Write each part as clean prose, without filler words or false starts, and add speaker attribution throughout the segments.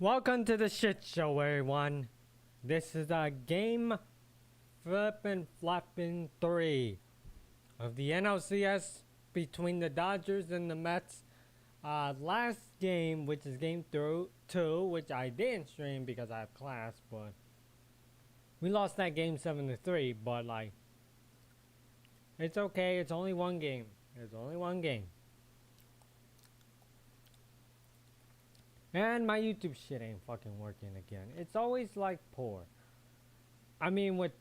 Speaker 1: Welcome to the shit show, everyone. This is a game flapping 3 of the NLCS between the Dodgers and the Mets. Last game, which is game 2, which I didn't stream because I have class, but we lost that game 7-3. But like, it's okay. It's only one game. It's only one game. And my YouTube shit ain't fucking working again. It's always like poor. I mean, with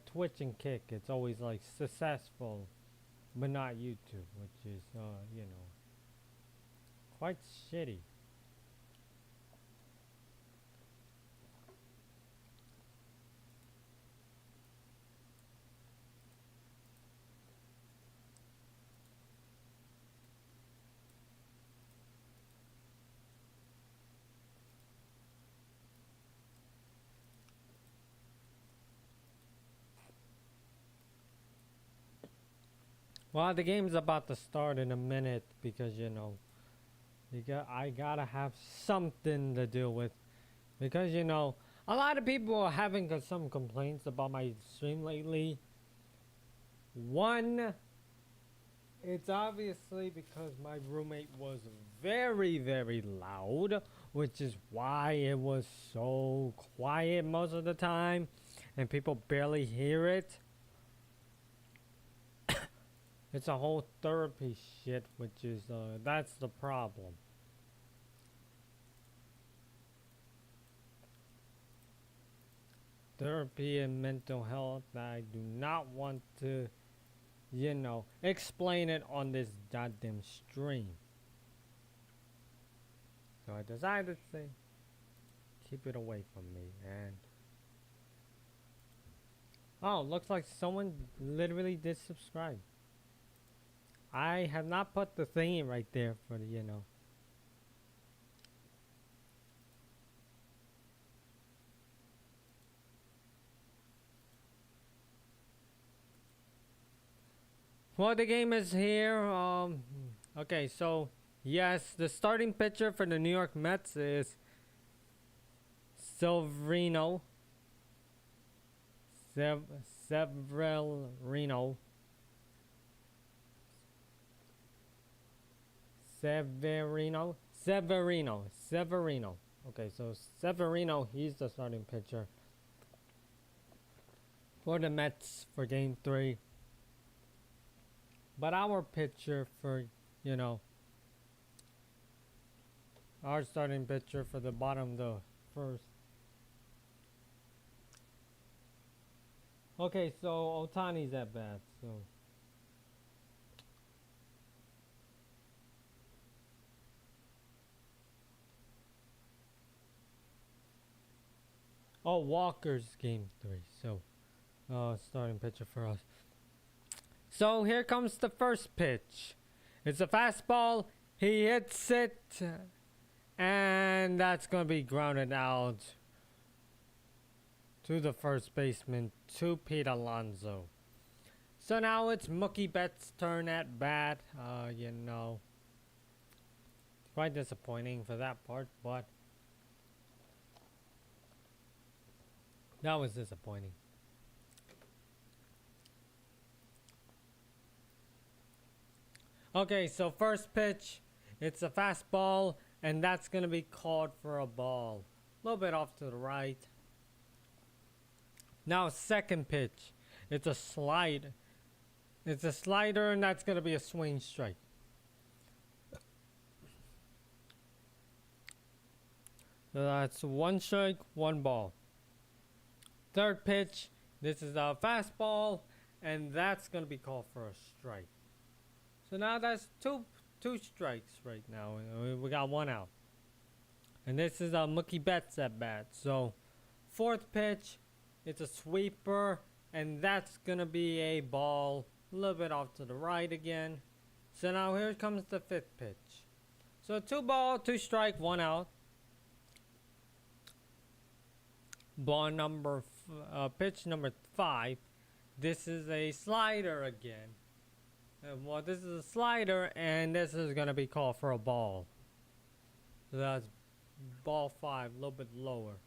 Speaker 1: Twitch and Kick, it's always like successful, but not YouTube, which is, you know, quite shitty. Well, the game's about to start in a minute because, you know, I gotta have something to deal with. Because, you know, a lot of people are having some complaints about my stream lately. One, it's obviously because my roommate was very, very loud, which is why it was so quiet most of the time, and people barely hear it. It's a whole therapy shit, which is, that's the problem. Therapy and mental health, I do not want to, you know, explain it on this goddamn stream. So I decided to say, keep it away from me, and... Oh, looks like someone literally did subscribe. I have not put the thingy right there for the, you know. Well, the game is here. Okay, so yes, the starting pitcher for the New York Mets is Severino. Severino. Okay, so Severino, he's the starting pitcher for the Mets for game 3. But our pitcher for, you know, our starting pitcher for the bottom of the first. Okay, so Ohtani's at bat, so. Oh, Walker's game 3. So, starting pitcher for us. So here comes the first pitch. It's a fastball. He hits it, and that's gonna be grounded out to the first baseman, to Pete Alonso. So now it's Mookie Betts' turn at bat. You know, quite disappointing for that part, but. That was disappointing. Okay, so first pitch, it's a fastball, and that's going to be called for a ball. A little bit off to the right. Now, second pitch, it's a slide. It's a slider, and that's going to be a swing strike. So that's one strike, one ball. Third pitch, this is a fastball, and that's going to be called for a strike. So now that's two strikes right now. We got one out. And this is a Mookie Betts at bat. So fourth pitch, it's a sweeper, and that's going to be a ball, a little bit off to the right again. So now here comes the fifth pitch. So 2 ball, 2 strike, 1 out. Ball number, pitch number 5. This is a slider again. Well, this is a slider, and this is going to be called for a ball. So that's ball 5, a little bit lower.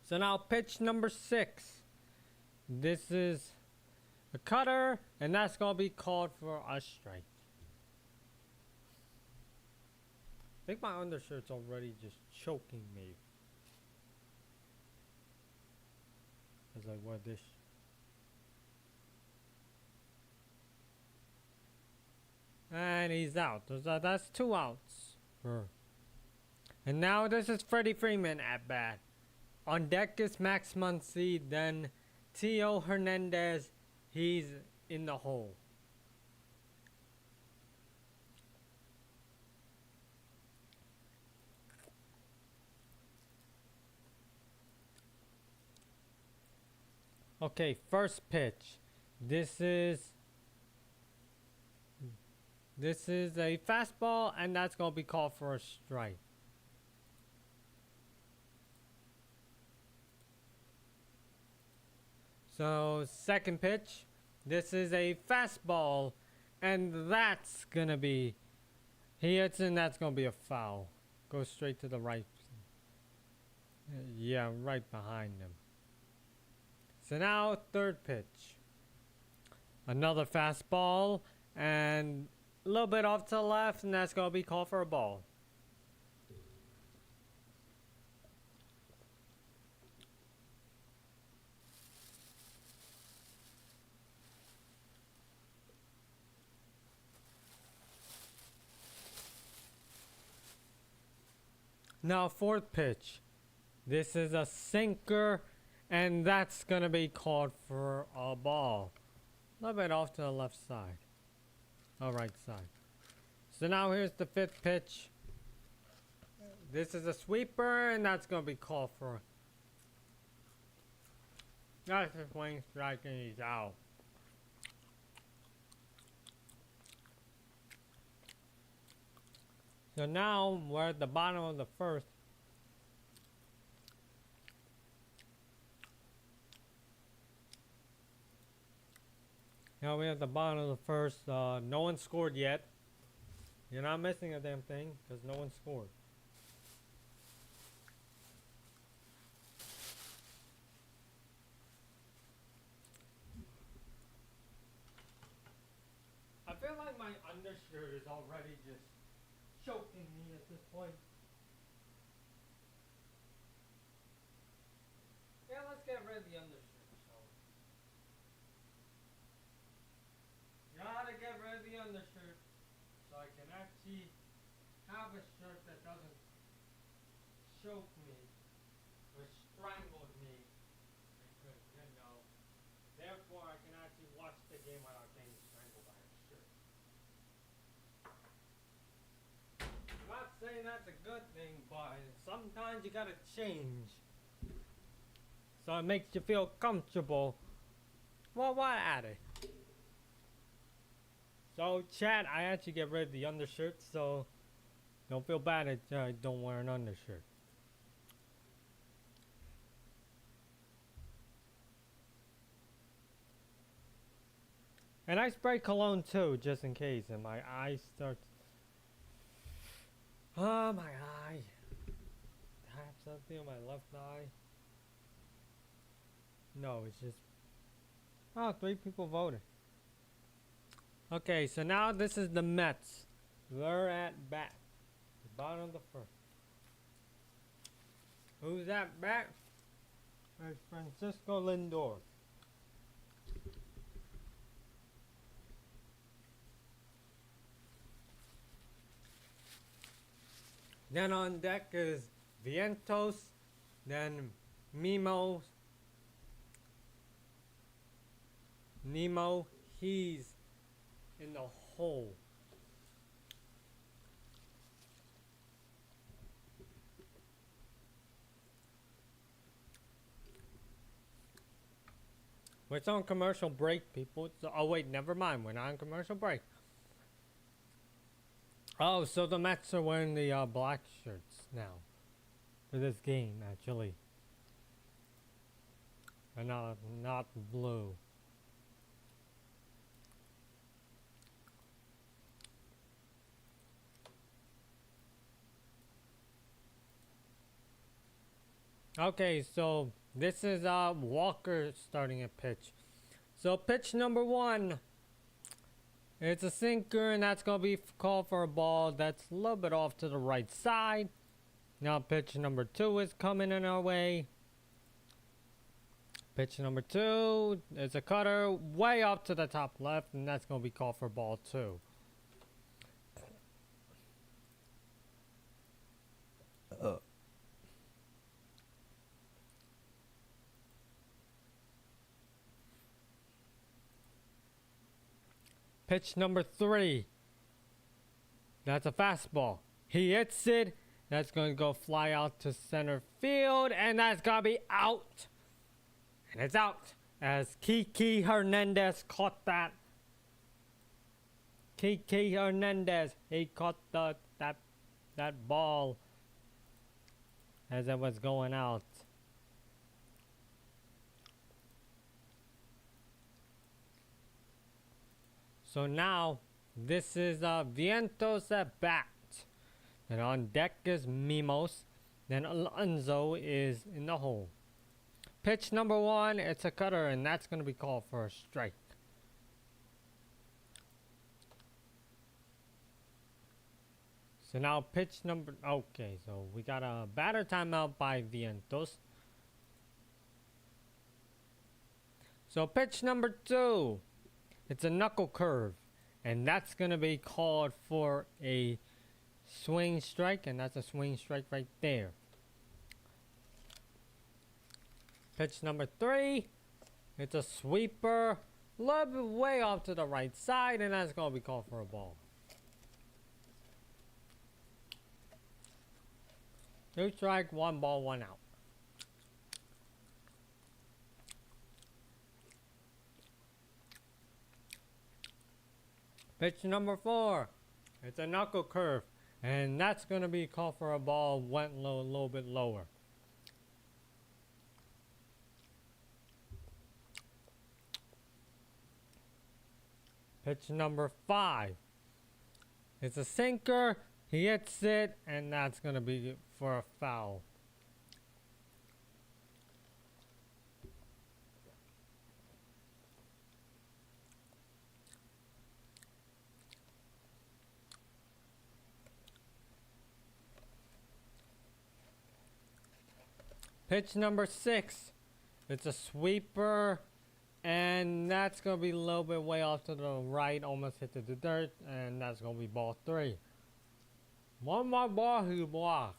Speaker 1: So now pitch number 6. This is a cutter, and that's going to be called for a strike. I think my undershirt's already just choking me. As I wear this. And he's out. That's 2 outs. And now this is Freddie Freeman at bat. On deck is Max Muncy, then Tio Hernandez. He's in the hole. Okay, first pitch. This is a fastball, and that's going to be called for a strike. So, second pitch. This is a fastball, and that's going to be, he hits, and that's going to be a foul. Goes straight to the right. Yeah, right behind him. So now, third pitch. Another fastball, and a little bit off to the left, and that's going to be called for a ball. Now, fourth pitch. This is a sinker, and that's going to be called for a ball. A little bit off to the left side. Oh, right side. So now here's the fifth pitch. This is a sweeper, and that's going to be called for. That's a swing strike, and he's out. So now we're at the bottom of the first. Now we're at the bottom of the first. No one scored yet. You're not missing a damn thing because no one scored. I feel like my undershirt is already just choking me at this point. Yeah, let's get rid of the undershirt. Gotta get rid of the undershirt so I can actually have a shirt that doesn't choke me or strangle me. Because, you know, therefore I can actually watch the game without getting strangled by a shirt. I'm not saying that's a good thing, but sometimes you gotta change. So it makes you feel comfortable. Well, why add it? So, chat, I actually get rid of the undershirt, so don't feel bad that I don't wear an undershirt. And I spray cologne too, just in case, and my eye starts. Oh, my eye. I have something on my left eye. No, it's just. Oh, 3 people voted. Okay, so now this is the Mets. They're at bat. The bottom of the first. Who's at bat? It's Francisco Lindor. Then on deck is Vientos, then Nemo, he's in the hole. We're on commercial break, people. So, oh wait, never mind. We're not on commercial break. Oh, so the Mets are wearing the black shirts now for this game, actually, and not blue. Okay, so this is Walker starting a pitch. So pitch number one, it's a sinker, and that's gonna be called for a ball that's a little bit off to the right side. Now pitch number two is coming in our way. Pitch number two is a cutter way up to the top left, and that's gonna be called for ball two. Pitch number three. That's a fastball. He hits it. That's going to go fly out to center field. And that's going to be out. And it's out. As Kiki Hernandez caught that. Kiki Hernandez. He caught that ball as it was going out. So now, this is Vientos at bat. And on deck is Mimos. Then Alonso is in the hole. Pitch number one, it's a cutter, and that's going to be called for a strike. So now pitch number, okay, so we got a batter timeout by Vientos. So pitch number two, it's a knuckle curve, and that's going to be called for a swing strike, and that's a swing strike right there. Pitch number three, it's a sweeper, a little bit way off to the right side, and that's going to be called for a ball. 2 strike, 1 ball, 1 out. Pitch number four, it's a knuckle curve, and that's going to be called for a ball, went low, a little bit lower. Pitch number five, it's a sinker, he hits it, and that's going to be for a foul. Pitch number six, it's a sweeper, and that's going to be a little bit way off to the right, almost hit the dirt, and that's going to be ball three. One more ball, he blocked.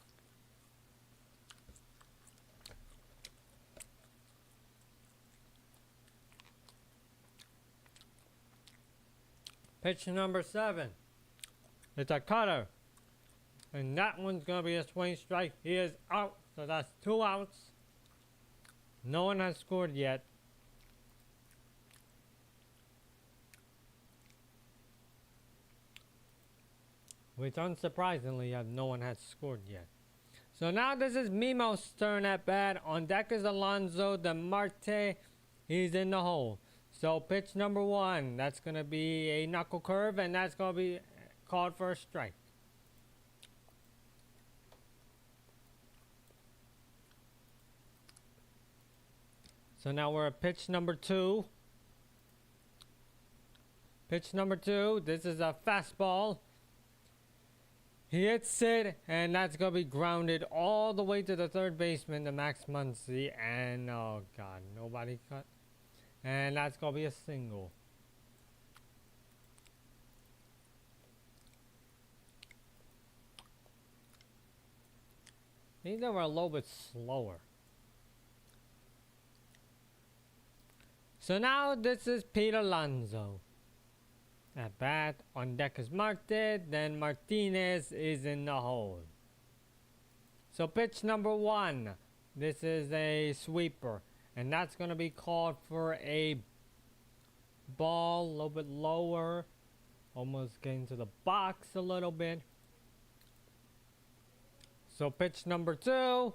Speaker 1: Pitch number seven, it's a cutter, and that one's going to be a swing strike. He is out. So that's 2 outs. No one has scored yet. Which unsurprisingly, no one has scored yet. So now this is Mimo's turn at bat. On deck is Alonso de Marte. He's in the hole. So pitch number one, that's going to be a knuckle curve, and that's going to be called for a strike. So now we're at pitch number two. Pitch number two, this is a fastball. He hits it, and that's going to be grounded all the way to the third baseman, to Max Muncy. And, oh God, nobody cut. And that's going to be a single. I think they were a little bit slower. So now this is Pete Alonso. At bat, on deck is Marte, then Martinez is in the hole. So pitch number one, this is a sweeper, and that's going to be called for a ball, a little bit lower, almost getting to the box a little bit. So pitch number two,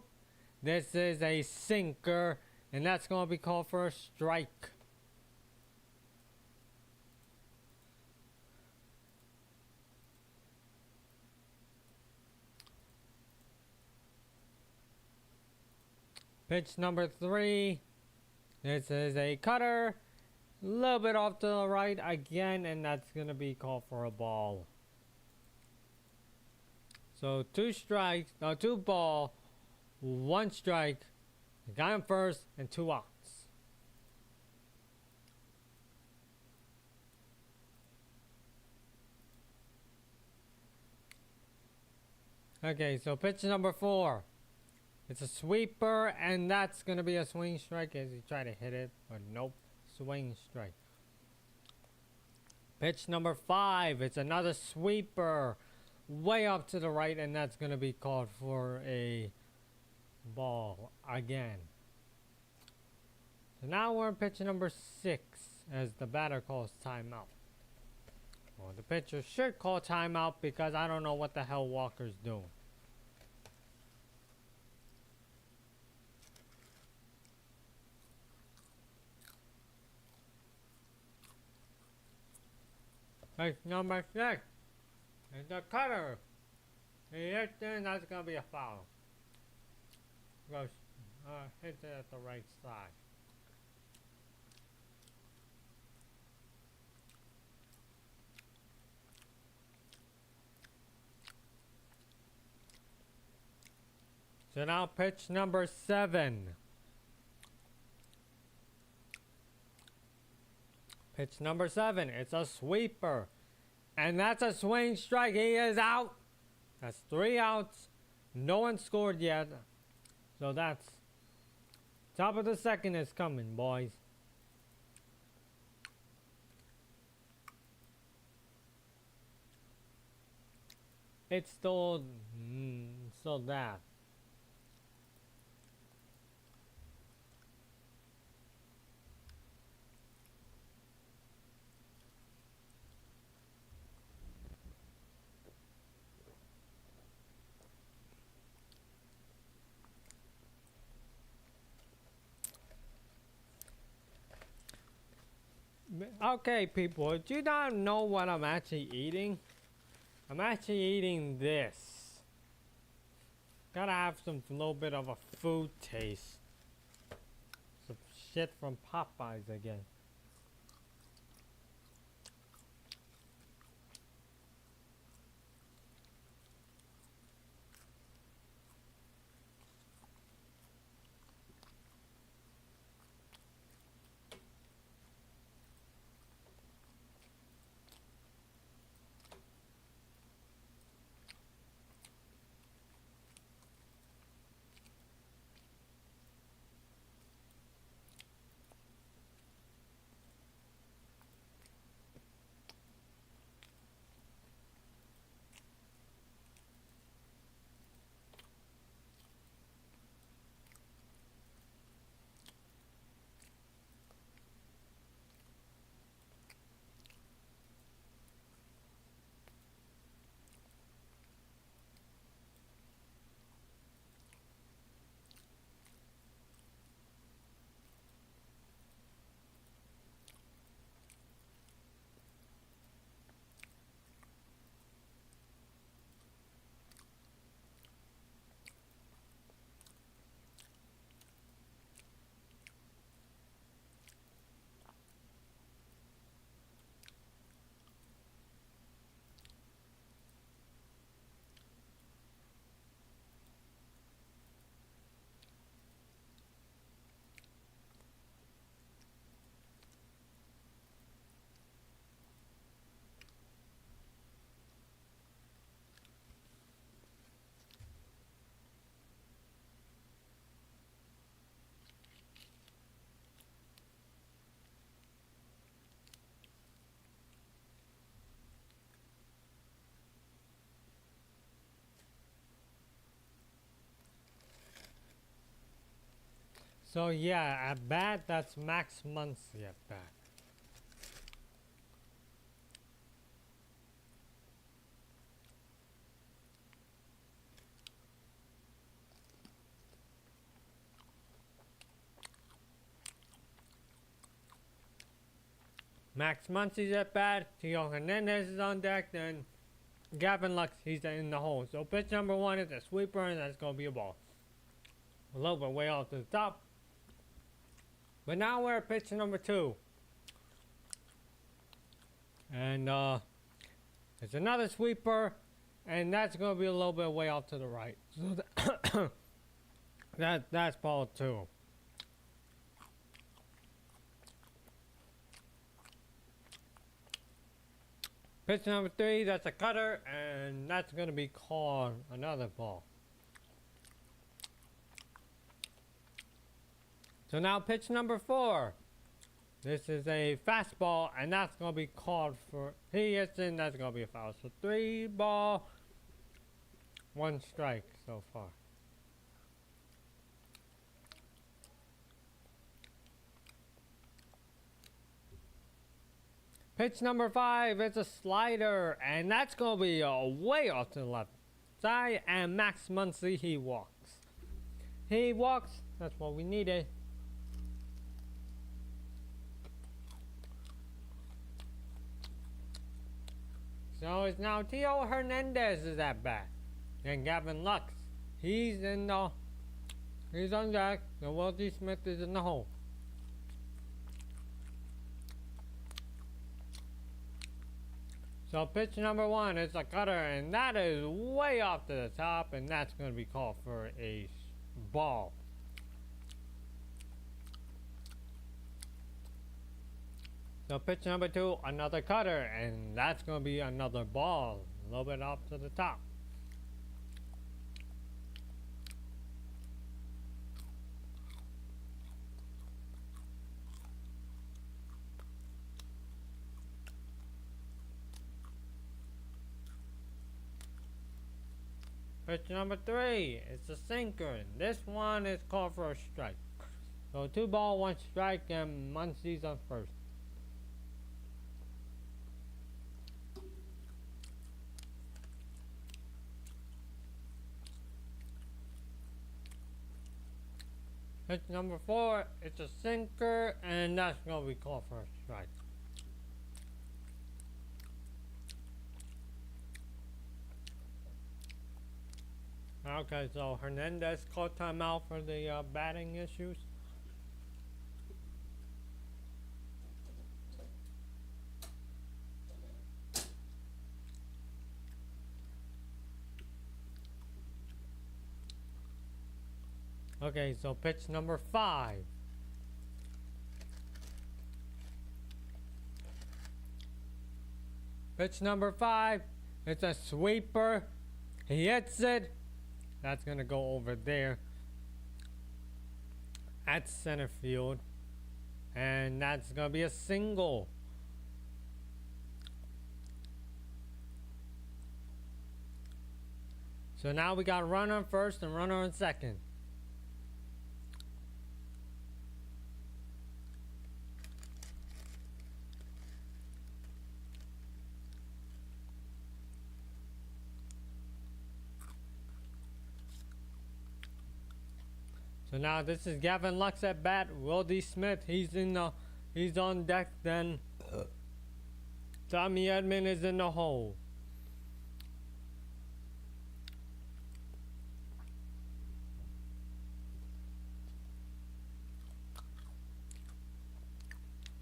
Speaker 1: this is a sinker, and that's going to be called for a strike. Pitch number 3. This is a cutter. A little bit off to the right again, and that's going to be called for a ball. So 2 strikes, no, 2 ball, 1 strike. Got him first, and 2 outs. Okay, so pitch number 4. It's a sweeper, and that's going to be a swing strike as you try to hit it, but nope, swing strike. Pitch number 5. It's another sweeper, way up to the right, and that's going to be called for a ball again. So now we're in pitch number 6 as the batter calls timeout. Well, the pitcher should call timeout because I don't know what the hell Walker's doing. Pitch number 6. It's a cutter. He hits it, and that's going to be a foul. Goes, hits it at the right side. So now pitch number 7. Pitch number 7. It's a sweeper. And that's a swing strike. He is out. That's 3 outs. No one scored yet. So that's top of the second is coming, boys. It's still that. Okay, people, do you not know what I'm actually eating? I'm actually eating this. Gotta have some little bit of a food taste. Some shit from Popeyes again. So yeah, at bat, that's Max Muncy at bat. Max Muncy's at bat. Tio Hernandez is on deck. Then Gavin Lux, he's in the hole. So pitch number 1 is a sweeper, and that's going to be a ball. a little bit way off to the top. But now we're at pitch number 2. And it's another sweeper, and that's going to be a little bit way off to the right. So that's ball 2. Pitch number 3, that's a cutter, and that's going to be called another ball. So now pitch number 4. This is a fastball, and that's going to be called for. He hits in, that's going to be a foul. So 3 ball, 1 strike so far. Pitch number 5, it's a slider, and that's going to be way off to the left side. And Max Muncy, he walks. He walks, that's what we needed. So it's now Tio Hernandez is at bat. And Gavin Lux, he's on deck. And Will D. Smith is in the hole. So pitch number 1 is a cutter, and that is way off to the top, and that's going to be called for a ball. So pitch number 2, another cutter, and that's going to be another ball, a little bit off to the top. Pitch number 3, it's a sinker. This one is called for a strike. So 2 ball, 1 strike, and Muncy's on first. Pitch number 4, it's a sinker, and that's going to be called for a strike. Okay, so Hernandez called timeout for the batting issues. Okay, so pitch number 5. Pitch number 5, it's a sweeper. He hits it. That's going to go over there at center field. And that's going to be a single. So now we got runner on first and runner on second. So now this is Gavin Lux at bat. Will D. Smith, he's on deck. Then Tommy Edman is in the hole.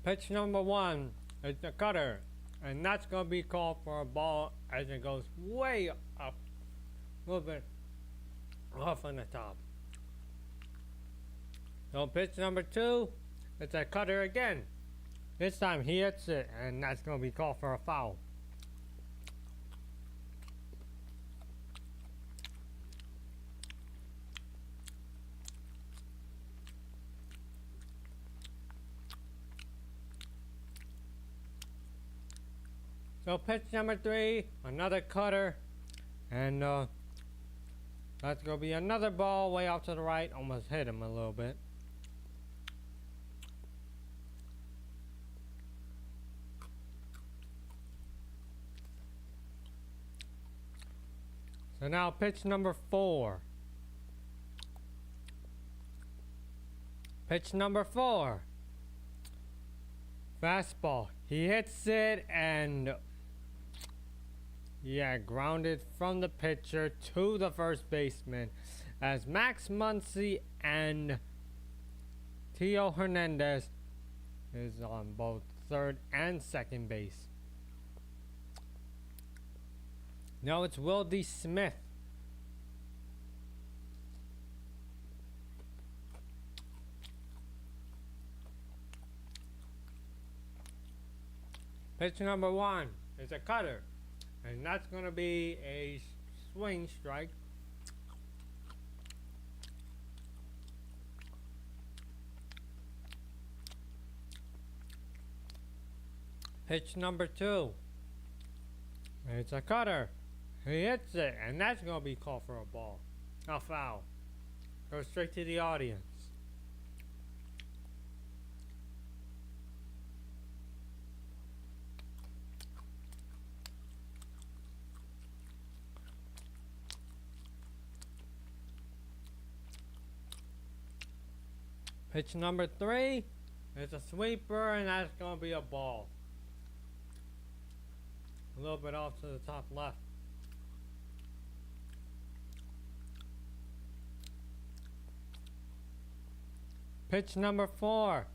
Speaker 1: Pitch number 1, it's a cutter, and that's gonna be called for a ball as it goes way up, a little bit off on the top. So pitch number 2, it's a cutter again. This time he hits it, and that's going to be called for a foul. So pitch number 3, another cutter, and that's going to be another ball way off to the right. Almost hit him a little bit. So now pitch number 4. Pitch number 4. Fastball. He hits it and grounded from the pitcher to the first baseman. as Max Muncy and Tio Hernandez is on both third and second base. Now it's Will D. Smith. Pitch number 1 is a cutter, and that's going to be a swing strike. Pitch number 2, it's a cutter. He hits it, and that's going to be called for a ball. A foul. Go straight to the audience. Pitch number 3, it's a sweeper, and that's going to be a ball. A little bit off to the top left. Pitch number 4,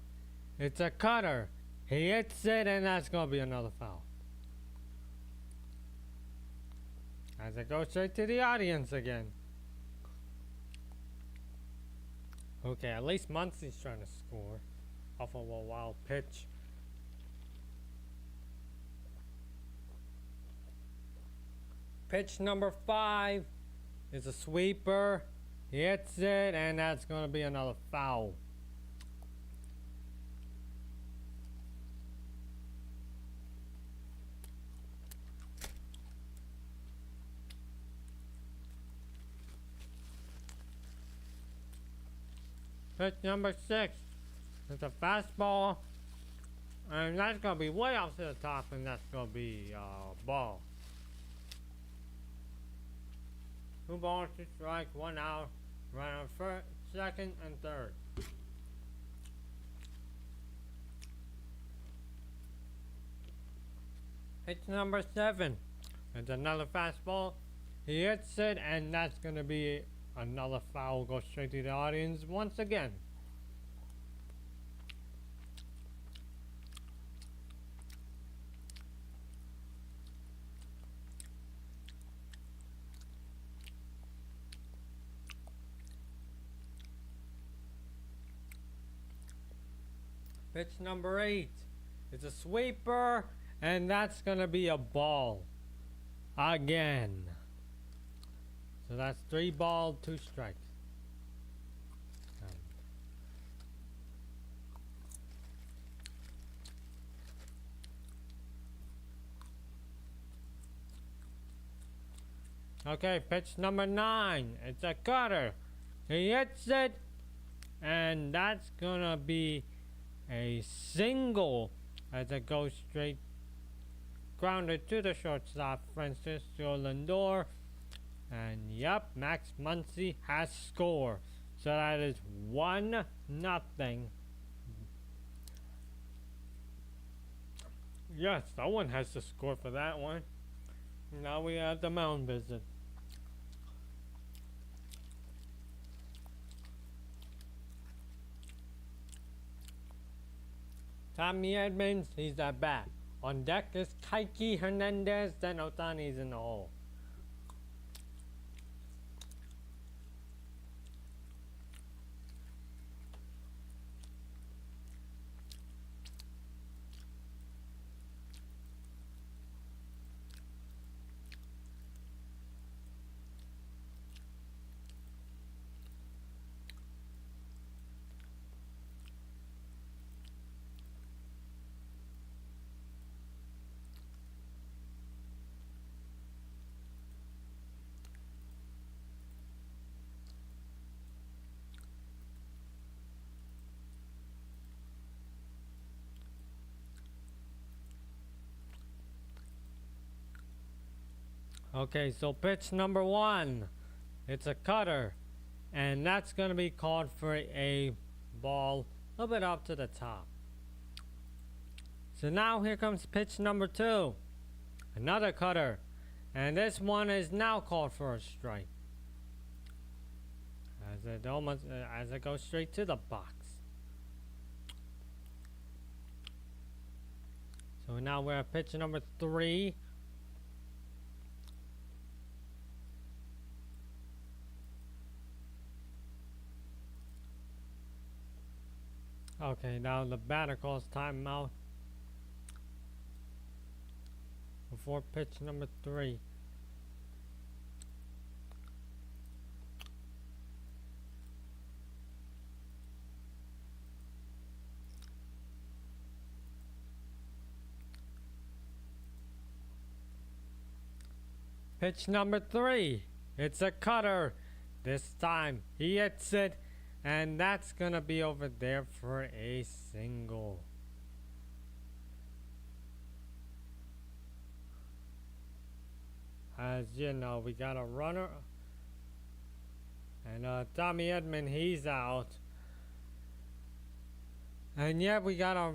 Speaker 1: it's a cutter. He hits it, and that's going to be another foul. As it goes straight to the audience again. Okay, at least Muncy's trying to score off of a wild pitch. Pitch number 5 is a sweeper. He hits it, and that's going to be another foul. Pitch number 6 is a fastball, and that's going to be way off to the top, and that's going to be a ball. 2 balls, 2 strikes, 1 out, run on first, second, and third. Pitch number 7, it's another fastball. He hits it, and that's going to be another foul. Goes straight to the audience once again. Pitch number 8, it's a sweeper, and that's gonna be a ball again. So that's 3 balls, 2 strikes. Okay, pitch number 9, it's a cutter. He hits it, and that's gonna be a single as it goes straight grounded to the shortstop, Francisco Lindor. And yep, Max Muncy has scored. So that is 1-0. Yes, someone has to score for that one. Now we have the mound visit. Tommy Edmonds, he's at bat. On deck is Kike Hernandez, then Otani's in the hole. Okay, so pitch number 1, it's a cutter, and that's going to be called for a ball a little bit up to the top. So now here comes pitch number 2, another cutter, and this one is now called for a strike. as it goes straight to the box. So now we're at pitch number 3. Okay, now the batter calls timeout before pitch number 3. Pitch number 3. It's a cutter. This time he hits it, and that's gonna be over there for a single. As you know, we got a runner, and Tommy Edman, he's out. And yeah, we got a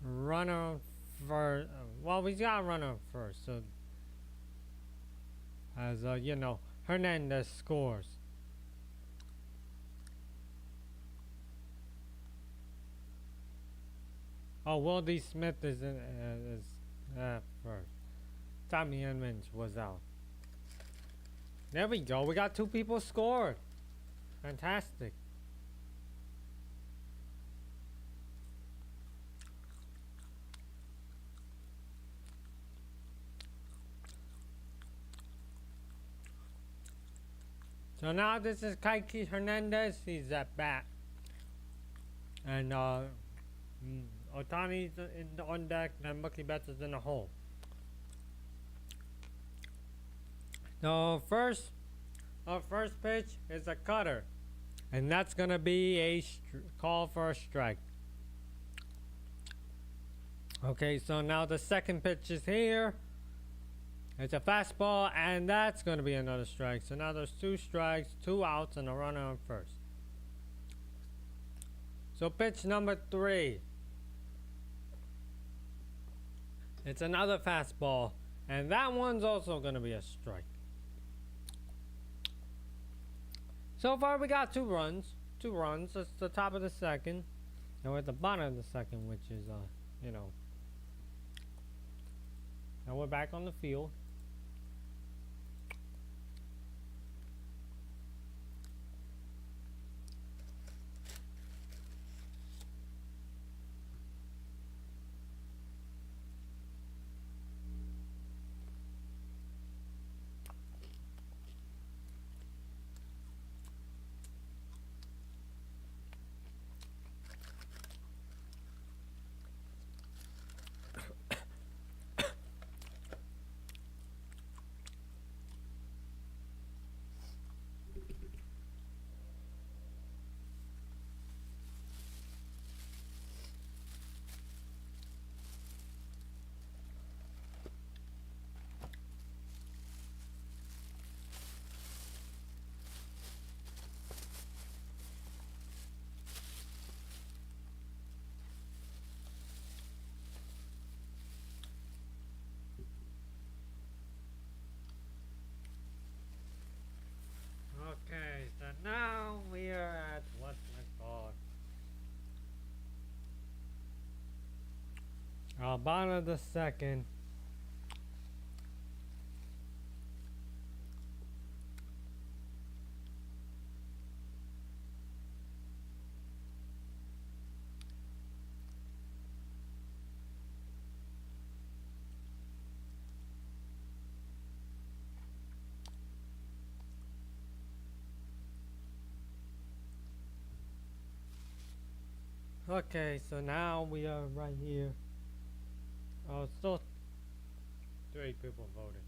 Speaker 1: runner first. Well, we got a runner first. So, as you know, Hernandez scores. Oh, Wildy Smith is first. Tommy Edmonds was out. There we go. We got 2 people scored. Fantastic. So now this is Kike Hernandez. He's at bat. And Otani's on deck, and Mookie Betts is in the hole. So our first pitch is a cutter, and that's gonna be a call for a strike. Okay, so now the second pitch is here. It's a fastball, and that's gonna be another strike. So now there's 2 strikes, 2 outs, and a runner on first. So pitch number 3. It's another fastball, and that one's also gonna be a strike. So far we got 2 runs. 2 runs. It's the top of the second. And we're at the bottom of the second, which is, you know. Now we're back on the field. Okay, so now we are at what's it called? Bottom of the second. Okay, so now we are right here. Oh, still 3 people voted.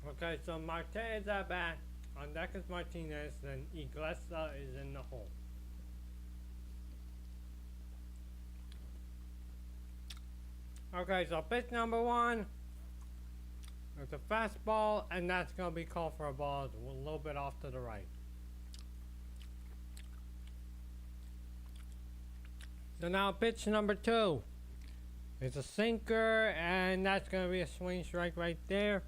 Speaker 1: Okay, so Marte is at bat. On deck is Martinez, then Iglesias is in the hole. Okay, so pitch number one. It's a fastball, and that's going to be called for a ball. It's a little bit off to the right. So now pitch number two. It's a sinker, and that's going to be a swing strike right there.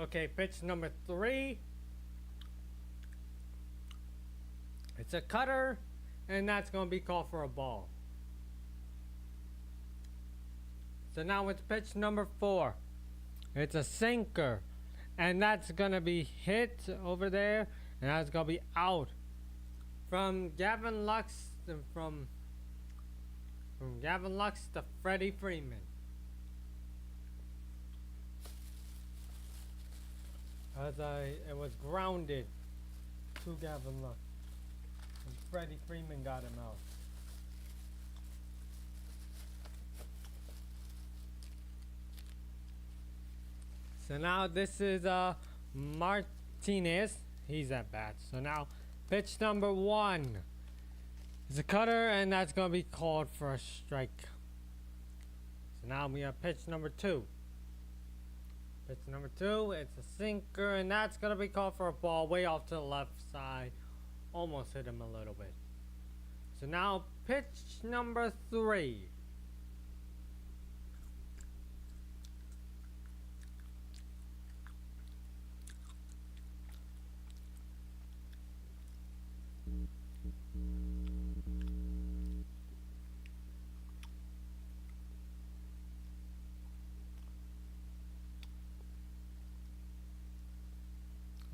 Speaker 1: Okay, pitch number three. It's a cutter, and that's going to be called for a ball. So now it's pitch number four. It's a sinker, and that's going to be hit over there, and that's going to be out. From Gavin Lux, from Gavin Lux to Freddie Freeman. It was grounded to Gavin Lux, and Freddie Freeman got him out. So now this is Martinez. He's at bat. So now pitch number one is a cutter, and that's going to be called for a strike. So now we have pitch number two. Pitch number two, it's a sinker, and that's going to be called for a ball way off to the left side. Almost hit him a little bit. So now pitch number three.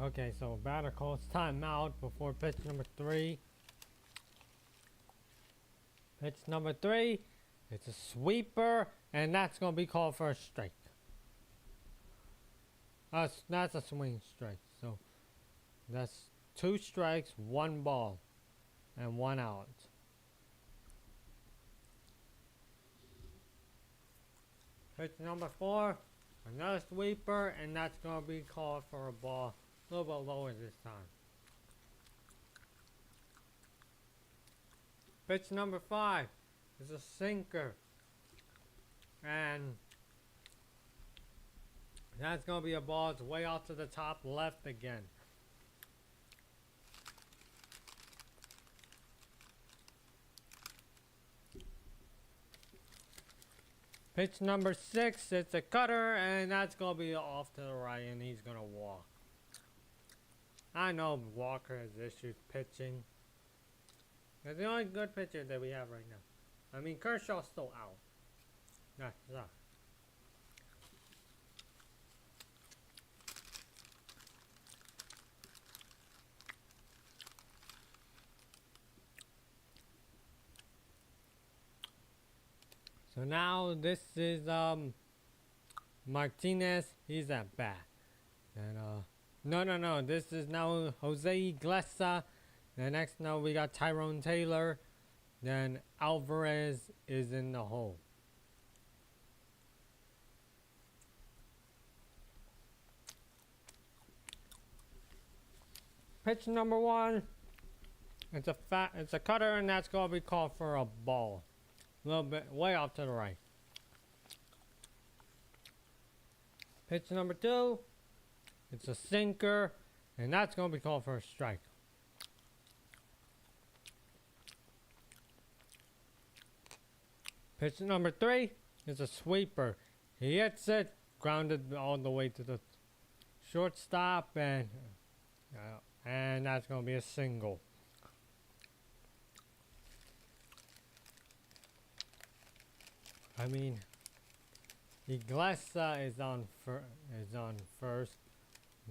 Speaker 1: Okay, so batter calls timeout before pitch number three. Pitch number three, it's a sweeper, and that's going to be called for a strike. That's a swing strike. So that's 2 strikes, 1 ball, and 1 out. Pitch number 4, another sweeper, and that's going to be called for a ball. A little bit lower this time. Pitch number 5 is a sinker, and that's going to be a ball. It's way out to the top left again. Pitch number 6, it's a cutter, and that's going to be off to the right, and he's going to walk. I know Walker has issues pitching. That's the only good pitcher that we have right now. I mean, Kershaw's still out. That sucks. So now this is Martinez. He's at bat. And no. This is now Jose Iglesias. Then next now we got Tyrone Taylor. Then Alvarez is in the hole. Pitch number 1. It's a cutter, and that's gonna be called for a ball. A little bit way off to the right. Pitch number 2. It's a sinker, and that's going to be called for a strike. Pitch number 3 is a sweeper. He hits it, grounded all the way to the shortstop, and that's going to be a single. I mean, Iglesias is on first.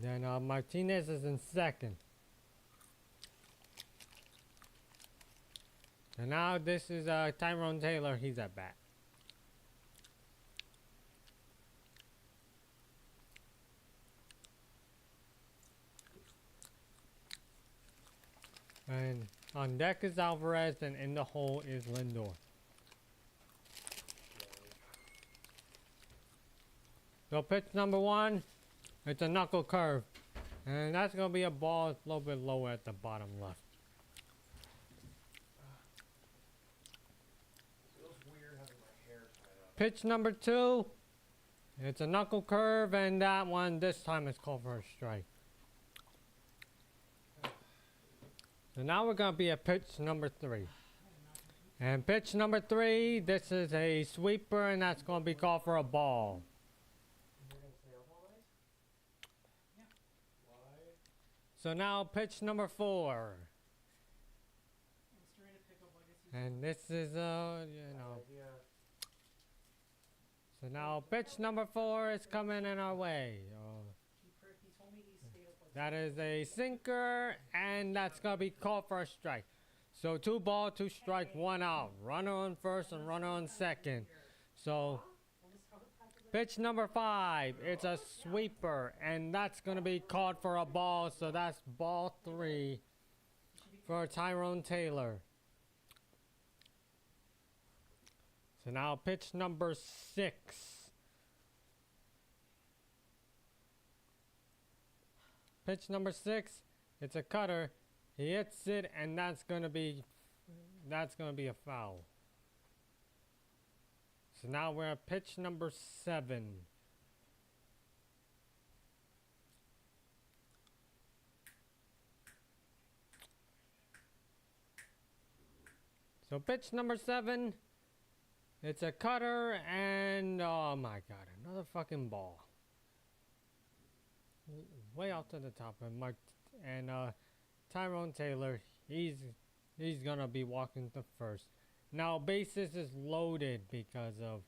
Speaker 1: Then Martinez is in second. And now this is Tyrone Taylor. He's at bat. And on deck is Alvarez, and in the hole is Lindor. So pitch number one, it's a knuckle curve. And that's going to be a ball a little bit lower at the bottom left.
Speaker 2: Feels weird having my hair tied up.
Speaker 1: Pitch number two, it's a knuckle curve, and that one this time is called for a strike. So now we're going to be at pitch number three. And pitch number three, this is a sweeper, and that's going to be called for a ball.
Speaker 2: You're gonna stay up all night? Yeah. Why?
Speaker 1: So now pitch number four. And this is, you know.
Speaker 2: Idea.
Speaker 1: So now pitch number four is coming in our way.
Speaker 3: He told me he stayed up like
Speaker 1: That is a sinker, and that's going to be called for a strike. So 2 ball, 2 strike, 1 out. Runner on first and runner on second. So pitch number 5, it's a sweeper, and that's going to be called for a ball. So that's ball 3 for Tyrone Taylor. So now pitch number 6. Pitch number 6, it's a cutter. He hits it, and that's gonna be a foul. So now we're at pitch number 7. So pitch number 7, it's a cutter, and oh my god, another fucking ball. Way out to the top, and Tyrone Taylor, he's gonna be walking to first. Now bases is loaded because of,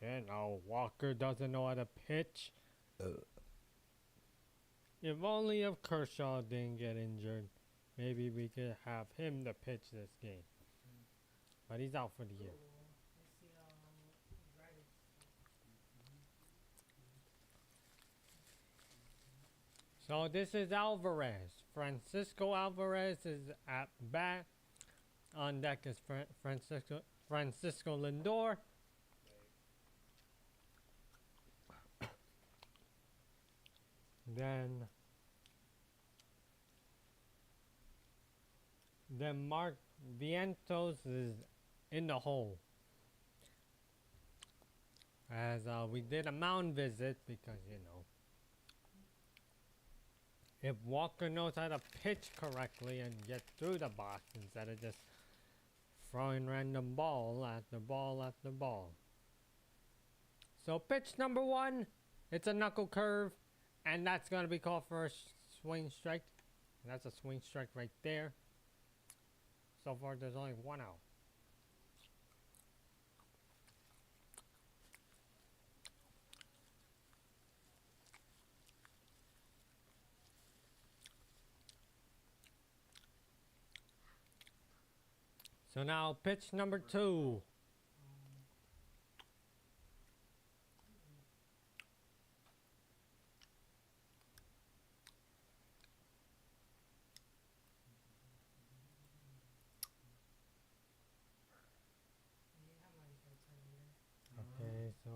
Speaker 1: you know, Walker doesn't know how to pitch. If only if Kershaw didn't get injured, maybe we could have him to pitch this game. But he's out for the year. So this is Alvarez. Francisco Alvarez is at bat. On deck is Francisco Lindor. Then Mark Vientos is in the hole. As we did a mound visit because, you know, if Walker knows how to pitch correctly and get through the box instead of just throwing random ball after ball after ball. So pitch number 1, it's a knuckle curve, and that's going to be called for a swing strike. And that's a swing strike right there. So far there's only 1 out. So now pitch number 2. Okay, so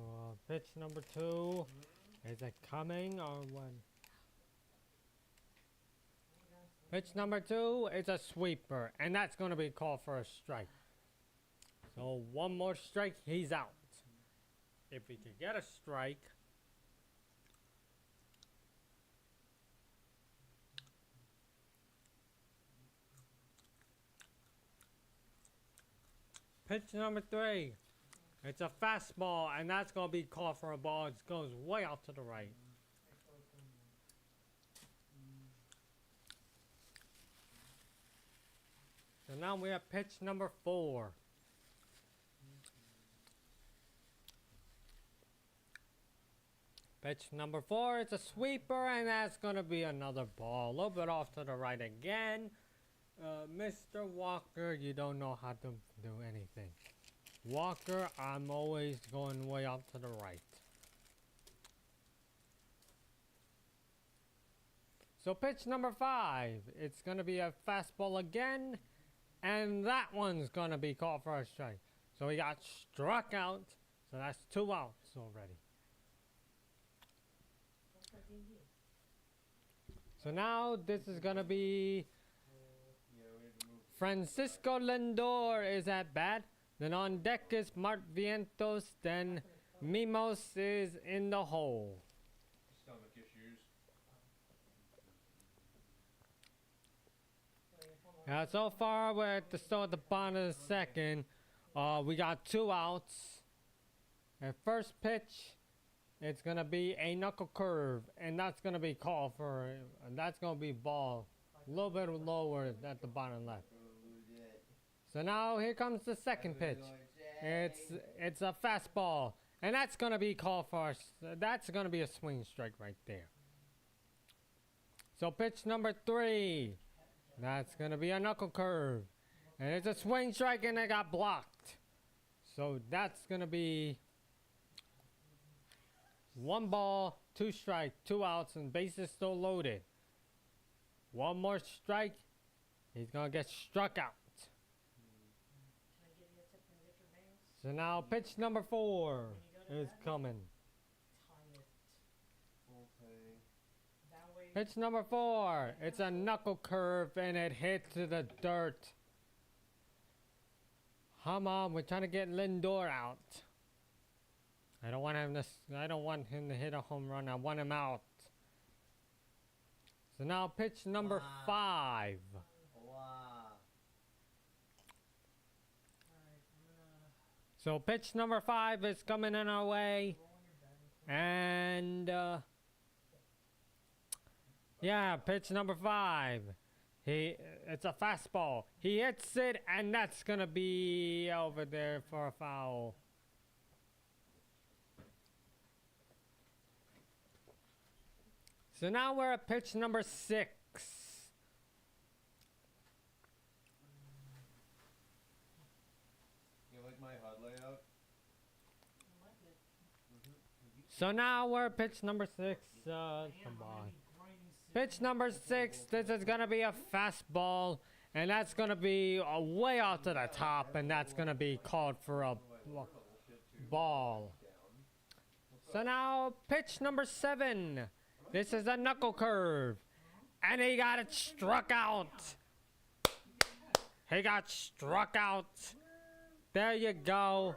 Speaker 1: pitch number 2. Is it coming or what? Pitch number 2 is a sweeper, and that's going to be called for a strike. So 1 more strike, he's out. If he could get a strike, pitch number 3, it's a fastball, and that's going to be called for a ball. It goes way out to the right. So now we have pitch number 4. Pitch number 4, it's a sweeper, and that's going to be another ball. A little bit off to the right again. Mr. Walker, you don't know how to do anything. Walker, I'm always going way off to the right. So pitch number 5, it's going to be a fastball again. And that one's going to be called for a strike. So he got struck out. So that's 2 outs already. So now this is gonna be
Speaker 4: Yeah, we need to move.
Speaker 1: Francisco Lindor is at bat. Then on deck is Mart Vientos. Then Mimos is in the hole.
Speaker 4: Stomach issues.
Speaker 1: So far we're at the start of the bottom of the second. We got 2 outs. And first pitch, it's gonna be a knuckle curve, and that's gonna be called for. That's gonna be ball, a little bit lower at the bottom left. So now here comes the second pitch. It's a fastball, and that's gonna be called for. That's gonna be a swing strike right there. So pitch number 3, that's gonna be a knuckle curve, and it's a swing strike, and it got blocked. So that's gonna be 1 ball, 2 strike, 2 outs, and bases still loaded. 1 more strike, he's gonna get struck out. So now pitch number 4 is coming. Pitch number 4, it's a knuckle curve, and it hits to the dirt. Come on, we're trying to get Lindor out. I don't want him to hit a home run. I want him out. So now pitch number 5. So pitch number 5 is coming in our way. And yeah, pitch number 5. It's a fastball. He hits it, and that's gonna be over there for a foul. So now we're at pitch number 6.
Speaker 4: You like my HUD layout?
Speaker 1: So now we're at pitch number 6. Come on. Pitch number 6. This is gonna be a fastball, and that's gonna be way out to the top, and that's gonna be called for a ball. So now pitch number 7. This is a knuckle curve, and he got it struck out. He got struck out. There you go.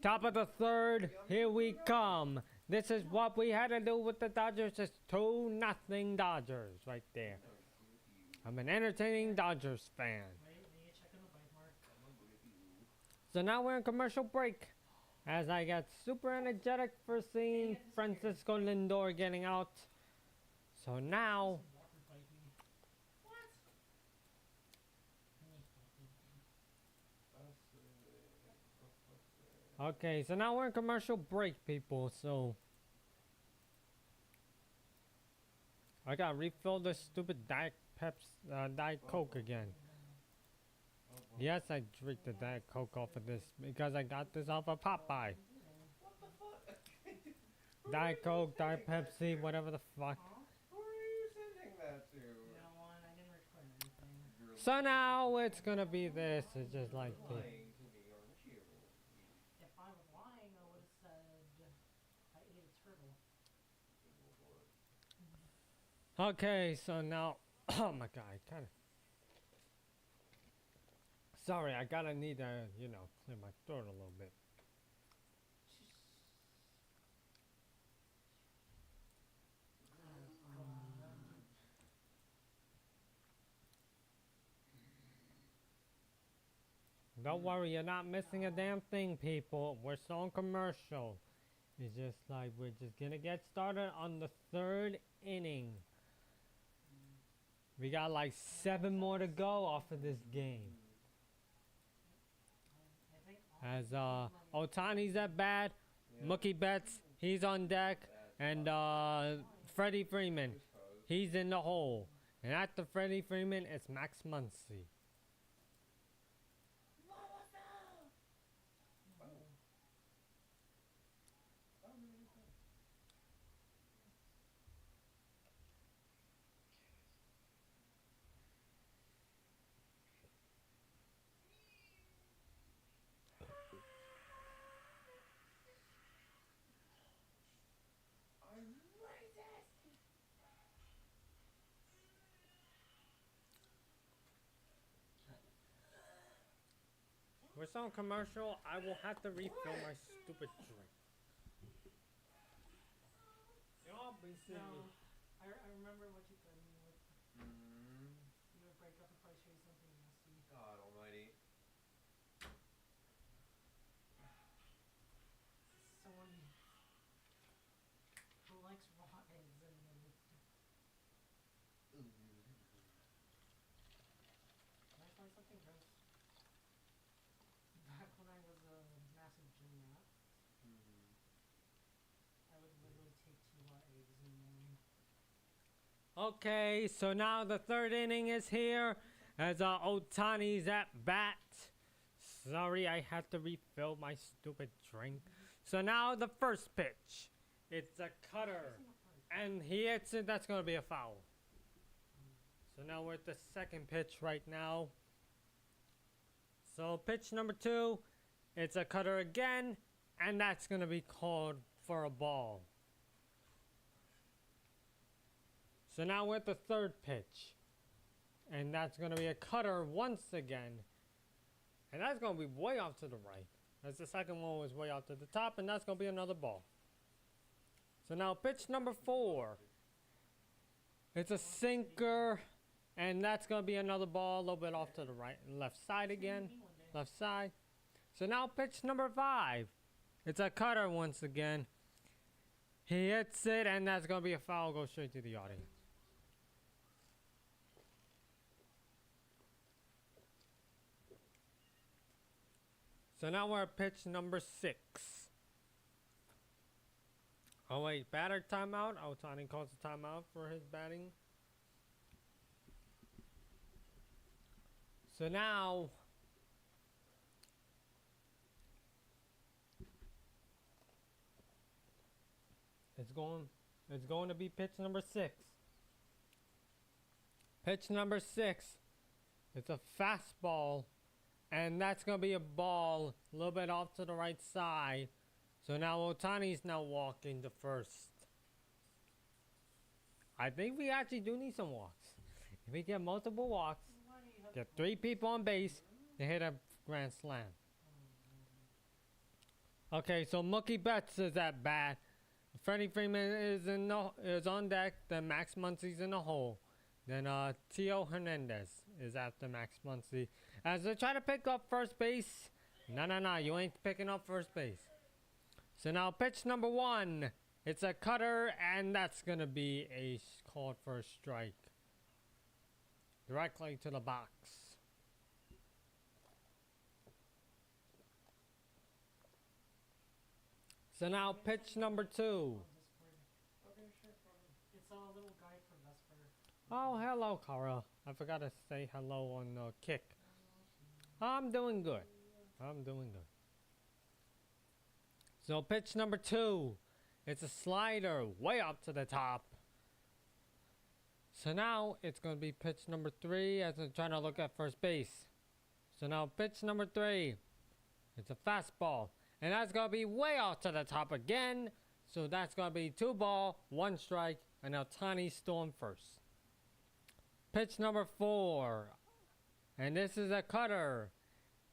Speaker 1: Top of the 3rd, here we come. This is what we had to do with the Dodgers. It's 2-0 Dodgers right there. I'm an entertaining Dodgers fan. So now we're in commercial break, as I got super energetic for seeing Francisco Lindor getting out. So now, okay, so now we're in commercial break, people. So I gotta refill this stupid Diet Coke again. Yes, I drink the Diet Coke off of this because I got this off of Popeye.
Speaker 4: What the fuck?
Speaker 1: Diet Coke, Diet Pepsi, whatever the fuck.
Speaker 4: Who are you sending that to?
Speaker 1: So now it's gonna be this. It's just like this.
Speaker 4: Lying to me, aren't you?
Speaker 3: If I was lying, I would have said I ate a turtle.
Speaker 1: Okay, so now, oh my god, I kinda. Sorry, I gotta need to, clear my throat a little bit. Don't worry, you're not missing a damn thing, people. We're still on commercial. It's just like we're just gonna get started on the 3rd inning. We got like 7 more to go off of this game. As Otani's at bat, Mookie Betts, he's on deck, and Freddie Freeman, he's in the hole. And after Freddie Freeman, it's Max Muncy. we're still on commercial. I will have to refill my stupid drink. Y'all be
Speaker 3: No,
Speaker 1: serious.
Speaker 3: I remember what you told me. Like,
Speaker 4: Mm,
Speaker 3: you would break up if I show you something nasty.
Speaker 4: God almighty.
Speaker 3: Someone who likes raw eggs and then can I try something gross? Back when I was a massive gym rat, I would literally take 2 raw eggs in the morning.
Speaker 1: Okay, so now the third inning is here as Otani's at bat. Sorry, I had to refill my stupid drink. So now the first pitch. It's a cutter. And he hits it. That's going to be a foul. So now we're at the second pitch right now. So pitch number 2. It's a cutter again. And that's going to be called for a ball. So now we're at the third pitch. And that's going to be a cutter once again. And that's going to be way off to the right. As the second one was way off to the top. And that's going to be another ball. So now pitch number 4. It's a sinker. And that's going to be another ball a little bit off to the right and left side again. Left side. So now pitch number 5. It's a cutter once again. He hits it and that's going to be a foul. Go straight to the audience. So now we're at pitch number 6. Oh wait, batter timeout. Otani calls a timeout for his batting. So now it's going to be pitch number 6. Pitch number 6. It's a fastball. And that's going to be a ball a little bit off to the right side. So now Otani's now walking to first. I think we actually do need some walks. If we get multiple walks, get 3 people on base, and hit a grand slam. Okay, so Mookie Betts is at bat. Freddie Freeman is on deck. Then Max Muncy's in the hole. Then Tio Hernandez is after Max Muncy. As they try to pick up first base. No, you ain't picking up first base. So now pitch number 1. It's a cutter, and that's going to be a called for a strike. Directly to the box. So now pitch number 2.
Speaker 3: It's a little guide for Vesper.
Speaker 1: Oh, hello, Cara. I forgot to say hello on Kick. I'm doing good. So pitch number 2. It's a slider way up to the top. So now it's going to be pitch number 3 as I'm trying to look at first base. So now pitch number 3. It's a fastball. And that's going to be way off to the top again. So that's going to be 2 ball, 1 strike. And now Tiny Storm first. Pitch number 4. And this is a cutter.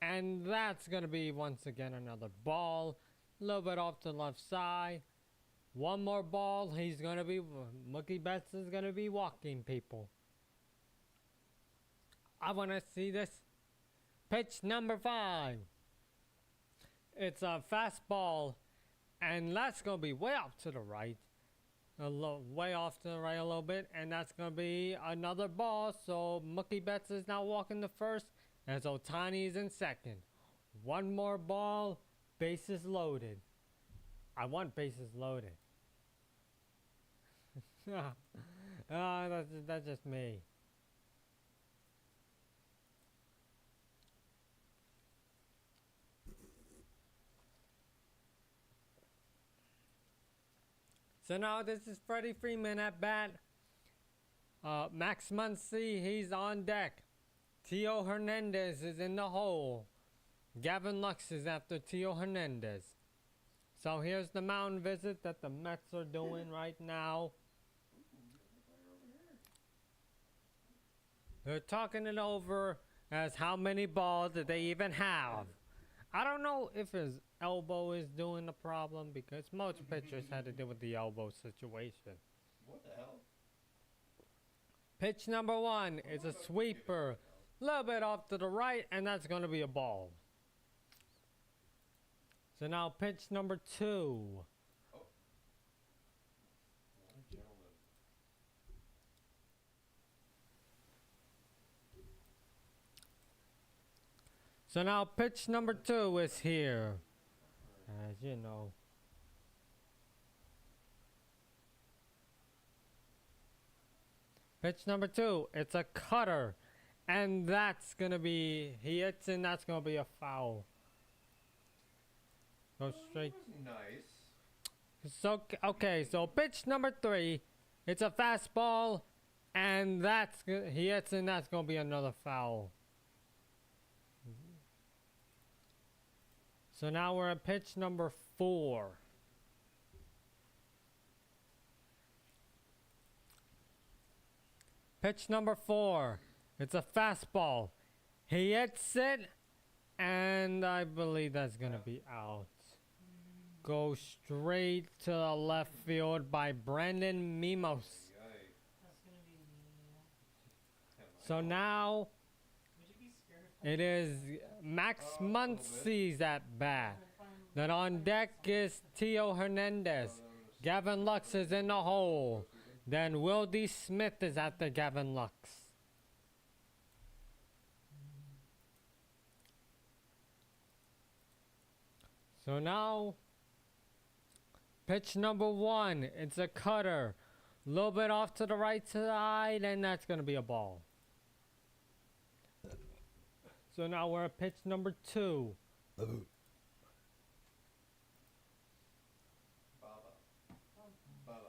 Speaker 1: And that's going to be once again another ball. A little bit off to the left side. 1 more ball. Mookie Betts is going to be walking people. I want to see this. Pitch number 5. It's a fastball. And that's going to be way off to the right. Way off to the right a little bit. And that's going to be another ball. So Mookie Betts is now walking to first. As Otani is in second. 1 more ball. Bases loaded. I want bases loaded. That's just me. So now this is Freddie Freeman at bat. Max Muncy, he's on deck. Tio Hernandez is in the hole. Gavin Lux is after Tio Hernandez. So here's the mound visit that the Mets are doing right now. They're talking it over as how many balls did they even have. doubt if his elbow is doing the problem because most pitchers had to deal with the elbow situation.
Speaker 4: What the hell?
Speaker 1: Pitch number 1 is a sweeper. A little bit off to the right, and that's going to be a ball. So now pitch number 2.
Speaker 4: What a gentleman.
Speaker 1: So now pitch number 2 is here. As you know. Pitch number 2, it's a cutter. And that's going to be, he hits and that's going to be a foul. Go straight.
Speaker 4: That was nice.
Speaker 1: So, okay, so pitch number 3, it's a fastball. And that's, he hits and that's going to be another foul. So now we're at pitch number 4. Pitch number 4. It's a fastball. He hits it, and I believe that's going to be out. Go straight to the left field by Brandon Mimos.
Speaker 4: Yay.
Speaker 3: That's gonna be the.
Speaker 1: So now
Speaker 3: Would you be scared if I
Speaker 1: it is Max
Speaker 4: A little bit.
Speaker 1: Muncy's at bat.
Speaker 3: if I'm-
Speaker 1: Then on deck is Tio Hernandez. Gavin Lux is in the hole. Then Will D. Smith is at the Gavin Lux. So now, pitch number 1, it's a cutter. A little bit off to the right side, and that's going to be a ball. So now we're at pitch number 2.
Speaker 4: Baba. Baba.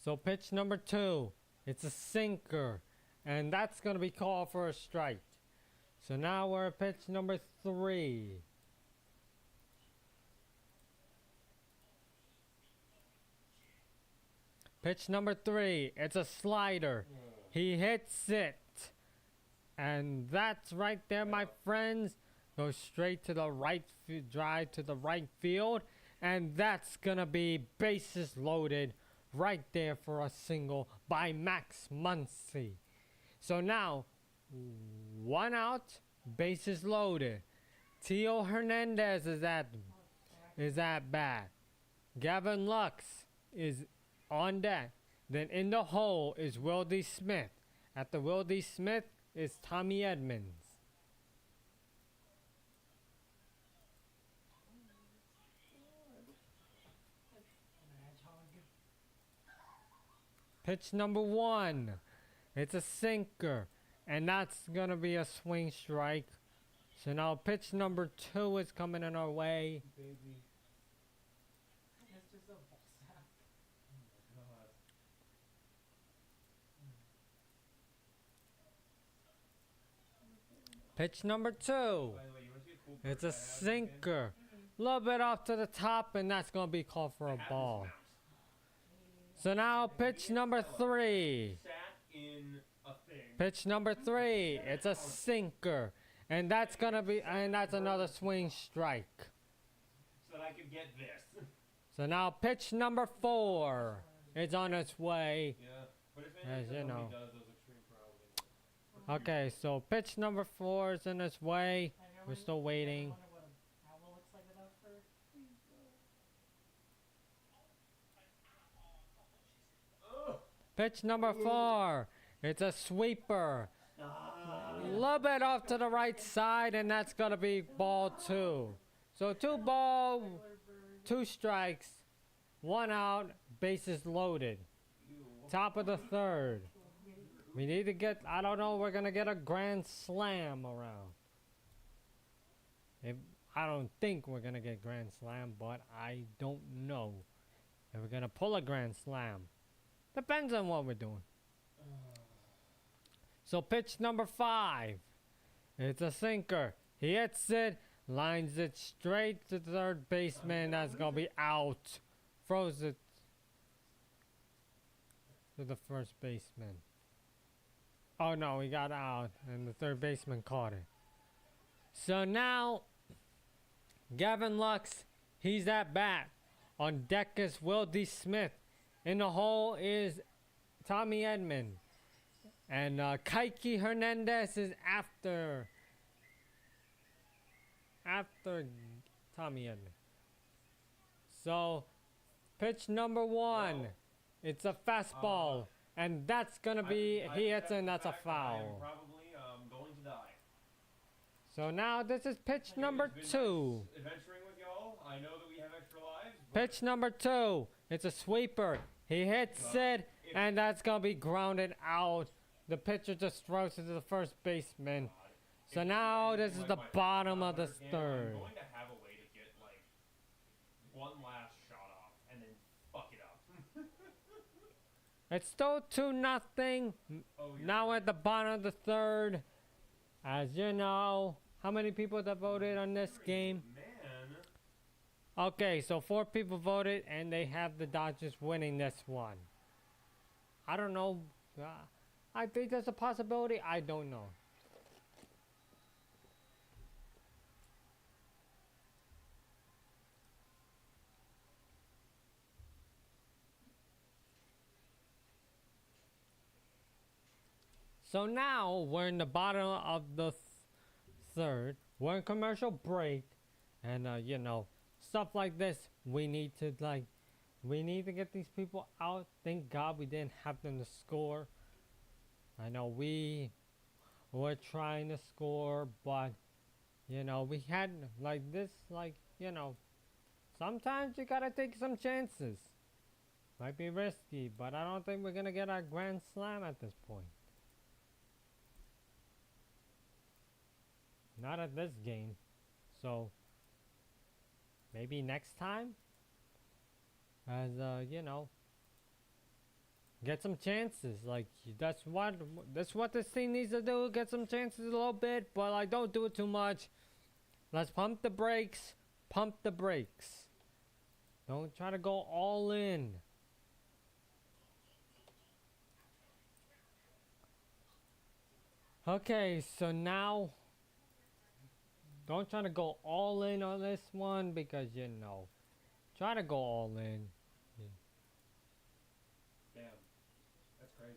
Speaker 1: So pitch number 2, it's a sinker, and that's going to be called for a strike. So now we're at pitch number 3. Pitch number 3, it's a slider. He hits it. And that's right there, my friends. Go straight to the right, drive to the right field. And that's going to be bases loaded right there for a single by Max Muncy. So now, 1 out, bases loaded. Tio Hernandez is at bat. Gavin Lux is on deck. Then in the hole is Will D. Smith. At the Will D. Smith is Tommy Edmonds. Pitch number 1. It's a sinker. And that's going to be a swing strike. So now pitch number 2 is coming in our way.
Speaker 2: Baby.
Speaker 3: It's just a ball sack.
Speaker 2: Oh my god.
Speaker 1: Pitch number 2.
Speaker 2: By the way, you want to see a cool
Speaker 1: It's
Speaker 2: perk
Speaker 1: a
Speaker 2: I have
Speaker 1: sinker. A little bit off to the top, and that's going to be called for a
Speaker 2: again? I have
Speaker 1: ball.
Speaker 2: this
Speaker 1: So now pitch number 3.
Speaker 2: mouse. Sat in a thing.
Speaker 1: Pitch number 3. It's a sinker. And that's going to be, and that's another swing strike.
Speaker 2: So that I could get this.
Speaker 1: So now pitch number 4 is on its way.
Speaker 2: Yeah. But if
Speaker 1: As
Speaker 2: anything
Speaker 1: you know.
Speaker 2: does those extreme probably.
Speaker 1: Okay, so pitch number 4 is on its way.
Speaker 3: Have you
Speaker 1: We're
Speaker 3: ever-
Speaker 1: still
Speaker 3: you ever
Speaker 1: waiting.
Speaker 3: wondered what an owl looks like without fur?
Speaker 1: Pitch number 4. It's a sweeper. A little bit off to the right side, and that's going to be ball 2. So 2 ball, 2 strikes, 1 out, bases loaded. Top of the 3rd. We need to get, I don't know, we're going to get a grand slam around. I don't think we're going to get grand slam, but I don't know if we're going to pull a grand slam. Depends on what we're doing. So pitch number 5. It's a sinker. He hits it, lines it straight to the third baseman. That's going to be out. Throws it to the first baseman. Oh no, he got out, and the third baseman caught it. So now, Gavin Lux, he's at bat. On deck is Will D. Smith. In the hole is Tommy Edman. And Kaiki Hernandez is after Tommy Edman. So, pitch number one.
Speaker 2: Well,
Speaker 1: It's a fastball. And that's gonna be, he hits and that's a
Speaker 2: I'm
Speaker 1: foul.
Speaker 2: probably going to die.
Speaker 1: So now this is pitch number
Speaker 2: It's been
Speaker 1: two.
Speaker 2: nice adventuring with y'all. I know that we have extra lives. But
Speaker 1: Pitch number two. It's a sweeper. He hits it, and that's gonna be grounded out. The pitcher just throws it to the first baseman. So now this is the bottom of the third.
Speaker 2: I'm going to have a way to get like one last shot off and then fuck it up.
Speaker 1: It's still 2-0.
Speaker 2: Oh, yeah.
Speaker 1: Now at the bottom of the third. As you know, how many people that voted on this game?
Speaker 2: Man.
Speaker 1: Okay, so 4 people voted, and they have the Dodgers winning this one. I don't know. I think there's a possibility. I don't know. So now we're in the bottom of the third. We're in commercial break, and you know, stuff like this. We need to get these people out. Thank God we didn't have them to score. I know we were trying to score, but you know, we had like this, you know, sometimes you gotta take some chances. Might be risky, but I don't think we're gonna get our grand slam at this point. Not at this game. So maybe next time, as you know, get some chances. Like that's what this team needs to do. Get some chances a little bit, but like don't do it too much. Let's pump the brakes. Pump the brakes. Don't try to go all in. Okay, so now don't try to go all in on this one because you know. Try to go all in.
Speaker 2: Damn. That's crazy.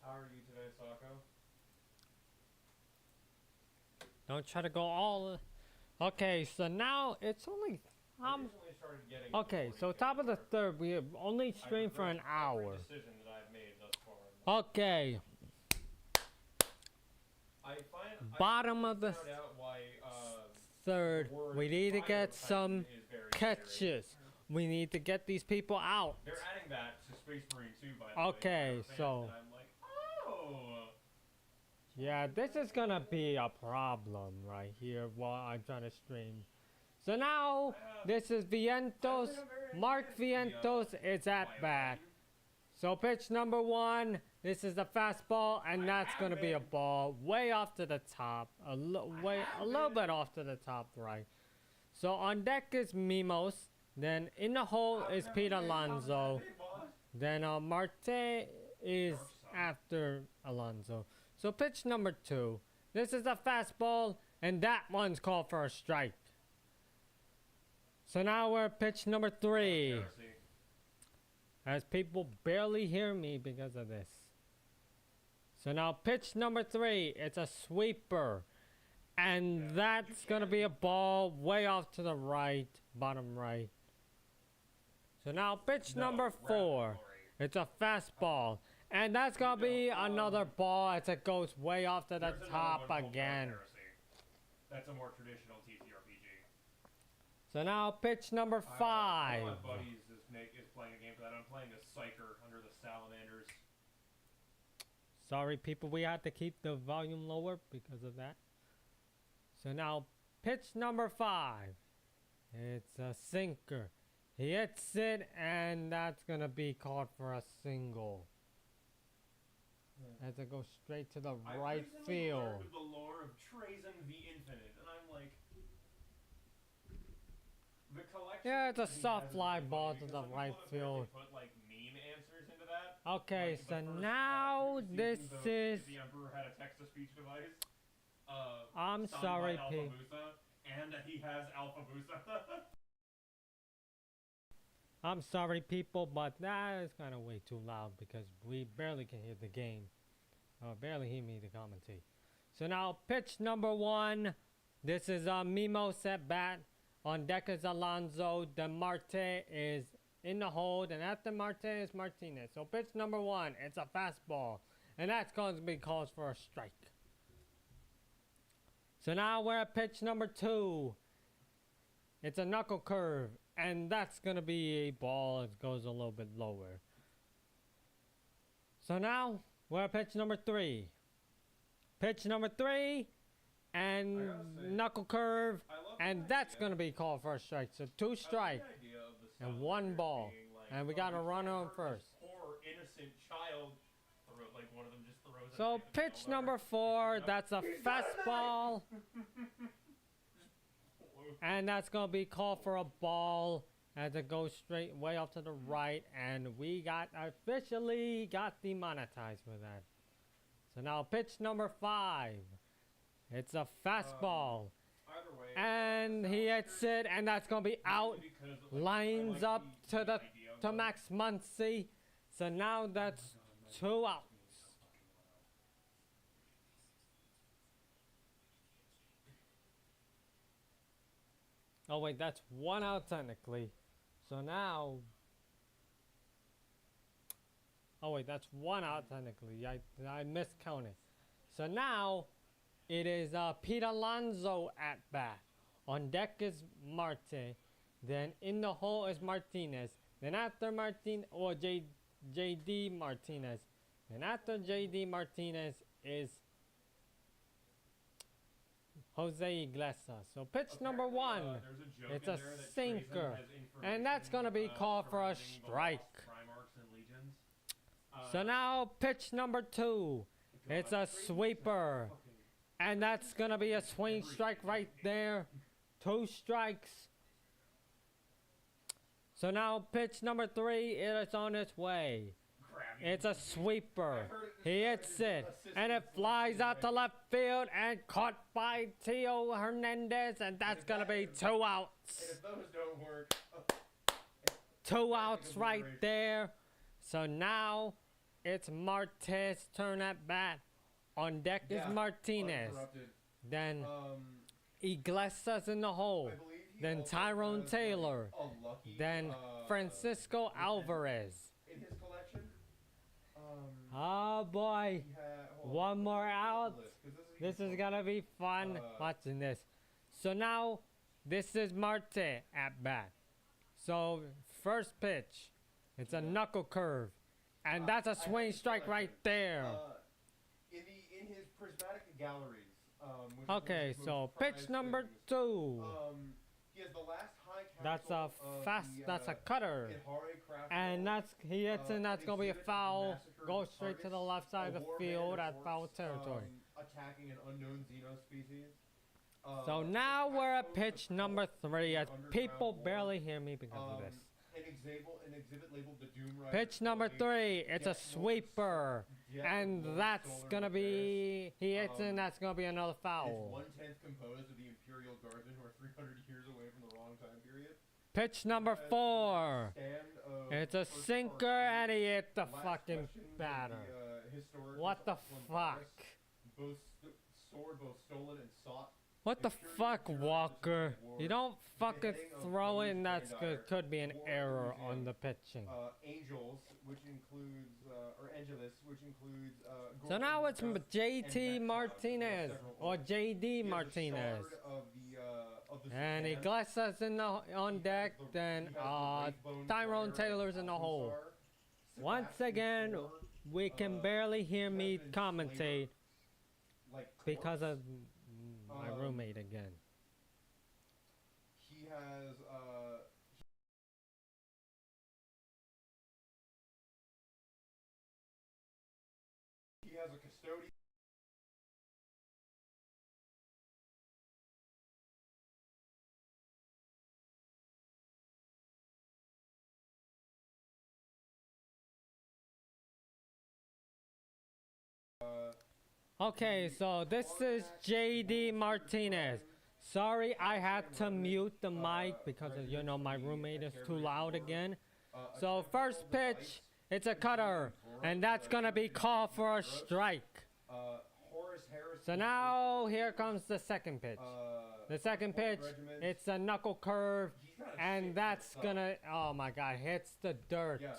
Speaker 2: How are you today, Sako?
Speaker 1: Don't try to go all. Okay, so now it's only.
Speaker 2: I recently started getting
Speaker 1: Okay,
Speaker 2: into
Speaker 1: so
Speaker 2: 40K
Speaker 1: top of the
Speaker 2: where
Speaker 1: third, we have only
Speaker 2: I
Speaker 1: streamed for an
Speaker 2: regret
Speaker 1: hour.
Speaker 2: every decision that I've made thus far.
Speaker 1: Okay,
Speaker 2: I find
Speaker 1: bottom of the
Speaker 2: found out why
Speaker 1: third,
Speaker 2: word
Speaker 1: we need to get
Speaker 2: biotype
Speaker 1: some
Speaker 2: is very scary.
Speaker 1: catches. We need to get these people out.
Speaker 2: They're adding that to Space Marine 2, by the way.
Speaker 1: Okay,
Speaker 2: I'm a fan,
Speaker 1: so-
Speaker 2: and I'm like, oh.
Speaker 1: Yeah, this is gonna be a problem right here while I'm trying to stream. So now, this is Vientos. Mark Vientos is at bat. So pitch number one, this is a fastball, and that's gonna be a ball way off to the top, a little bit off to the top right. So on deck is Mimos, then in the hole is Pete Alonso, then Marte is after Alonso. So pitch number two, this is a fastball, and that one's called for a strike. So now we're at pitch number three. As people barely hear me because of this. So now pitch number three, it's a sweeper. And that's gonna be a ball way off to the right, bottom right. So now pitch number four, it's a fastball. And that's gonna be another ball as it goes way off to the top again.
Speaker 2: That's a more traditional TTRPG.
Speaker 1: So now pitch number five.
Speaker 2: One of my buddies is playing a game for that. I'm playing a Psyker under the Salamanders.
Speaker 1: Sorry, people, we had to keep the volume lower because of that. So now, pitch number five. It's a sinker. He hits it, and that's going to be called for a single. as it goes straight to the
Speaker 2: I
Speaker 1: right
Speaker 2: recently
Speaker 1: field.
Speaker 2: learned the lore of Trazen the Infinite, and I'm like, the collection.
Speaker 1: Yeah, it's a
Speaker 2: that he
Speaker 1: soft
Speaker 2: has is
Speaker 1: fly
Speaker 2: really
Speaker 1: ball
Speaker 2: funny
Speaker 1: to
Speaker 2: because
Speaker 1: the
Speaker 2: some people
Speaker 1: right
Speaker 2: have apparently
Speaker 1: field.
Speaker 2: Put like meme answers into that.
Speaker 1: Okay,
Speaker 2: Like,
Speaker 1: so
Speaker 2: the first,
Speaker 1: now
Speaker 2: two
Speaker 1: this
Speaker 2: seasons of
Speaker 1: is.
Speaker 2: If the Emperor Had a Text-to-Speech Device.
Speaker 1: I'm
Speaker 2: Sung
Speaker 1: sorry,
Speaker 2: by
Speaker 1: P.
Speaker 2: Alpha Musa, and he has Alpha Musa.
Speaker 1: I'm sorry, people, but that is kind of way too loud because we barely can hear the game. Barely hear me to commentate. So now, pitch number 1. This is a Mimos at bat. On deck is Alonso. The Marte is in the hold, and after Marte is Martinez. So pitch number 1, it's a fastball, and that's going to be called for a strike. So now we're at pitch number 2. It's a knuckle curve, and that's going to be a ball. It goes a little bit lower. So now we're at pitch number 3. Pitch number 3, and
Speaker 4: I gotta say,
Speaker 1: knuckle curve,
Speaker 4: I love
Speaker 1: and
Speaker 4: the
Speaker 1: that's
Speaker 4: idea.
Speaker 1: going to be called for a strike. So 2 strike.
Speaker 2: I love the idea of the
Speaker 1: and
Speaker 2: Southerners
Speaker 1: one ball.
Speaker 2: being like,
Speaker 1: And we
Speaker 2: "Oh,
Speaker 1: got a
Speaker 2: can't
Speaker 1: runner on
Speaker 2: hurt this
Speaker 1: first."
Speaker 2: Poor innocent child. Like one of them just throws.
Speaker 1: So pitch number 4, that's a fastball, and that's going to be called for a ball as it goes straight way off to the right, and we officially got demonetized for that. So now pitch number 5, it's a fastball,
Speaker 4: Either way,
Speaker 1: and he hits it, and that's going to be out. Lines up to Max Muncy. So now that's 2 outs. Oh wait, that's 1 out technically. So now. Oh wait, that's 1 out technically. I miscounted. So now it is Pete Alonso at bat. On deck is Marte. Then in the hole is Martinez. Then after JD Martinez. Then after JD Martinez is Jose Iglesias. So pitch number 1. It's a sinker. And that's going to be called for a strike. So now pitch number 2. It's a sweeper. And that's going to be a swing strike right there. 2 strikes. So now pitch number 3, it is on its way. It's a sweeper. He hits it, and it flies out to left field and caught by Tio Hernandez, and that's going to be 2 outs.
Speaker 4: and if those don't work,
Speaker 1: 2 outs right there. So now it's Marte's turn at bat. On deck is Martinez.
Speaker 4: uninterrupted.
Speaker 1: Then
Speaker 4: Um,
Speaker 1: Iglesias in the hole.
Speaker 4: I believe he
Speaker 1: Then
Speaker 4: also
Speaker 1: Tyrone
Speaker 4: has,
Speaker 1: Taylor.
Speaker 4: a lucky,
Speaker 1: Then Francisco Alvarez.
Speaker 4: in his collection.
Speaker 1: Oh boy.
Speaker 4: He had,
Speaker 1: One more out. This is gonna be fun watching this. So now this is Marte at bat. So first pitch, it's a knuckle curve, and that's a swing strike right there.
Speaker 4: In his prismatic galleries. Which
Speaker 1: Okay,
Speaker 4: is his
Speaker 1: so
Speaker 4: most
Speaker 1: pitch
Speaker 4: prized
Speaker 1: number
Speaker 4: things,
Speaker 1: 2.
Speaker 4: he has the last high
Speaker 1: That's a
Speaker 4: capital of
Speaker 1: fast.
Speaker 4: the,
Speaker 1: That's a cutter,
Speaker 4: Ihare Craft
Speaker 1: and
Speaker 4: Ball.
Speaker 1: that's he hits, and that's gonna be a
Speaker 4: exhibit
Speaker 1: foul.
Speaker 4: massacred
Speaker 1: Go straight to the
Speaker 4: targets,
Speaker 1: left side of
Speaker 4: a
Speaker 1: the
Speaker 4: war
Speaker 1: field
Speaker 4: band
Speaker 1: at
Speaker 4: of
Speaker 1: foul
Speaker 4: orcs,
Speaker 1: territory.
Speaker 4: Attacking an unknown xenospecies.
Speaker 1: So now we're at pitch number 3. As
Speaker 4: Underground
Speaker 1: people
Speaker 4: war.
Speaker 1: barely hear me because of this.
Speaker 4: An exhibit labeled the Doom Rider.
Speaker 1: Pitch number 3, it's a sweeper, and that's gonna be he hits, and that's gonna be another
Speaker 4: It's
Speaker 1: foul.
Speaker 4: 1/10 composed of the Imperial Guardsmen who are 300 years away from the wrong time period.
Speaker 1: Pitch number 4,
Speaker 4: Stand of
Speaker 1: it's a
Speaker 4: first
Speaker 1: sinker,
Speaker 4: part.
Speaker 1: and he hit the
Speaker 4: Last
Speaker 1: fucking
Speaker 4: question of
Speaker 1: batter.
Speaker 4: the, historic
Speaker 1: What the
Speaker 4: Oswald
Speaker 1: fuck?
Speaker 4: Paris. Both both stolen and sought.
Speaker 1: What the fuck, Walker? You don't fucking throw in. That's good. Could be an error on the pitching.
Speaker 4: Angels, which includes, or Angelus, which includes.
Speaker 1: So now it's
Speaker 4: Gordon,
Speaker 1: JT
Speaker 4: and
Speaker 1: Martinez
Speaker 4: several
Speaker 1: or
Speaker 4: others.
Speaker 1: JD
Speaker 4: He has a
Speaker 1: Martinez.
Speaker 4: shard of the
Speaker 1: And
Speaker 4: Sudan.
Speaker 1: Iglesias in the on
Speaker 4: He
Speaker 1: deck.
Speaker 4: has the-
Speaker 1: Then
Speaker 4: he has the Wraithbone
Speaker 1: Tyrone
Speaker 4: Fire
Speaker 1: Taylor's in the hole.
Speaker 4: Pulsar.
Speaker 1: Once
Speaker 4: Sebastian
Speaker 1: again,
Speaker 4: Thor,
Speaker 1: we can barely hear me
Speaker 4: Kevin
Speaker 1: commentate
Speaker 4: like
Speaker 1: because
Speaker 4: Corpse.
Speaker 1: of my roommate again.
Speaker 4: He has has a custodian.
Speaker 1: Okay, so this is JD Martinez. Sorry, I had to mute the mic because you know my roommate is too loud again. So first pitch, it's a cutter, and that's gonna be called for a strike.
Speaker 4: Horace Harris.
Speaker 1: So now here comes the second pitch. The second pitch, it's a knuckle curve, and that's gonna, oh my god, hits the dirt.
Speaker 4: Yeah.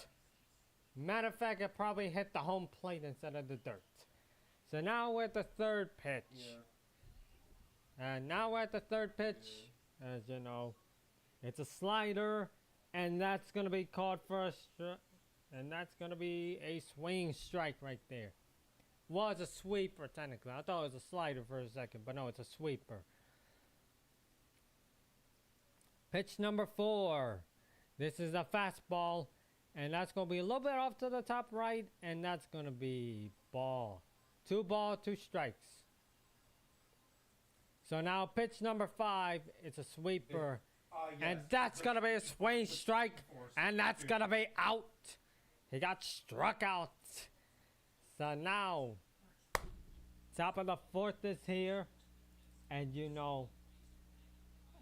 Speaker 1: Matter of fact, it probably hit the home plate instead of the dirt. So now we're at the third pitch.
Speaker 4: Yeah.
Speaker 1: And now we're at the third pitch. As you know, it's a slider, and that's gonna be called for a and that's gonna be a swing strike right there. Well, it's a sweeper technically. I thought it was a slider for a second, but no, it's a sweeper. Pitch number 4. This is a fastball, and that's gonna be a little bit off to the top right, and that's gonna be ball. 2 ball, 2 strikes. So now pitch number 5, it's a sweeper.
Speaker 4: Yes.
Speaker 1: And that's going to be a swing strike. And that's going to be out. He got struck out. So now, top of the 4th is here. And you know,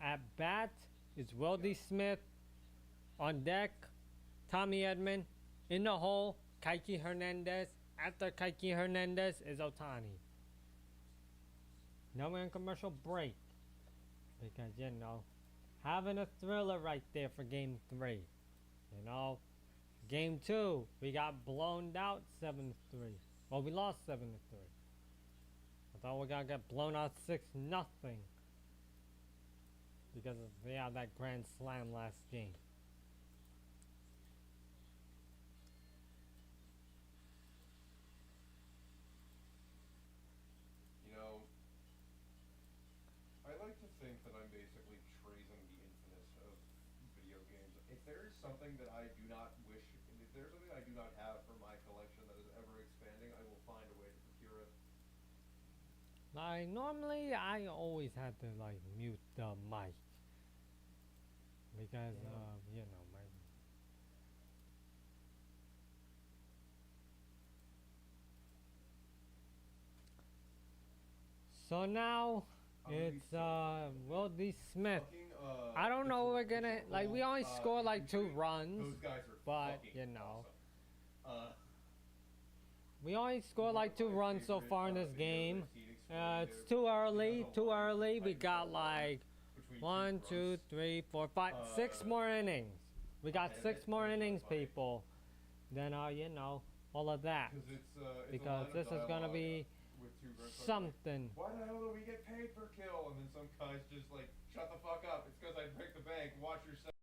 Speaker 1: at bat is Will D. Smith. On deck, Tommy Edman. In the hole, Kike Hernandez. After Kike Hernandez is Otani. Now we're in commercial break. Because, you know, having a thriller right there for game 3. You know, game 2, we got blown out 7-3. Well, we lost 7-3. I thought we were going to get blown out 6-0. Because of, yeah, that grand slam last game.
Speaker 4: Think that I'm basically praising the infinite of video games. If there is something that I do not wish, if there's something I do not have for my collection that is ever expanding, I will find a way to procure it.
Speaker 1: Like, normally I always had to, like, mute the mic. Because, you know, my... So now... It's Will D. Smith. I don't know we're gonna like we only scored like 2 runs,
Speaker 4: Those guys are
Speaker 1: but you know
Speaker 4: awesome.
Speaker 1: we only scored like 2 runs so far in this game. It's too early. We got like 1, 2, 3, 4, 5, 6 more innings. We got 6 more innings, people. Then you know all of that because this is gonna be something.
Speaker 4: Why the hell do we get paid per kill? And then some guys just like, shut the fuck up. It's because I break the bank. Watch yourself.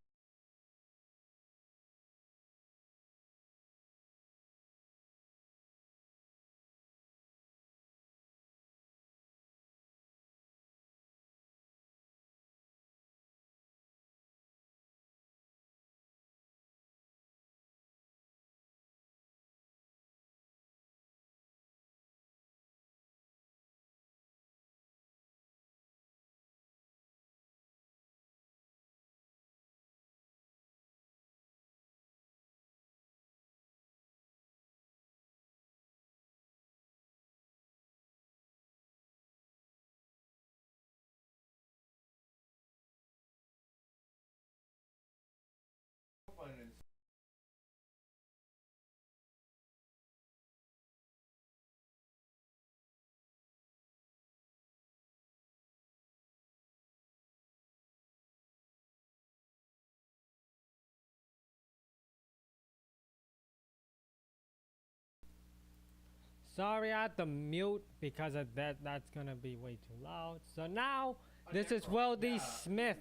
Speaker 1: Sorry, I had to mute because of that. That's gonna be way too loud. So now this is Will D. Smith.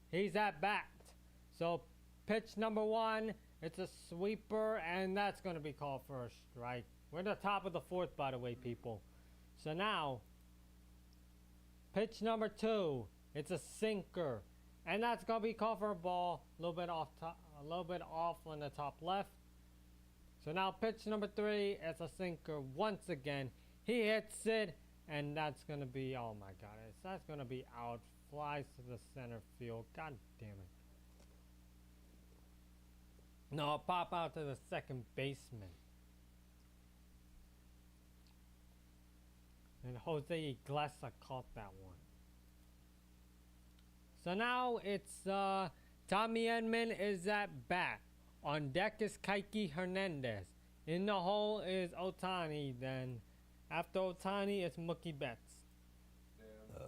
Speaker 1: He's at bat. So pitch number 1, it's a sweeper, and that's gonna be called for a strike. We're at the top of the 4th, by the way, people. So now pitch number 2, it's a sinker, and that's gonna be called for a ball. A little bit off on the top left. So now pitch number 3, it's a sinker once again. He hits it, and that's gonna be, oh my god, that's gonna be out. Flies to the center field. God damn it. No, pop out to the second baseman. And Jose Iglesias caught that one. So now it's Tommy Edman is at bat. On deck is Kike Hernandez. In the hole is Otani. Then after Otani, it's Mookie Betts.
Speaker 4: Damn.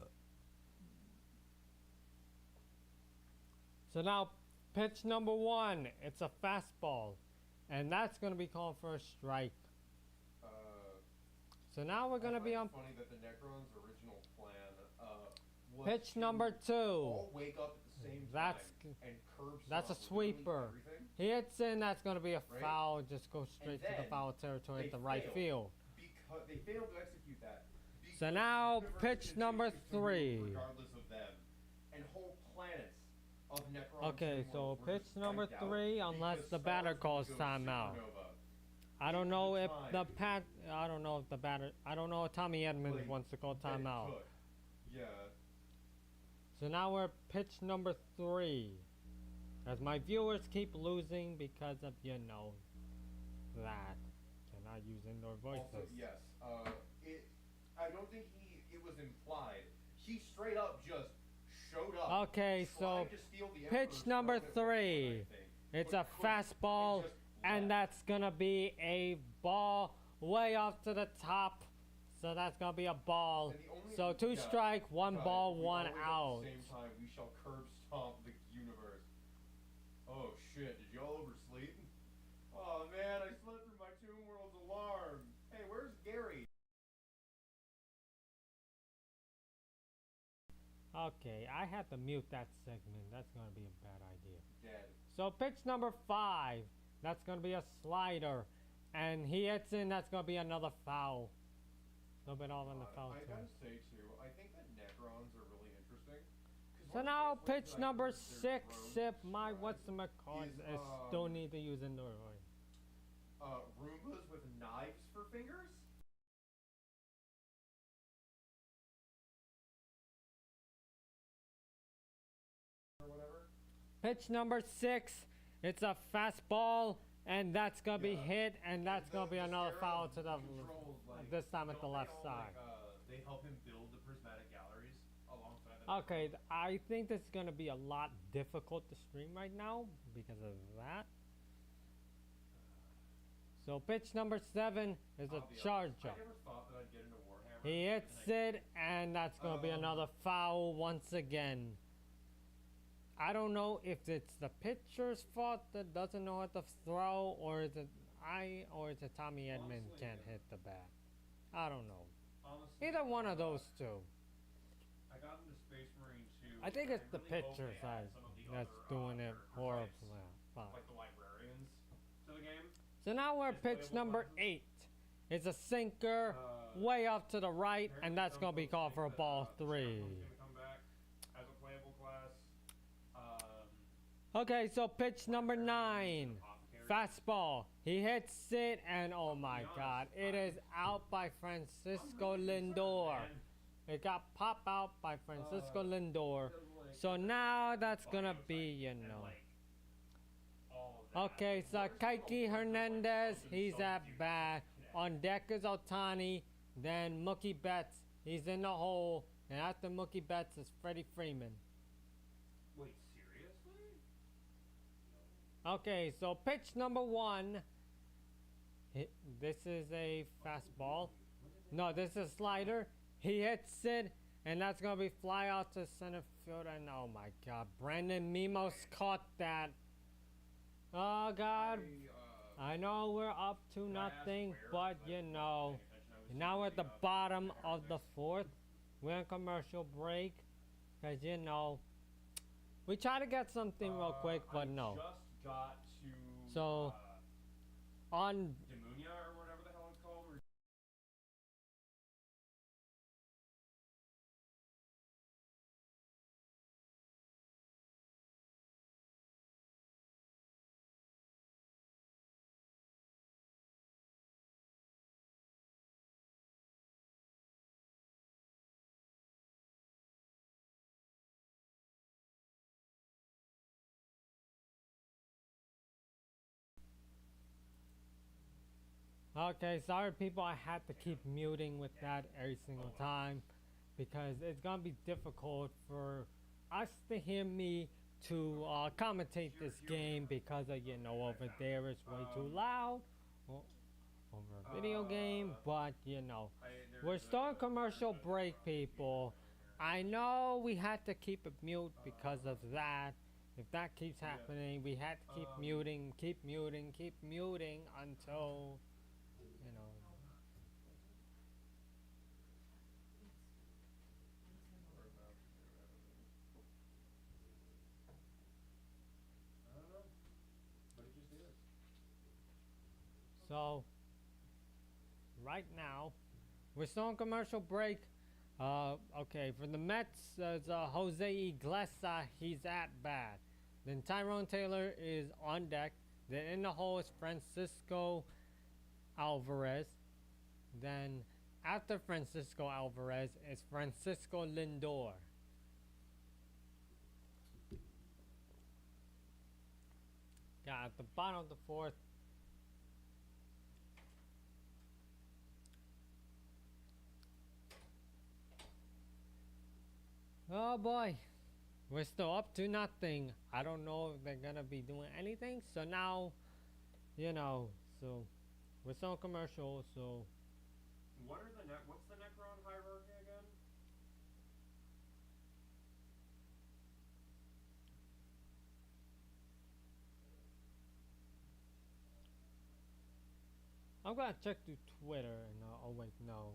Speaker 1: So now pitch number 1. It's a fastball. And that's going to be called for a strike. So now we're going to be on
Speaker 4: Funny that the Necron's original plan was
Speaker 1: pitch
Speaker 4: to
Speaker 1: number 2.
Speaker 4: all wake up at the same time and curb
Speaker 1: That's a
Speaker 4: stomp literally
Speaker 1: sweeper.
Speaker 4: everything.
Speaker 1: He hits in, that's going to be a
Speaker 4: Right.
Speaker 1: foul. Just go straight to the
Speaker 4: then
Speaker 1: foul territory at
Speaker 4: they
Speaker 1: the right
Speaker 4: failed.
Speaker 1: field.
Speaker 4: Because they failed to execute that.
Speaker 1: So
Speaker 4: Because
Speaker 1: now
Speaker 4: the universe
Speaker 1: pitch number
Speaker 4: continues to move
Speaker 1: 3.
Speaker 4: regardless of them, and whole planets of Necron
Speaker 1: Okay, so
Speaker 4: symbols were
Speaker 1: pitch
Speaker 4: just
Speaker 1: number
Speaker 4: wiped out
Speaker 1: 3, unless
Speaker 4: because
Speaker 1: the batter
Speaker 4: stars would
Speaker 1: calls
Speaker 4: go
Speaker 1: timeout.
Speaker 4: supernova.
Speaker 1: I don't
Speaker 4: Take
Speaker 1: know
Speaker 4: the
Speaker 1: if the
Speaker 4: time.
Speaker 1: I don't know if the batter. I don't know if Tommy Edmonds
Speaker 4: Like,
Speaker 1: wants to call
Speaker 4: that it
Speaker 1: timeout.
Speaker 4: took. Yeah.
Speaker 1: So now we're pitch number 3. As my viewers keep losing because of that. Cannot use indoor voices.
Speaker 4: Also, yes. I don't think it was implied. He straight up just showed up.
Speaker 1: Okay, so
Speaker 4: tried to steal the
Speaker 1: pitch
Speaker 4: Emperor's
Speaker 1: number
Speaker 4: throne at one point,
Speaker 1: 3.
Speaker 4: I think,
Speaker 1: It's
Speaker 4: but
Speaker 1: a
Speaker 4: couldn't,
Speaker 1: fastball,
Speaker 4: just
Speaker 1: and
Speaker 4: left.
Speaker 1: that's gonna be a ball way off to the top. So that's gonna be a ball.
Speaker 4: And the only-
Speaker 1: So 2
Speaker 4: yeah,
Speaker 1: strike, 1
Speaker 4: but
Speaker 1: ball,
Speaker 4: we
Speaker 1: 1
Speaker 4: always
Speaker 1: out.
Speaker 4: At the same time, we shall curb stomp the universe. Oh shit! Did y'all oversleep? Oh man, I slept through my Toon World's alarm. Hey, where's Gary?
Speaker 1: Okay, I had to mute that segment. That's gonna be a bad idea.
Speaker 4: Dead.
Speaker 1: So pitch number 5, that's gonna be a slider, and he hits in. That's gonna be another foul. A little bit off on the foul
Speaker 4: I
Speaker 1: side.
Speaker 4: gotta say too, I think that Necrons are really interesting. 'Cause
Speaker 1: So
Speaker 4: one of the
Speaker 1: now
Speaker 4: best ways
Speaker 1: pitch
Speaker 4: that I
Speaker 1: number
Speaker 4: heard their
Speaker 1: 6.
Speaker 4: drones
Speaker 1: Sip my
Speaker 4: described
Speaker 1: what's the called?
Speaker 4: is,
Speaker 1: I still need to use indoor voice.
Speaker 4: Roombas with knives for fingers. Or whatever.
Speaker 1: Pitch number 6. It's a fastball, and that's gonna be
Speaker 4: Yeah.
Speaker 1: hit, and that's gonna be another foul to the
Speaker 4: controls, like,
Speaker 1: this time at the
Speaker 4: don't they
Speaker 1: left
Speaker 4: all,
Speaker 1: side.
Speaker 4: Like, they help him build the prismatic galleries alongside the
Speaker 1: Okay, I think this is gonna be a lot difficult to stream right now because of that. So pitch number 7 is a
Speaker 4: I'll be honest,
Speaker 1: charge
Speaker 4: I
Speaker 1: up.
Speaker 4: never thought that I'd get into Warhammer.
Speaker 1: He hits it, and that's gonna be another foul once again. I don't know if it's the pitcher's fault that doesn't know how to throw, or is it Tommy Edman
Speaker 4: Honestly,
Speaker 1: can't
Speaker 4: yeah.
Speaker 1: hit the bat. I don't know.
Speaker 4: Honestly,
Speaker 1: Either one of those two.
Speaker 2: I got into Space Marine 2.
Speaker 1: I think
Speaker 2: and
Speaker 1: it's the
Speaker 2: really hope
Speaker 1: pitcher
Speaker 2: they add
Speaker 1: side
Speaker 2: some of the
Speaker 1: that's
Speaker 2: other,
Speaker 1: doing it
Speaker 2: character
Speaker 1: horribly.
Speaker 2: types, like the librarians, to the game.
Speaker 1: So now we're
Speaker 2: As
Speaker 1: pitch
Speaker 2: playable
Speaker 1: number
Speaker 2: classes?
Speaker 1: 8. It's a sinker
Speaker 2: Uh,
Speaker 1: way off to the right,
Speaker 2: Apparently
Speaker 1: and that's
Speaker 2: some
Speaker 1: gonna be
Speaker 2: folks
Speaker 1: called
Speaker 2: think
Speaker 1: for a
Speaker 2: that,
Speaker 1: ball
Speaker 2: the
Speaker 1: 3.
Speaker 2: Scarecrow's gonna come back as a playable class.
Speaker 1: Okay, so pitch number
Speaker 2: Librarians,
Speaker 1: 9.
Speaker 2: Apothecary.
Speaker 1: Fastball. He hits it, and oh my
Speaker 2: honest,
Speaker 1: god, it is out by Francisco
Speaker 2: I'm really concerned,
Speaker 1: Lindor.
Speaker 2: man.
Speaker 1: It got popped out by Francisco
Speaker 4: Uh,
Speaker 1: Lindor.
Speaker 4: Like,
Speaker 1: So now that's gonna
Speaker 2: Biosite
Speaker 1: be,
Speaker 2: and, like, all of that.
Speaker 1: Okay,
Speaker 2: Like,
Speaker 1: so
Speaker 2: where's the
Speaker 1: Kike
Speaker 2: work, like,
Speaker 1: Hernandez,
Speaker 2: thousands
Speaker 1: he's
Speaker 2: of
Speaker 1: at
Speaker 2: dudes
Speaker 1: bat.
Speaker 2: connect?
Speaker 1: On deck is Otani. Then Mookie Betts, he's in the hole. And after Mookie Betts is Freddie Freeman.
Speaker 2: Wait, seriously?
Speaker 1: Okay, so pitch number 1. This is a fastball. No, this is a slider. He hits it, and that's gonna be fly out to center field. And oh my God, Brandon Mimos caught that. Oh God, I know we're up to
Speaker 2: Can I ask
Speaker 1: nothing,
Speaker 2: where?
Speaker 1: but
Speaker 2: 'Cause I
Speaker 1: you
Speaker 2: wasn't
Speaker 1: know,
Speaker 2: paying attention. I was
Speaker 1: now we're at the
Speaker 2: looking up
Speaker 1: bottom
Speaker 2: the
Speaker 1: of the
Speaker 2: Mariners.
Speaker 1: 4th. We're in commercial break, cause you know, we try to get something real quick, but
Speaker 2: I
Speaker 1: no.
Speaker 2: just got to
Speaker 1: So, On
Speaker 2: Demunia or whatever the hell it's called. Where
Speaker 1: Okay, sorry people, I had to keep muting with that every single time because it's gonna be difficult for us to hear me to commentate this game because you know, over there it's way too loud over a video game, but you know, we're starting commercial break, people. I know we had to keep it mute because of that. If that keeps happening, we had to keep muting until, you know.
Speaker 4: Or not.
Speaker 2: I don't know. But it just is.
Speaker 1: So, right now, we're still on commercial break. Okay, for the Mets, it's Jose Iglesias. He's at bat. Then Tyrone Taylor is on deck. Then in the hole is Francisco Alvarez. Then after Francisco Alvarez is Francisco Lindor. Yeah, at the bottom of the fourth, oh boy, we're still up to nothing. I don't know if they're gonna be doing anything. So now, you know, so we're still on commercial. So
Speaker 2: What's the Necron hierarchy again?
Speaker 1: I'm gonna check through Twitter and oh wait, no.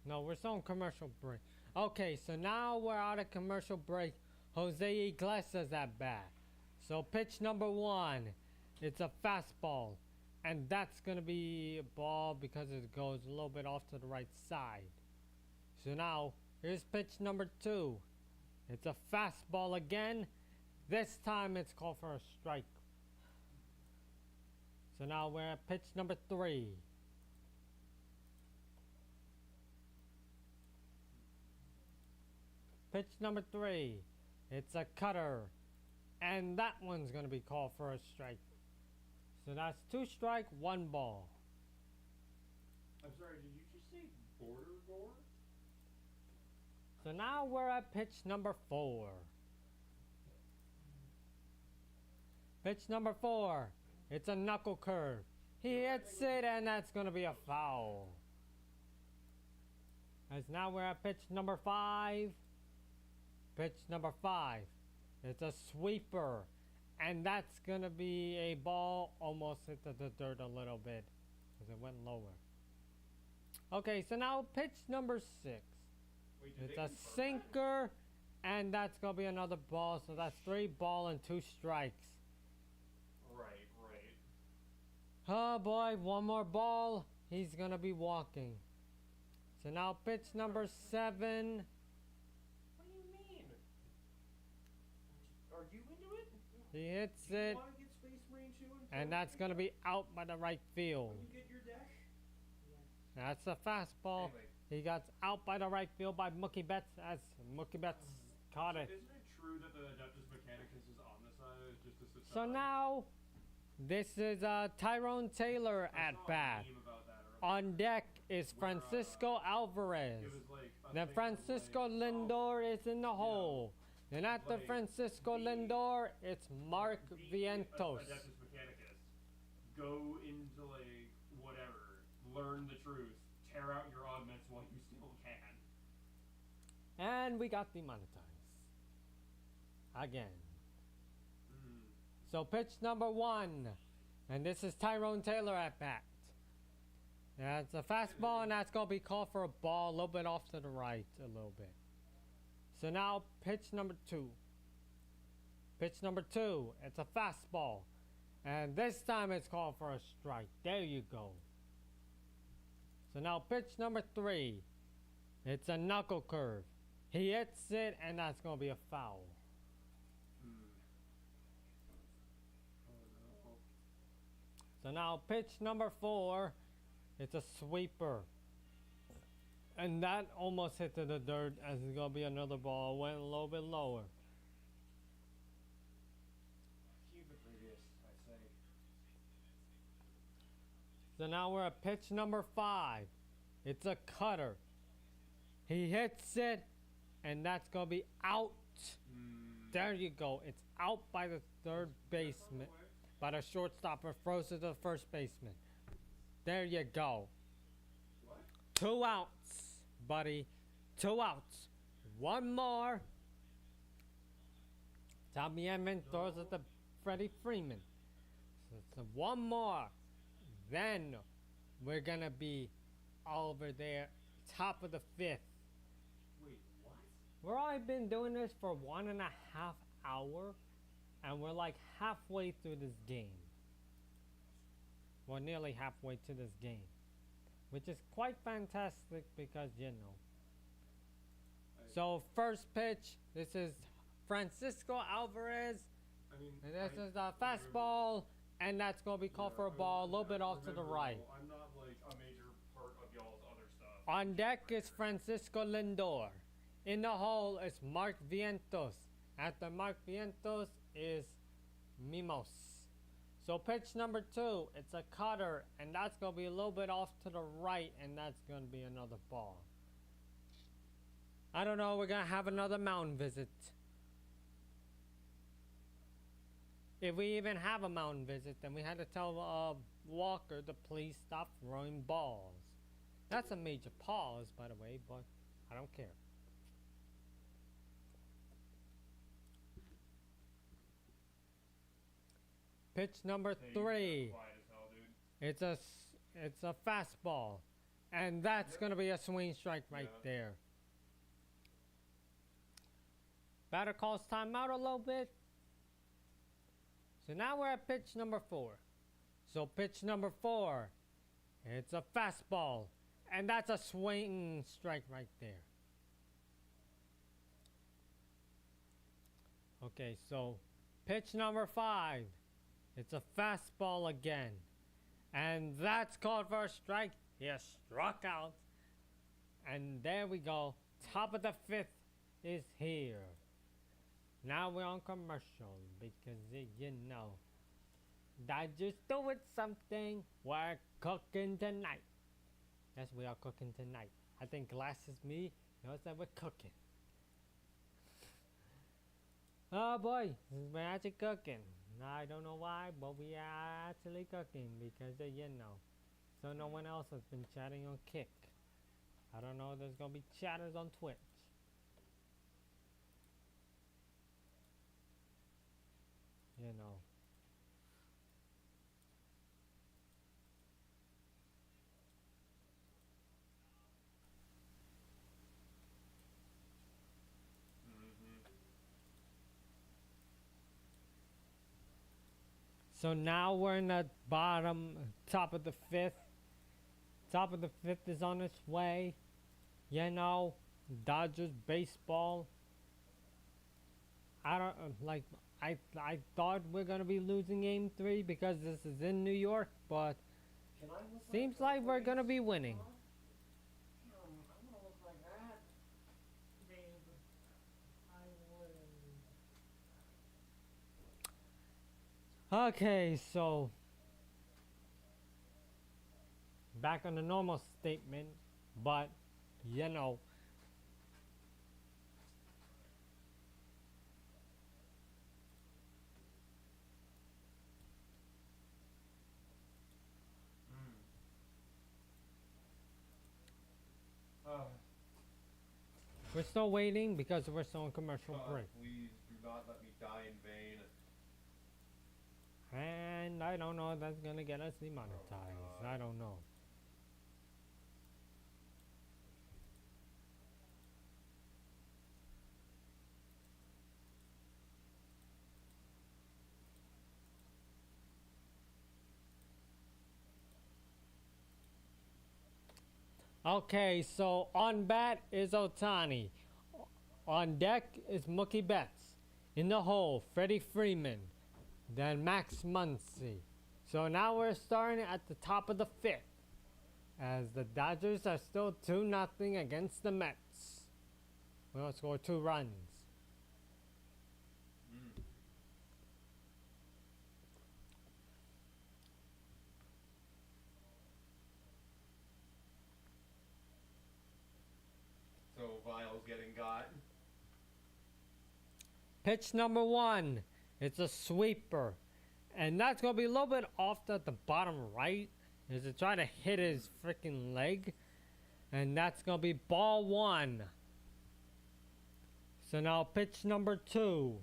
Speaker 1: No, we're still on commercial break. Okay, so now we're out of commercial break. Jose Iglesias at bat. So pitch number one, it's a fastball. And that's going to be a ball because it goes a little bit off to the right side. So now, here's pitch number two. It's a fastball again. This time it's called for a strike. So now we're at pitch number three. Pitch number three. It's a cutter. And that one's going to be called for a strike. So that's 2 strike, 1 ball.
Speaker 2: I'm sorry, did you just say border gore?
Speaker 1: So now we're at pitch number 4. Pitch number 4. It's a knuckle curve. He hits it and that's going to be a foul. As now we're at pitch number 5. Pitch number 5. It's a sweeper. And that's going to be a ball, almost hit the dirt a little bit because it went lower. Okay, so now pitch number 6.
Speaker 2: Wait,
Speaker 1: It's a sinker, and that's going to be another ball. So that's 3 ball and 2 strikes.
Speaker 2: Right.
Speaker 1: Oh boy, 1 more ball. He's going to be walking. So now pitch number 7.
Speaker 2: What do you mean? Are you into it?
Speaker 1: He hits
Speaker 2: Do you
Speaker 1: it,
Speaker 2: want to get Space Marine 2
Speaker 1: and that's going to be out by the right field.
Speaker 2: when you get your deck?
Speaker 1: That's a fastball.
Speaker 4: Anyway.
Speaker 1: He got out by the right field by Mookie Betts as Mookie Betts caught it.
Speaker 2: Isn't it true that the Adeptus Mechanicus is on this side? Just as a
Speaker 1: So
Speaker 2: side?
Speaker 1: now, this is Tyrone Taylor
Speaker 2: I
Speaker 1: at
Speaker 2: saw a
Speaker 1: bat.
Speaker 2: meme about that earlier.
Speaker 1: On deck is Francisco Alvarez.
Speaker 2: It was like a
Speaker 1: Then
Speaker 2: thing
Speaker 1: Francisco
Speaker 2: like,
Speaker 1: Lindor is in the hole. Then after
Speaker 2: like,
Speaker 1: Francisco
Speaker 2: the-
Speaker 1: Lindor, it's Mark
Speaker 2: the
Speaker 1: Vientos.
Speaker 2: Adeptus Mechanicus. Go into like whatever, learn the truth, tear out your augments while you still can.
Speaker 1: And we got demonetized. Again. So pitch number 1. And this is Tyrone Taylor at bat. That's a fastball, and that's going to be called for a ball, a little bit off to the right, a little bit. So now pitch number 2. Pitch number 2, it's a fastball. And this time it's called for a strike. There you go. So now pitch number 3, it's a knuckle curve. He hits it, and that's going to be a foul. So now pitch number 4, It's a sweeper. And that almost hit to the dirt as it's gonna be another ball. Went a little bit lower.
Speaker 2: Keep the previous, I say.
Speaker 1: So now we're at pitch number 5. It's a cutter. He hits it, and that's gonna be out. There you go. It's out by the third baseman, by the shortstop, or throws to the first baseman. There you go.
Speaker 2: What?
Speaker 1: 2 outs, buddy. 2 outs. 1 more. Tommy Edman throws it to Freddie Freeman. So 1 more. Then we're gonna be over there, top of the 5th.
Speaker 2: Wait, what?
Speaker 1: We've already been doing this for 1.5 hours, and we're like halfway through this game. Well, nearly halfway to this game, which is quite fantastic because, you know. So first pitch, this is Francisco Alvarez,
Speaker 2: I mean,
Speaker 1: and this is the fastball, and that's going to be called for a ball, a little bit off to the right.
Speaker 2: I'm not like a major part of y'all's other stuff.
Speaker 1: On deck is Francisco Lindor. In the hole is Mark Vientos. After Mark Vientos is Mimos. So pitch number 2, it's a cutter, and that's going to be a little bit off to the right, and that's going to be another ball. I don't know, we're going to have another mountain visit. If we even have a mountain visit, then we had to tell Walker to please stop throwing balls. That's a major pause, by the way, but I don't care. Pitch number 3.
Speaker 2: Quiet as hell, dude.
Speaker 1: It's a fastball, and that's gonna be a swing strike right there. Batter calls timeout a little bit. So now we're at pitch number 4. So pitch number 4, it's a fastball, and that's a swing strike right there. Okay, so pitch number 5, it's a fastball again, and that's called for a strike. He has struck out, and there we go. Top of the 5th is here. Now we're on commercial because, you know, Dodgers doing something. We're cooking tonight. Yes, we are cooking tonight. I think Glass is me. Knows that we're cooking. Oh boy, we're actually cooking. I don't know why, but we are actually cooking because, you know, so no one else has been chatting on Kick. I don't know, there's gonna be chatters on Twitch. You know. So now we're in the top of the 5th. Top of the 5th is on its way. You know, Dodgers baseball. I don't like. I thought we're gonna be losing Game 3 because this is in New York, but
Speaker 3: Can I look
Speaker 1: seems
Speaker 3: like
Speaker 1: like we're gonna be winning.
Speaker 3: I'm gonna look like that, babe. I would.
Speaker 1: Okay, so back on the normal statement, but you know. We're still waiting because we're still on commercial break.
Speaker 4: Please do not let me die in vain.
Speaker 1: And I don't know if that's gonna get us demonetized. I don't know. Okay, so on bat is Otani. On deck is Mookie Betts. In the hole, Freddie Freeman. Then Max Muncy. So now we're starting at the top of the 5th. as the Dodgers are still 2-0 against the Mets. We don't score 2 runs.
Speaker 4: Mm. So Vile's getting got.
Speaker 1: Pitch number 1. It's a sweeper. And that's going to be a little bit off to the bottom right. As it try to hit his freaking leg. And that's going to be ball 1. So now pitch number 2.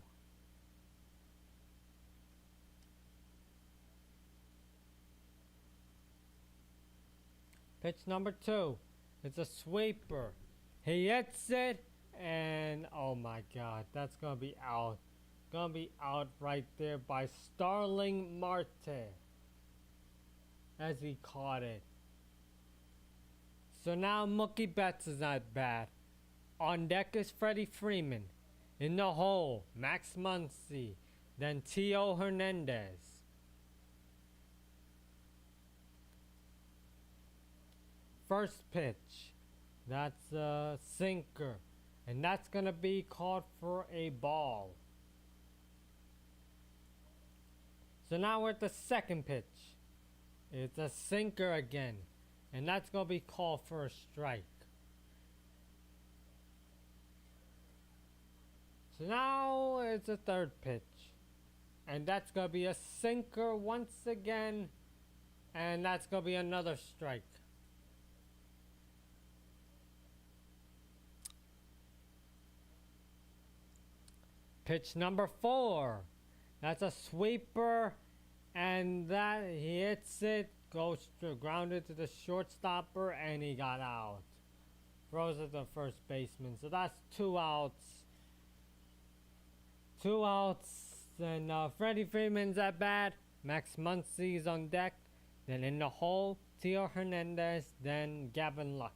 Speaker 1: Pitch number 2. It's a sweeper. He hits it. And oh my god, that's going to be out. Gonna be out right there by Starling Marte. As he caught it. So now Mookie Betts is not bad. On deck is Freddie Freeman. In the hole, Max Muncy. Then Tio Hernandez. First pitch. That's a sinker. And that's gonna be called for a ball. So now we're at the second pitch. It's a sinker again. And that's going to be called for a strike. So now it's a third pitch. And that's going to be a sinker once again. And that's going to be another strike. Pitch number 4. That's a sweeper, and that he hits it, goes grounded to the shortstopper, and he got out. Throws at the first baseman. So that's 2 outs. 2 outs. Then Freddie Freeman's at bat. Max Muncy's on deck. Then in the hole, Tio Hernandez. Then Gavin Lux.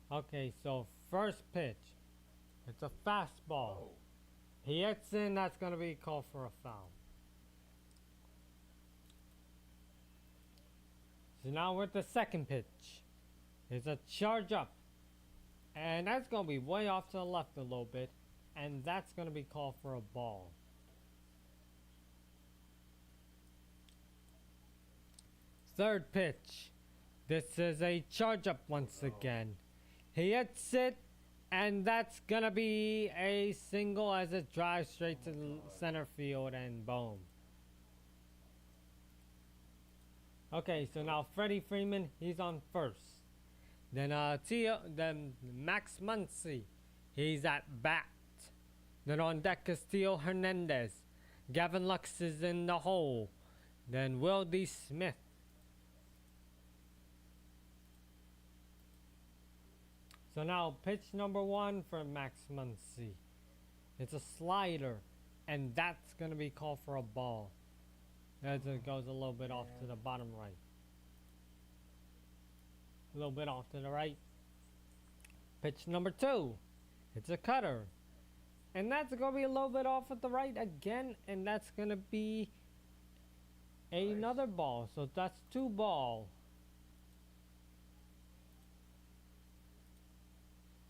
Speaker 1: Okay, so first pitch. It's a fastball.
Speaker 4: Oh.
Speaker 1: He hits in, that's going to be called for a foul. So now we're at the second pitch. It's a charge up. And that's going to be way off to the left a little bit. And that's going to be called for a ball. Third pitch. This is a charge up once again. He hits it, and that's gonna be a single as it drives straight to the center field and boom. Okay, so now Freddie Freeman, he's on first. Then then Max Muncy, he's at bat. Then on deck is Tio Hernandez. Gavin Lux is in the hole. Then Will D. Smith. So now pitch number 1 for Max Muncy. It's a slider, and that's going to be called for a ball. As it goes a little bit off to the bottom right. A little bit off to the right. Pitch number 2. It's a cutter. And that's going to be a little bit off at the right again, and that's going to be another ball. So that's 2 balls.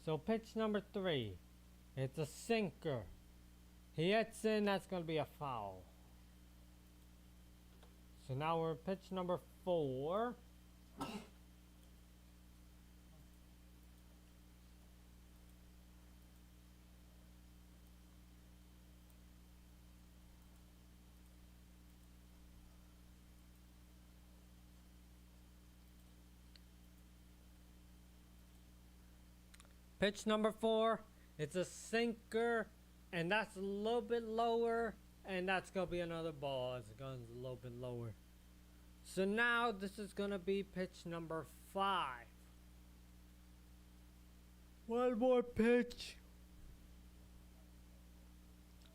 Speaker 1: So pitch number 3, it's a sinker. He hits in, that's going to be a foul. So now we're pitch number 4. Pitch number 4, it's a sinker, and that's a little bit lower, and that's going to be another ball as it goes a little bit lower. So now this is going to be pitch number 5. One more pitch.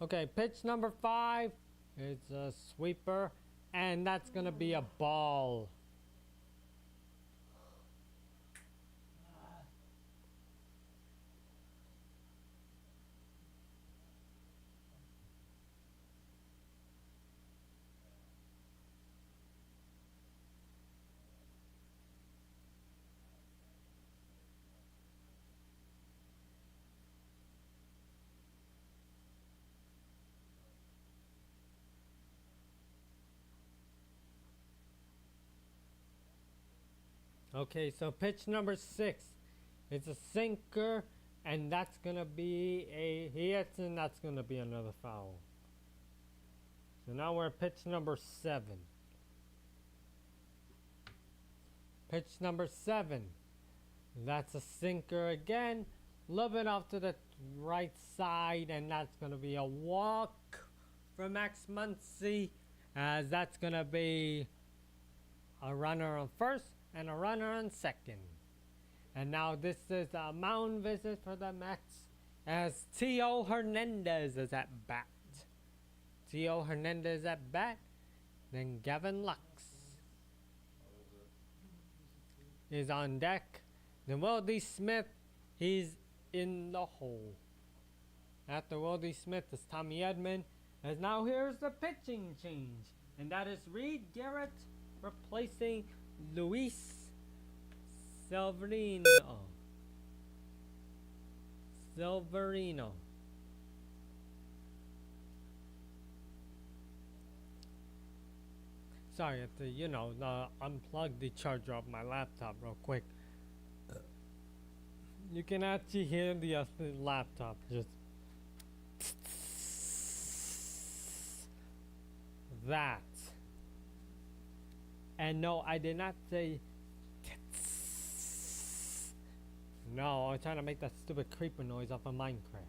Speaker 1: Okay, pitch number 5, it's a sweeper, and that's going to be a ball. Okay, so pitch number 6. It's a sinker, and that's gonna be a hit, and that's gonna be another foul. So now we're at pitch number 7. Pitch number 7. That's a sinker again. A little bit off to the right side, and that's gonna be a walk for Max Muncy, as that's gonna be a runner on first and a runner on second. And now this is a mound visit for the Mets, as Tio Hernandez is at bat. Tio Hernandez at bat, then Gavin Lux is on deck. Then Wildy Smith, he's in the hole. After Wildy Smith is Tommy Edman, as now here's the pitching change, and that is Reed Garrett replacing Luis Severino. Sorry, I have to, unplug the charger of my laptop real quick. You can actually hear the laptop just that. And no, I did not say. No, I was trying to make that stupid creeper noise off of Minecraft.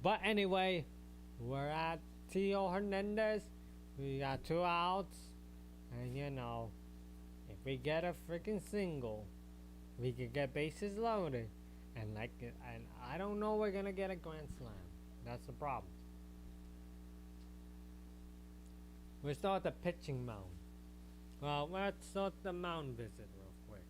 Speaker 1: But anyway, we're at Tio Hernandez. We got 2 outs. And if we get a freaking single, we could get bases loaded. And I don't know we're gonna get a grand slam. That's the problem. We're still at the pitching mound. Well, let's start the mound visit real quick.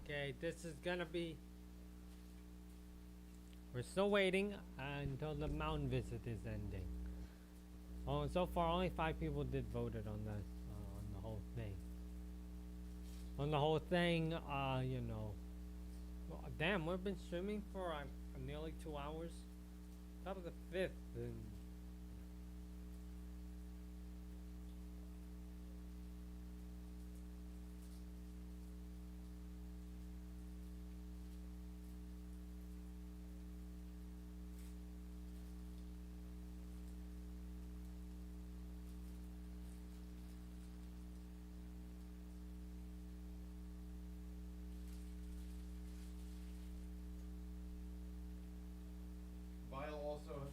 Speaker 1: Okay, this is gonna be. We're still waiting until the mound visit is ending. Oh, so far only 5 people did voted on the whole thing. On the whole thing, well, damn, we've been streaming for nearly 2 hours. Top of the 5th, and
Speaker 4: Bile also.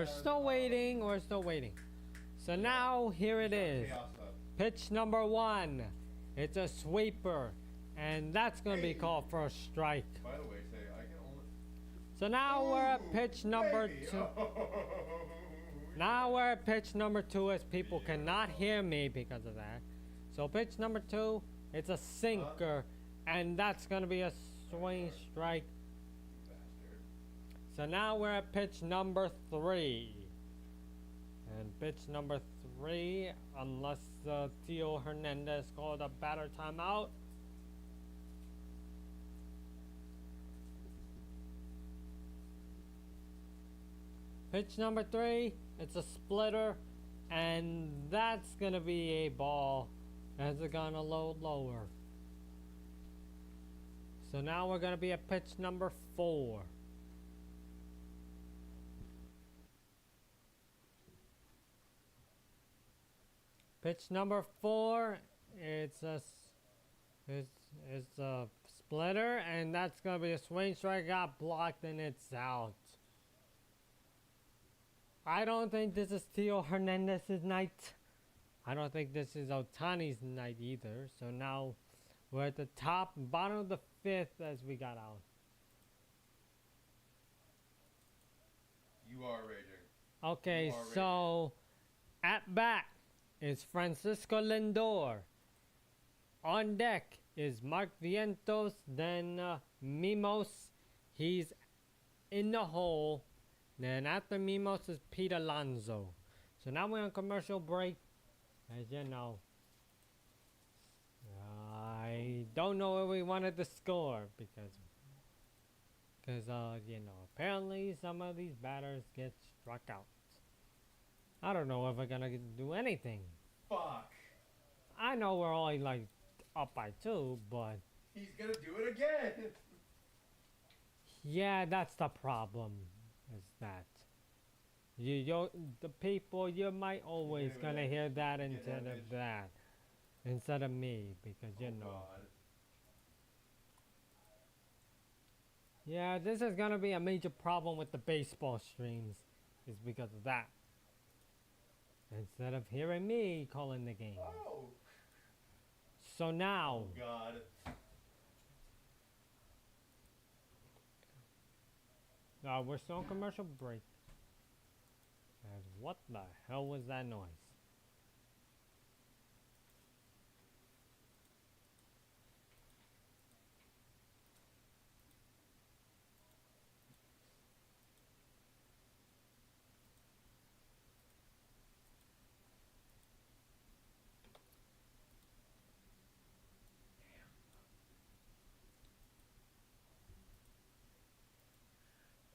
Speaker 1: we're still waiting. We're still waiting. So now here it is. Pitch number 1. It's a sweeper, and that's gonna be called for a strike.
Speaker 4: By the way, I can only.
Speaker 1: So now we're at pitch number 2. Now we're at pitch number 2, as people cannot hear me because of that. So pitch number 2, it's a sinker, and that's gonna be a swing strike. So now we're at pitch number 3. And pitch number 3, unless Tio Hernandez called a batter timeout. Pitch number 3, it's a splitter, and that's gonna be a ball as it's gonna load lower. So now we're gonna be at pitch number 4. Pitch number 4, it's a splitter, and that's gonna be a swing strike. Got blocked, and it's out. I don't think this is Tio Hernandez's night. I don't think this is Otani's night either. So now we're at the bottom of the 5th as we got out.
Speaker 4: You are raging.
Speaker 1: Okay, so at bat is Francisco Lindor. On deck is Mark Vientos, then Mimos. He's in the hole. Then after Mimos is Pete Alonso. So now we're on commercial break. As you know, we don't know where we wanted to score because you know, apparently some of these batters get struck out. I don't know if we're gonna do anything.
Speaker 4: Fuck.
Speaker 1: I know we're only like up by 2, but
Speaker 4: He's gonna do it again.
Speaker 1: yeah, that's the problem. Is that the people you might always
Speaker 4: Get
Speaker 1: gonna
Speaker 4: edge.
Speaker 1: hear that
Speaker 4: Get
Speaker 1: instead
Speaker 4: edge.
Speaker 1: of that, instead of me, because you
Speaker 4: Oh,
Speaker 1: know.
Speaker 4: God.
Speaker 1: Yeah, this is gonna be a major problem with the baseball streams, is because of that. Instead of hearing me calling the game.
Speaker 4: Oh.
Speaker 1: So now,
Speaker 4: Oh, God.
Speaker 1: we're still on commercial break. And what the hell was that noise?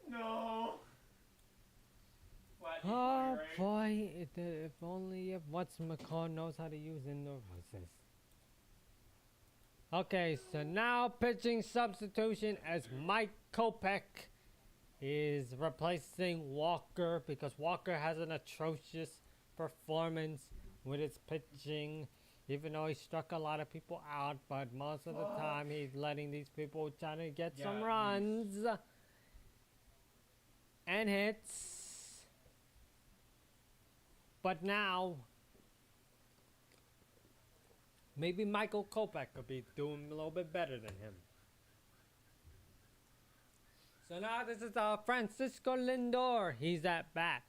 Speaker 2: No. Flat
Speaker 1: Oh
Speaker 2: right?
Speaker 1: boy, if only if what's-McCall knows how to use indoor voices. Okay, so now pitching substitution as Mike Kopech is replacing Walker because Walker has an atrocious performance with his pitching, even though he struck a lot of people out, but most of the time he's letting these people try to get some
Speaker 2: Yeah,
Speaker 1: runs and hits. But now, maybe Michael Kopech could be doing a little bit better than him. So now this is Francisco Lindor. He's at bat.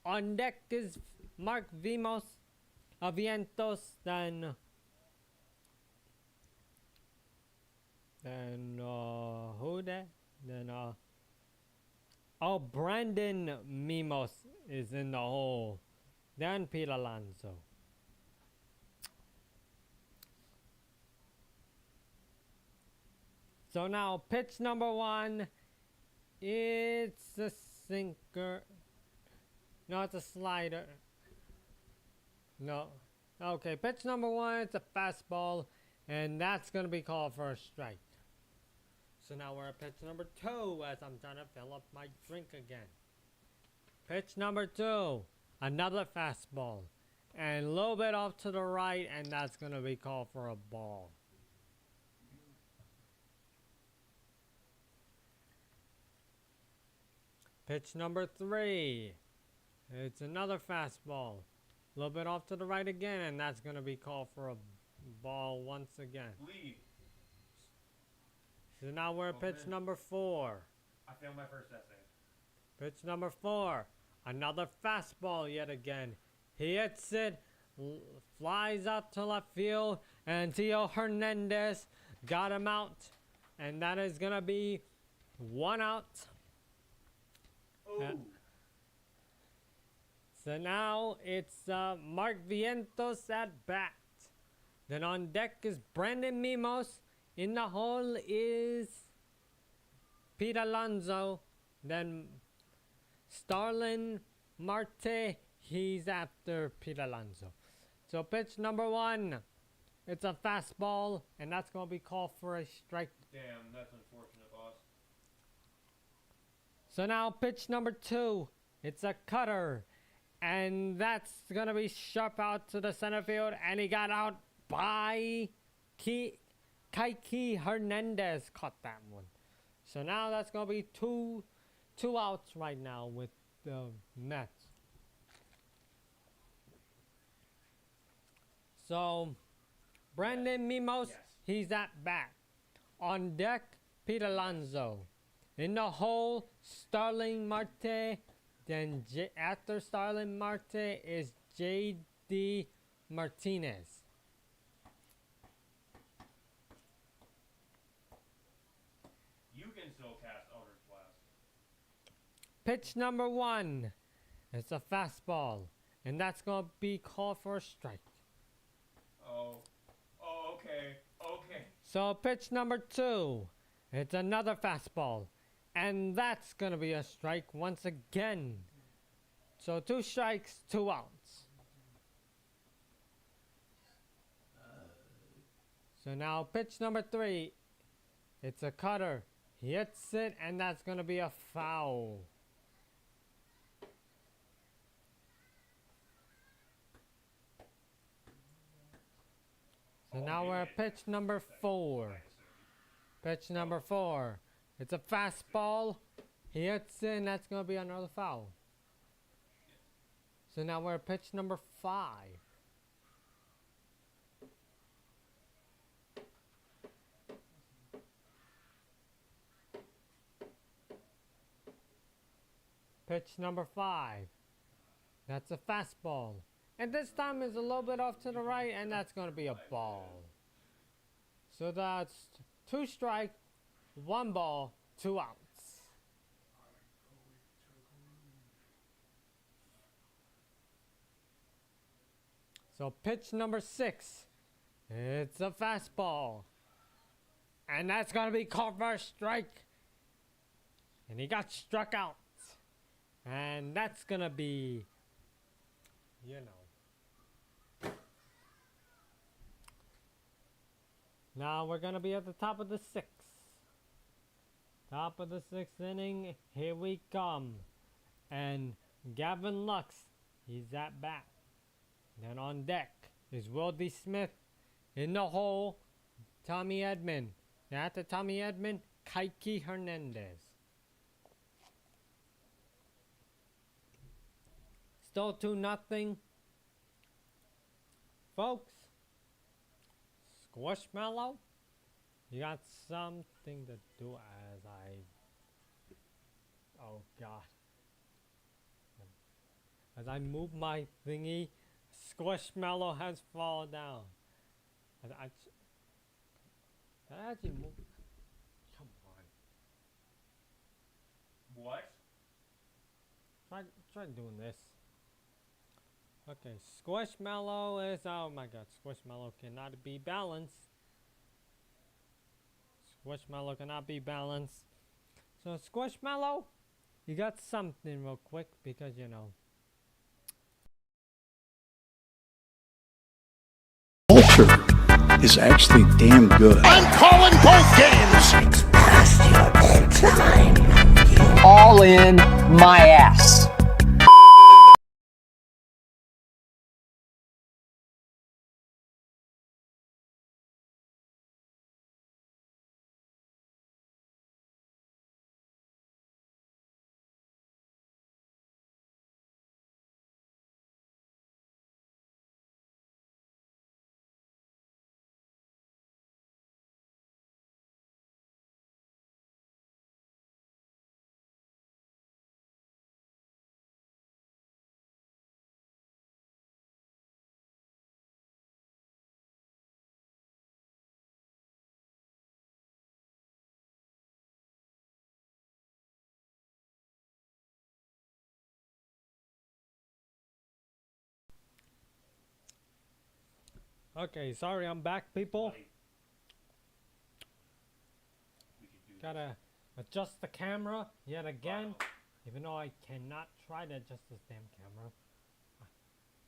Speaker 1: On deck is Mark Vientos. Then who that? Then Brandon Mimos is in the hole. Then Pete Alonso. So now pitch number 1. It's a sinker. No, it's a slider. No. Okay, pitch number 1, it's a fastball, and that's going to be called for a strike. So now we're at pitch number 2 as I'm trying to fill up my drink again. Pitch number 2, another fastball, and a little bit off to the right, and that's going to be called for a ball. Pitch number 3. It's another fastball. A little bit off to the right again, and that's going to be called for a ball once again.
Speaker 2: Lead.
Speaker 1: So now we're at pitch
Speaker 2: man.
Speaker 1: number 4.
Speaker 2: I failed my first essay.
Speaker 1: Pitch number 4. Another fastball yet again. He hits it, flies out to left field, and Theo Hernandez got him out. And that is going to be 1 out.
Speaker 2: Oh.
Speaker 1: So now it's Mark Vientos at bat. Then on deck is Brandon Mimos. In the hole is Pete Alonso. Then Starlin Marte. He's after Pete Alonso. So pitch number 1. It's a fastball, and that's going to be called for a strike.
Speaker 2: Damn, that's unfortunate, boss.
Speaker 1: So now pitch number 2. It's a cutter. And that's going to be sharp out to the center field. And he got out by Kike Hernandez. Caught that one. So now that's going to be two outs right now with the Mets. So Brandon Mimos,
Speaker 2: Yes.
Speaker 1: he's at bat. On deck, Pete Alonso. In the hole, Starling Marte. Then after Starling Marte is J.D. Martinez.
Speaker 2: You can still cast Eldritch Blast.
Speaker 1: Pitch number 1. It's a fastball. And that's going to be called for a strike.
Speaker 2: Oh. Oh, okay. Okay.
Speaker 1: So pitch number 2. It's another fastball. And that's going to be a strike once again. So 2 strikes, 2 outs. So now pitch number 3. It's a cutter. He hits it, and that's going to be a foul. So now we're at pitch number 4. Pitch number 4. It's a fastball. He hits it, and that's going to be another foul. So now we're at pitch number 5. Pitch number 5. That's a fastball. And this time is a little bit off to the right, and that's going to be a ball. So that's 2 strikes, 1 ball, 2 outs. So pitch number 6. It's a fastball. And that's going to be called for a strike. And he got struck out. And that's going to be, you know. Now we're going to be at the top of the 6th. Top of the 6th inning. Here we come. And Gavin Lux, he's at bat. Then on deck is Will D. Smith. In the hole, Tommy Edman. Now after Tommy Edman, Kike Hernandez. Still 2-0. Folks, Squishmallow, you got something to do as oh God. As I move my thingy, Squishmallow has fallen down. Can I actually move? Come on.
Speaker 2: What?
Speaker 1: Try doing this. Okay, Squishmallow is, oh my God, Squishmallow cannot be balanced. Squishmallow cannot be balanced. So Squishmallow, you got something real quick because you know.
Speaker 5: Culture is actually damn good.
Speaker 6: I'm calling both games.
Speaker 7: It's past your bedtime. All in my ass.
Speaker 1: Okay, sorry, I'm back, people.
Speaker 2: We could do
Speaker 1: Gotta adjust the camera yet again. Even though I cannot try to adjust this damn camera.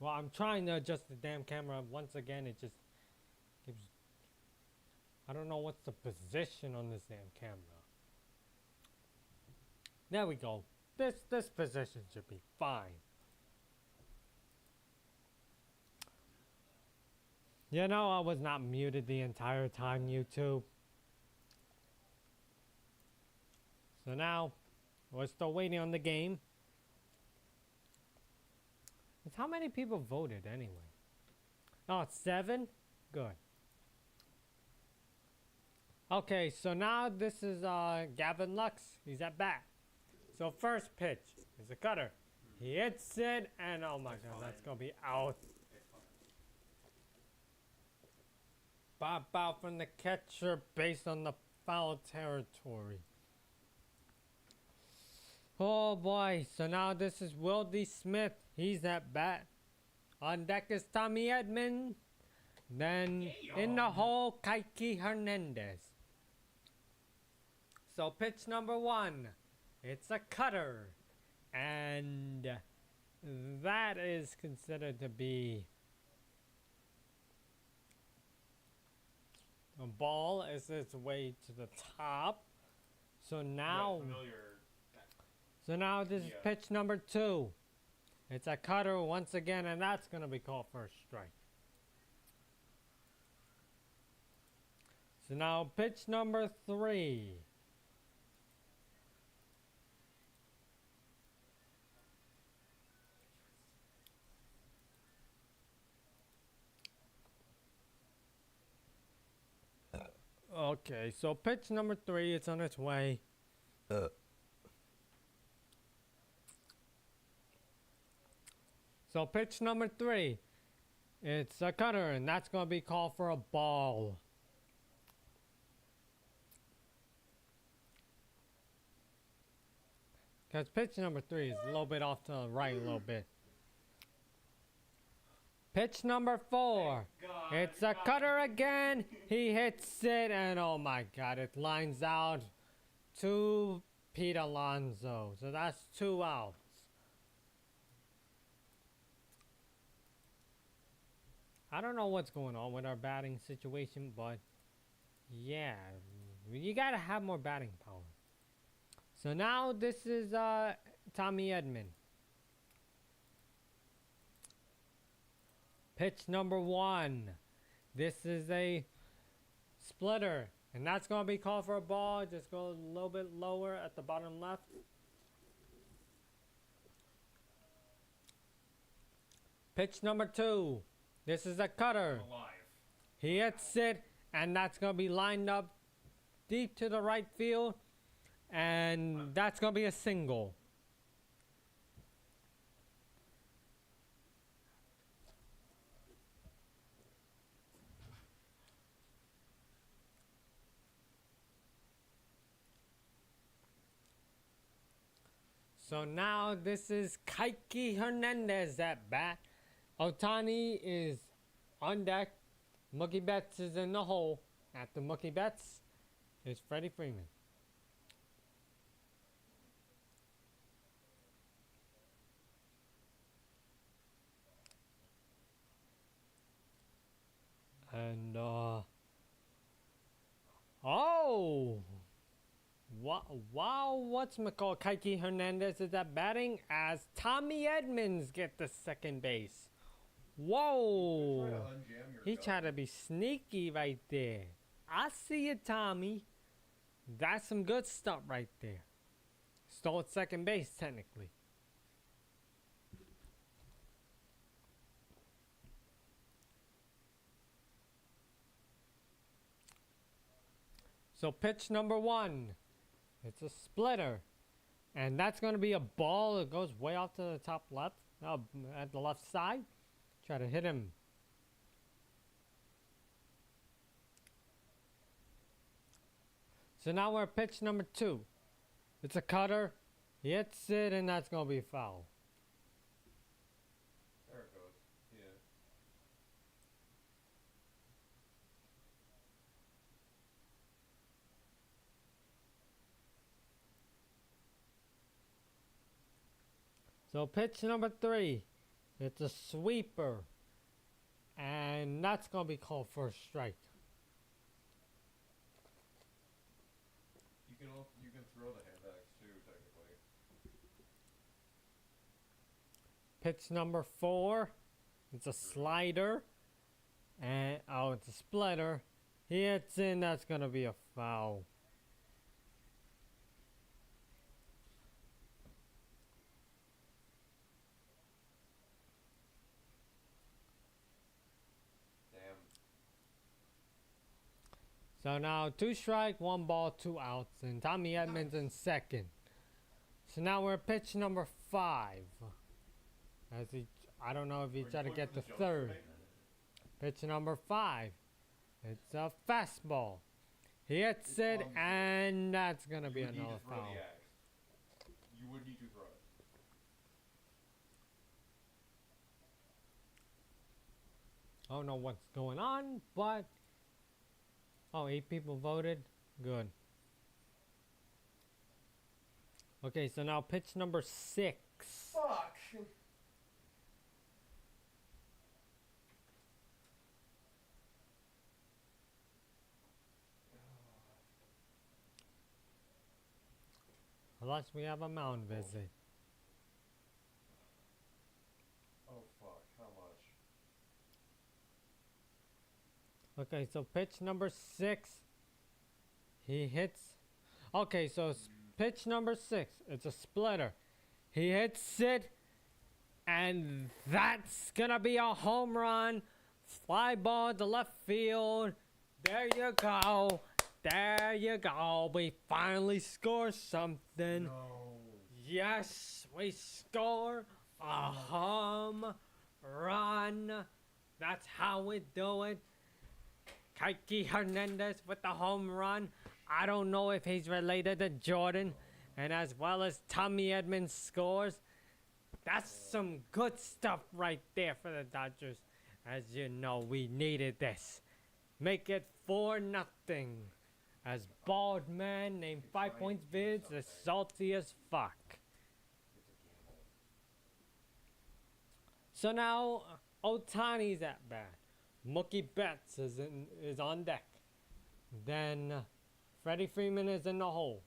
Speaker 1: Well, I'm trying to adjust the damn camera. Once again, it just gives... I don't know what's the position on this damn camera. There we go. This position should be fine. You know, I was not muted the entire time, YouTube. So now, we're still waiting on the game. It's how many people voted anyway? Oh, it's 7? Good. Okay, so now this is Gavin Lux. He's at bat. So first pitch is a cutter. He hits it, and oh my God, that's going to be out. Pop out from the catcher based on the foul territory. Oh boy, so now this is Will D. Smith. He's at bat. On deck is Tommy Edman. Then in the hole, Kaiki Hernandez. So pitch number 1, it's a cutter. And that is considered to be a ball as its way to the top. So now, this is pitch number 2. It's a cutter once again, and that's going to be called for a strike. So now pitch number 3. Okay, so pitch number 3, it's on its way. So pitch number 3, it's a cutter, and that's going to be called for a ball. Because pitch number 3 is a little bit off to the right a little bit. Pitch number 4, it's a cutter again. He hits it, and oh my god, it lines out to Pete Alonso. So that's 2 outs. I don't know what's going on with our batting situation, but yeah, you gotta have more batting power. So now this is Tommy Edman. Pitch number 1. This is a splitter, and that's going to be called for a ball. Just go a little bit lower at the bottom left. Pitch number 2. This is a cutter. He hits it, and that's going to be lined up deep to the right field, and that's going to be a single. So now this is Kaiki Hernandez at bat. Otani is on deck. Mookie Betts is in the hole. After Mookie Betts is Freddie Freeman. And oh, wow, what's-McCall? Kaiki Hernandez is at batting as Tommy Edmonds get the second base. Whoa! He tried to be sneaky right there. I see it, Tommy. That's some good stuff right there. Stole at second base, technically. So pitch number 1. It's a splitter. And that's going to be a ball that goes way off to the top left. At the left side. Try to hit him. So now we're at pitch number 2. It's a cutter. He hits it, and that's going to be a foul.
Speaker 4: There it goes. Yeah.
Speaker 1: So pitch number 3, it's a sweeper, and that's going to be called for a strike.
Speaker 4: You can throw the handbacks too, technically.
Speaker 1: Pitch number 4, it's a slider, and it's a splitter. He hits in, that's going to be a foul. So now 2 strike, 1 ball, 2 outs, and Tommy Edmonds in second. So now we're at pitch number 5. I don't know if he tried to get the third. Pitch number 5. It's a fastball. He hits it, and that's gonna be another foul.
Speaker 4: You would need to throw it.
Speaker 1: I don't know what's going on, but oh, 8 people voted. Good. Okay, so now pitch number 6.
Speaker 4: Fuck.
Speaker 1: Unless we have a mound visit.
Speaker 4: Oh fuck, how much?
Speaker 1: Okay, so pitch number 6. He hits. Okay, so pitch number 6. It's a splitter. He hits it. And that's gonna be a home run. Fly ball to left field. There you go. There you go. We finally score something.
Speaker 4: No.
Speaker 1: Yes, we score a home run. That's how we do it. Kike Hernandez with the home run. I don't know if he's related to Jordan. And as well as Tommy Edmonds scores. That's some good stuff right there for the Dodgers. As you know, we needed this. Make it 4-0. As bald man named 5 Points Vids is salty as fuck. So now Otani's at bat. Mookie Betts is on deck. Then Freddie Freeman is in the hole.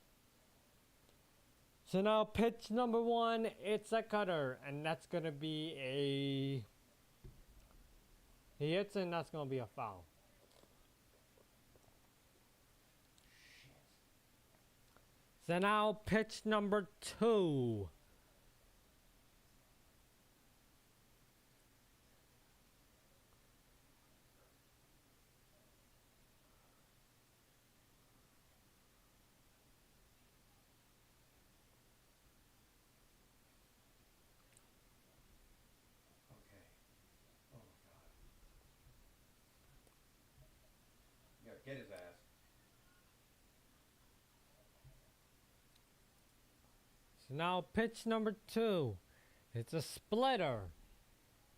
Speaker 1: So now pitch number 1, it's a cutter, and that's gonna be a. He hits and that's gonna be a foul. So now pitch number 2.
Speaker 4: Okay. Oh god. Yeah, get his ass.
Speaker 1: So now pitch number 2. It's a splitter.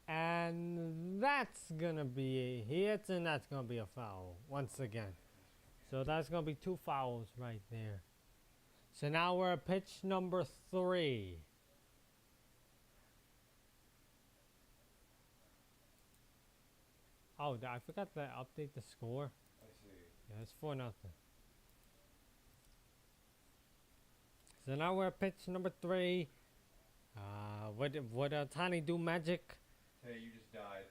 Speaker 1: And that's gonna be he hits and that's gonna be a foul once again. So that's gonna be 2 fouls right there. So now we're at pitch number 3. Oh, I forgot to update the score.
Speaker 4: I see.
Speaker 1: Yeah, it's 4-0. So now we're at pitch number 3. Would Otani do magic?
Speaker 4: Hey, you just died.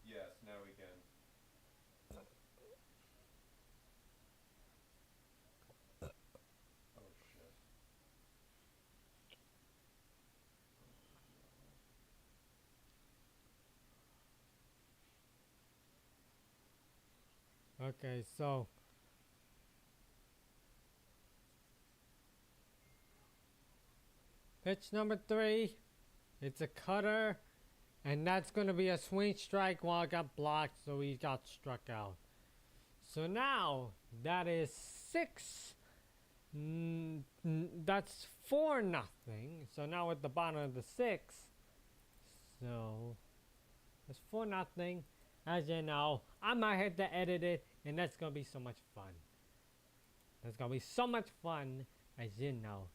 Speaker 4: Yes, now we can. Oh shit.
Speaker 1: Okay, so pitch number 3, it's a cutter, and that's gonna be a swing strike while it got blocked, so he got struck out. So now that is 6. That's 4-0. So now at the bottom of the 6. So it's 4-0. As you know, I might have to edit it, and that's gonna be so much fun. That's gonna be so much fun, as you know.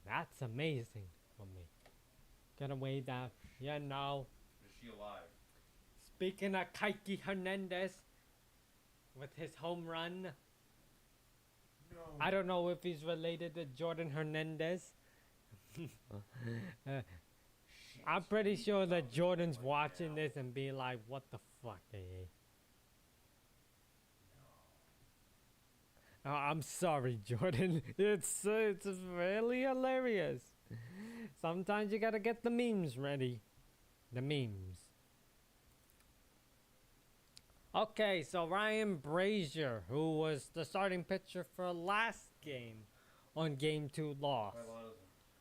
Speaker 1: That's amazing for me. Gonna wave that, you know.
Speaker 4: Is she alive?
Speaker 1: Speaking of Kike Hernandez, with his home run,
Speaker 4: No.
Speaker 1: I don't know if he's related to Jordan Hernandez. I'm pretty sure that Jordan's watching this and be like, what the fuck, eh? Oh, I'm sorry, Jordan. It's really hilarious. Sometimes you gotta get the memes ready. The memes. Okay, so Ryan Brazier, who was the starting pitcher for last game on game 2 loss.
Speaker 4: I lost him.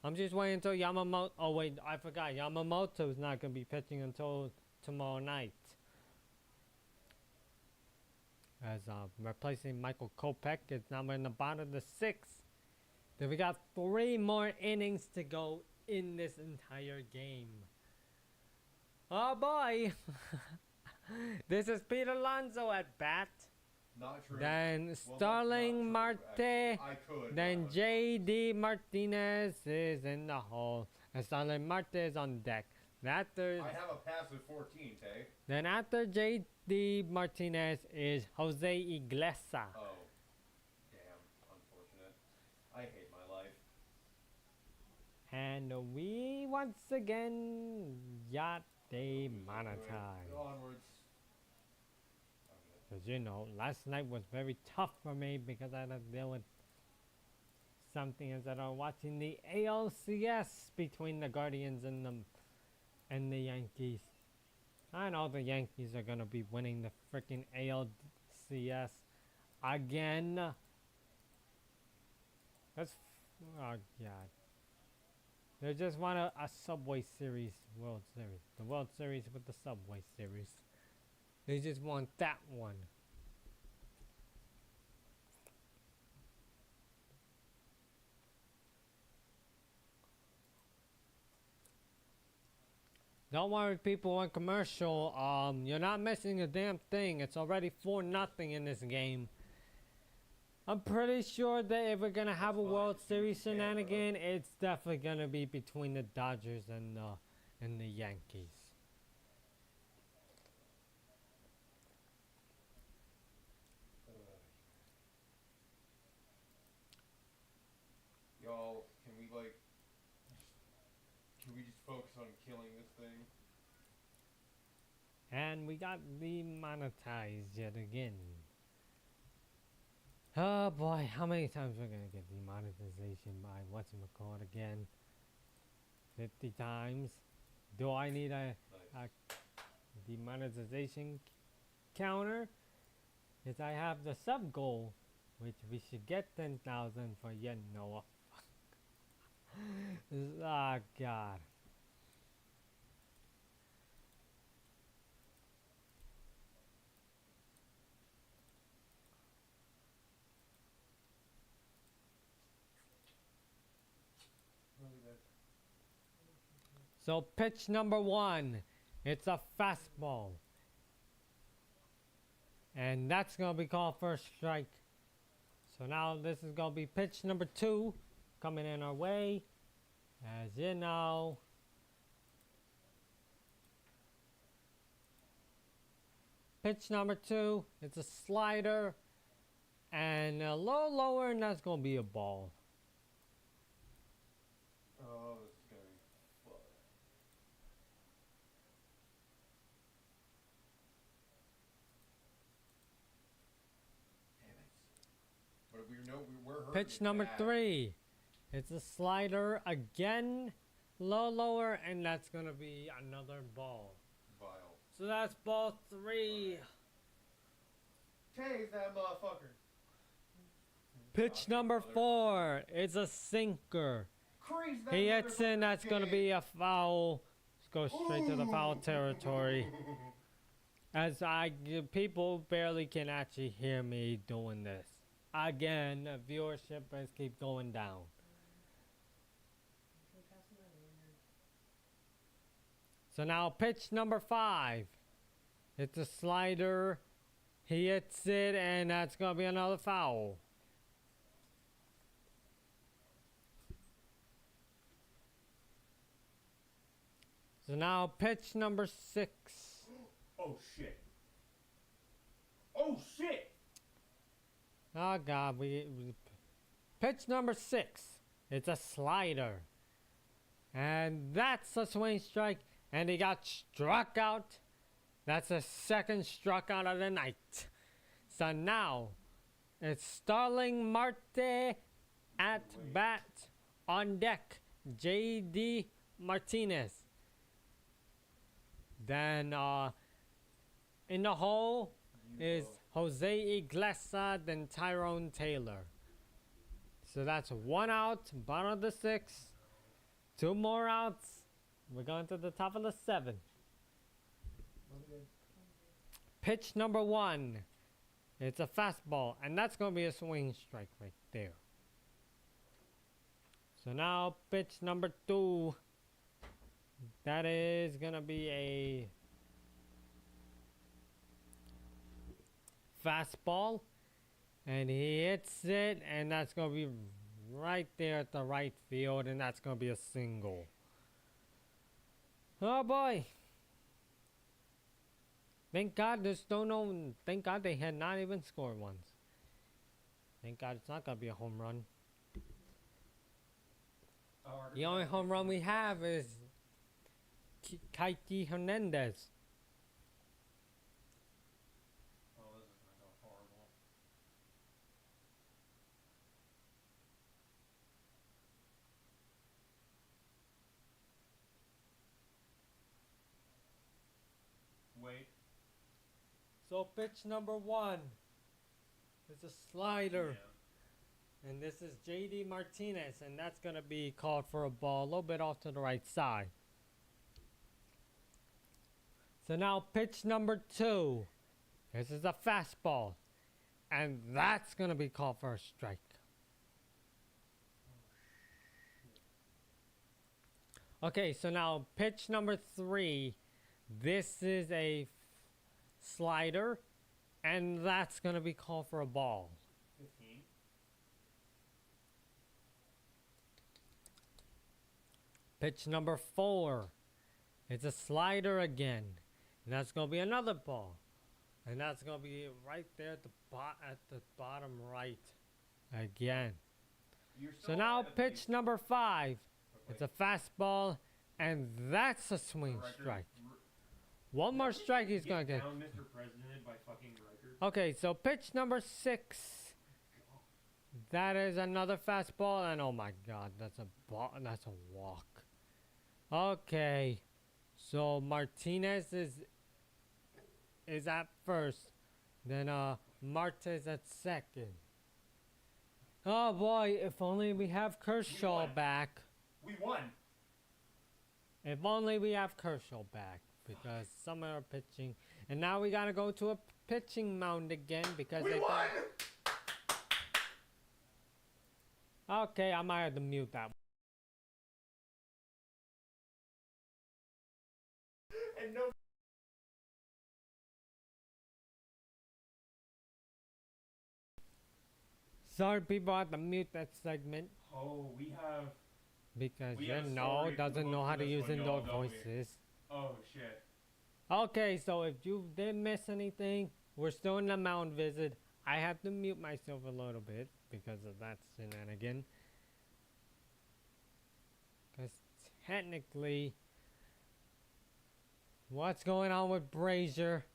Speaker 1: I'm just waiting until Yamamoto. Oh wait, I forgot. Yamamoto's not gonna be pitching until tomorrow night. As replacing Michael Kopech is now in the bottom of the 6th. Then we got 3 more innings to go in this entire game. Oh boy. This is Pete Alonso at bat.
Speaker 4: Not true.
Speaker 1: Then
Speaker 4: Well, that's
Speaker 1: Starling
Speaker 4: not true,
Speaker 1: Marte.
Speaker 4: I could.
Speaker 1: Then
Speaker 4: but-
Speaker 1: JD Martinez is in the hole. And Starling Marte is on deck. After,
Speaker 4: I have a passive 14, Tay.
Speaker 1: then after JD Martinez is Jose Iglesias.
Speaker 4: Oh. Damn. Unfortunate. I hate my life.
Speaker 1: And we once again got demonetized.
Speaker 4: Onwards.
Speaker 1: Because you know, last night was very tough for me because I had to deal with something instead of watching the ALCS between the Guardians and the Yankees. I know the Yankees are gonna be winning the freaking ALCS again. That's oh god. They just want a Subway Series World Series. The World Series with the Subway Series. They just want that one. Don't worry, people on commercial. You're not missing a damn thing. It's already 4-0 in this game. I'm pretty sure that if we're gonna have a World Series shenanigan, it's definitely gonna be between the Dodgers and the Yankees.
Speaker 4: Y'all, can we like... Can we just focus on killing this thing?
Speaker 1: And we got demonetized yet again. Oh boy, how many times we're gonna get demonetization by whatchamacallit again? 50 times? Do I need a demonetization counter? Because I have the sub goal, which we should get 10,000 for yet no. Ah, God. So pitch number 1, it's a fastball. And that's going to be called first strike. So now this is going to be pitch number 2 coming in our way. As you know. Pitch number 2, it's a slider. And a little lower, and that's going to be a ball.
Speaker 4: Oh, this is gonna be fun. Damn it. But we're hurting
Speaker 1: Pitch number
Speaker 4: bad.
Speaker 1: 3. It's a slider again, lower, and that's gonna be another ball.
Speaker 4: Vile.
Speaker 1: So that's ball 3.
Speaker 4: Tase that motherfucker.
Speaker 1: Pitch number 4. It's a sinker.
Speaker 4: Crease that
Speaker 1: He hits in.
Speaker 4: motherfucker,
Speaker 1: That's gonna
Speaker 4: Jay.
Speaker 1: be a foul. Let's go straight to the foul territory. As people barely can actually hear me doing this. Again, viewership has keep going down. So now pitch number 5. It's a slider. He hits it, and that's gonna be another foul. So now pitch number 6.
Speaker 2: Oh shit. Oh shit!
Speaker 1: Oh God, pitch number 6. It's a slider, and that's a swing strike, and he got struck out. That's the second struck out of the night. So now it's Starling Marte at bat, on deck, JD Martinez. Then in the hole is Jose Iglesias, then Tyrone Taylor. So that's 1 out, bottom of the 6. 2 more outs. We're going to the top of the 7. Pitch number 1. It's a fastball, and that's going to be a swing strike right there. So now pitch number 2. That is gonna be a fastball, and he hits it, and that's gonna be right there at the right field, and that's gonna be a single. Oh boy! Thank God there's still no. Thank God they had not even scored once. Thank God it's not gonna be a home run. The only home run we have is Kaiti Hernandez.
Speaker 2: Oh, this is gonna go horrible. Wait.
Speaker 1: So pitch number 1 is a slider.
Speaker 2: Yeah.
Speaker 1: And this is JD Martinez, and that's going to be called for a ball a little bit off to the right side. So now pitch number 2. This is a fastball, and that's going to be called for a strike. Okay, so now pitch number 3. This is a slider, and that's going to be called for a ball.
Speaker 2: 15.
Speaker 1: Pitch number 4. It's a slider again. And that's going to be another ball. And that's going to be right there at the bottom right again.
Speaker 2: You're
Speaker 1: So
Speaker 2: still
Speaker 1: now
Speaker 2: alive at the
Speaker 1: pitch number 5. It's a fastball, and that's a swing
Speaker 2: record-
Speaker 1: strike.
Speaker 2: r-
Speaker 1: One more strike he's going to get.
Speaker 2: down Mr. President by fucking record.
Speaker 1: Okay, so pitch number 6. That is another fastball, and oh my god, that's a ball. That's a walk. Okay, so Martinez is at first, then Martes at second. Oh boy, if only we have Kershaw
Speaker 2: won.
Speaker 1: back.
Speaker 2: We won.
Speaker 1: If only we have Kershaw back, because some are pitching, and now we gotta go to a pitching mound again because they.
Speaker 2: won.
Speaker 1: Okay, I might have to mute that.
Speaker 2: And no.
Speaker 1: Sorry, people, I have to mute that segment
Speaker 2: Oh, we have.
Speaker 1: because
Speaker 2: We
Speaker 1: you
Speaker 2: have a
Speaker 1: know
Speaker 2: story
Speaker 1: doesn't
Speaker 2: to
Speaker 1: know
Speaker 2: look
Speaker 1: how
Speaker 2: for
Speaker 1: to
Speaker 2: this
Speaker 1: use
Speaker 2: one,
Speaker 1: indoor
Speaker 2: y'all, don't we?
Speaker 1: voices.
Speaker 2: Oh shit.
Speaker 1: Okay, so if you did miss anything, we're still in the mound visit. I have to mute myself a little bit because of that shenanigan. Because technically, what's going on with Brazier?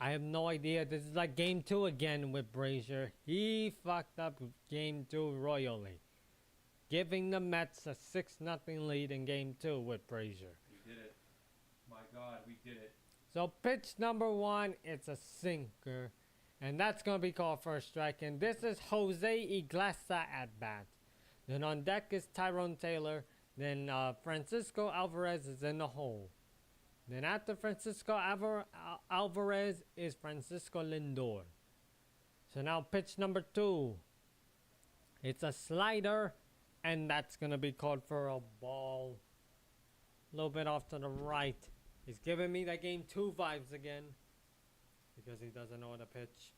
Speaker 1: I have no idea. This is like game 2 again with Brazier. He fucked up game 2 royally, giving the Mets a 6-0 lead in game 2 with Brazier.
Speaker 2: We did it. My God, we did it.
Speaker 1: So pitch number 1, it's a sinker, and that's gonna be called for a strike. And this is Jose Iglesias at bat. Then on deck is Tyrone Taylor. Then Francisco Alvarez is in the hole. Then after Francisco Alvarez is Francisco Lindor. So now pitch number 2. It's a slider, and that's gonna be called for a ball. A little bit off to the right. He's giving me that game 2 vibes again because he doesn't know how to pitch.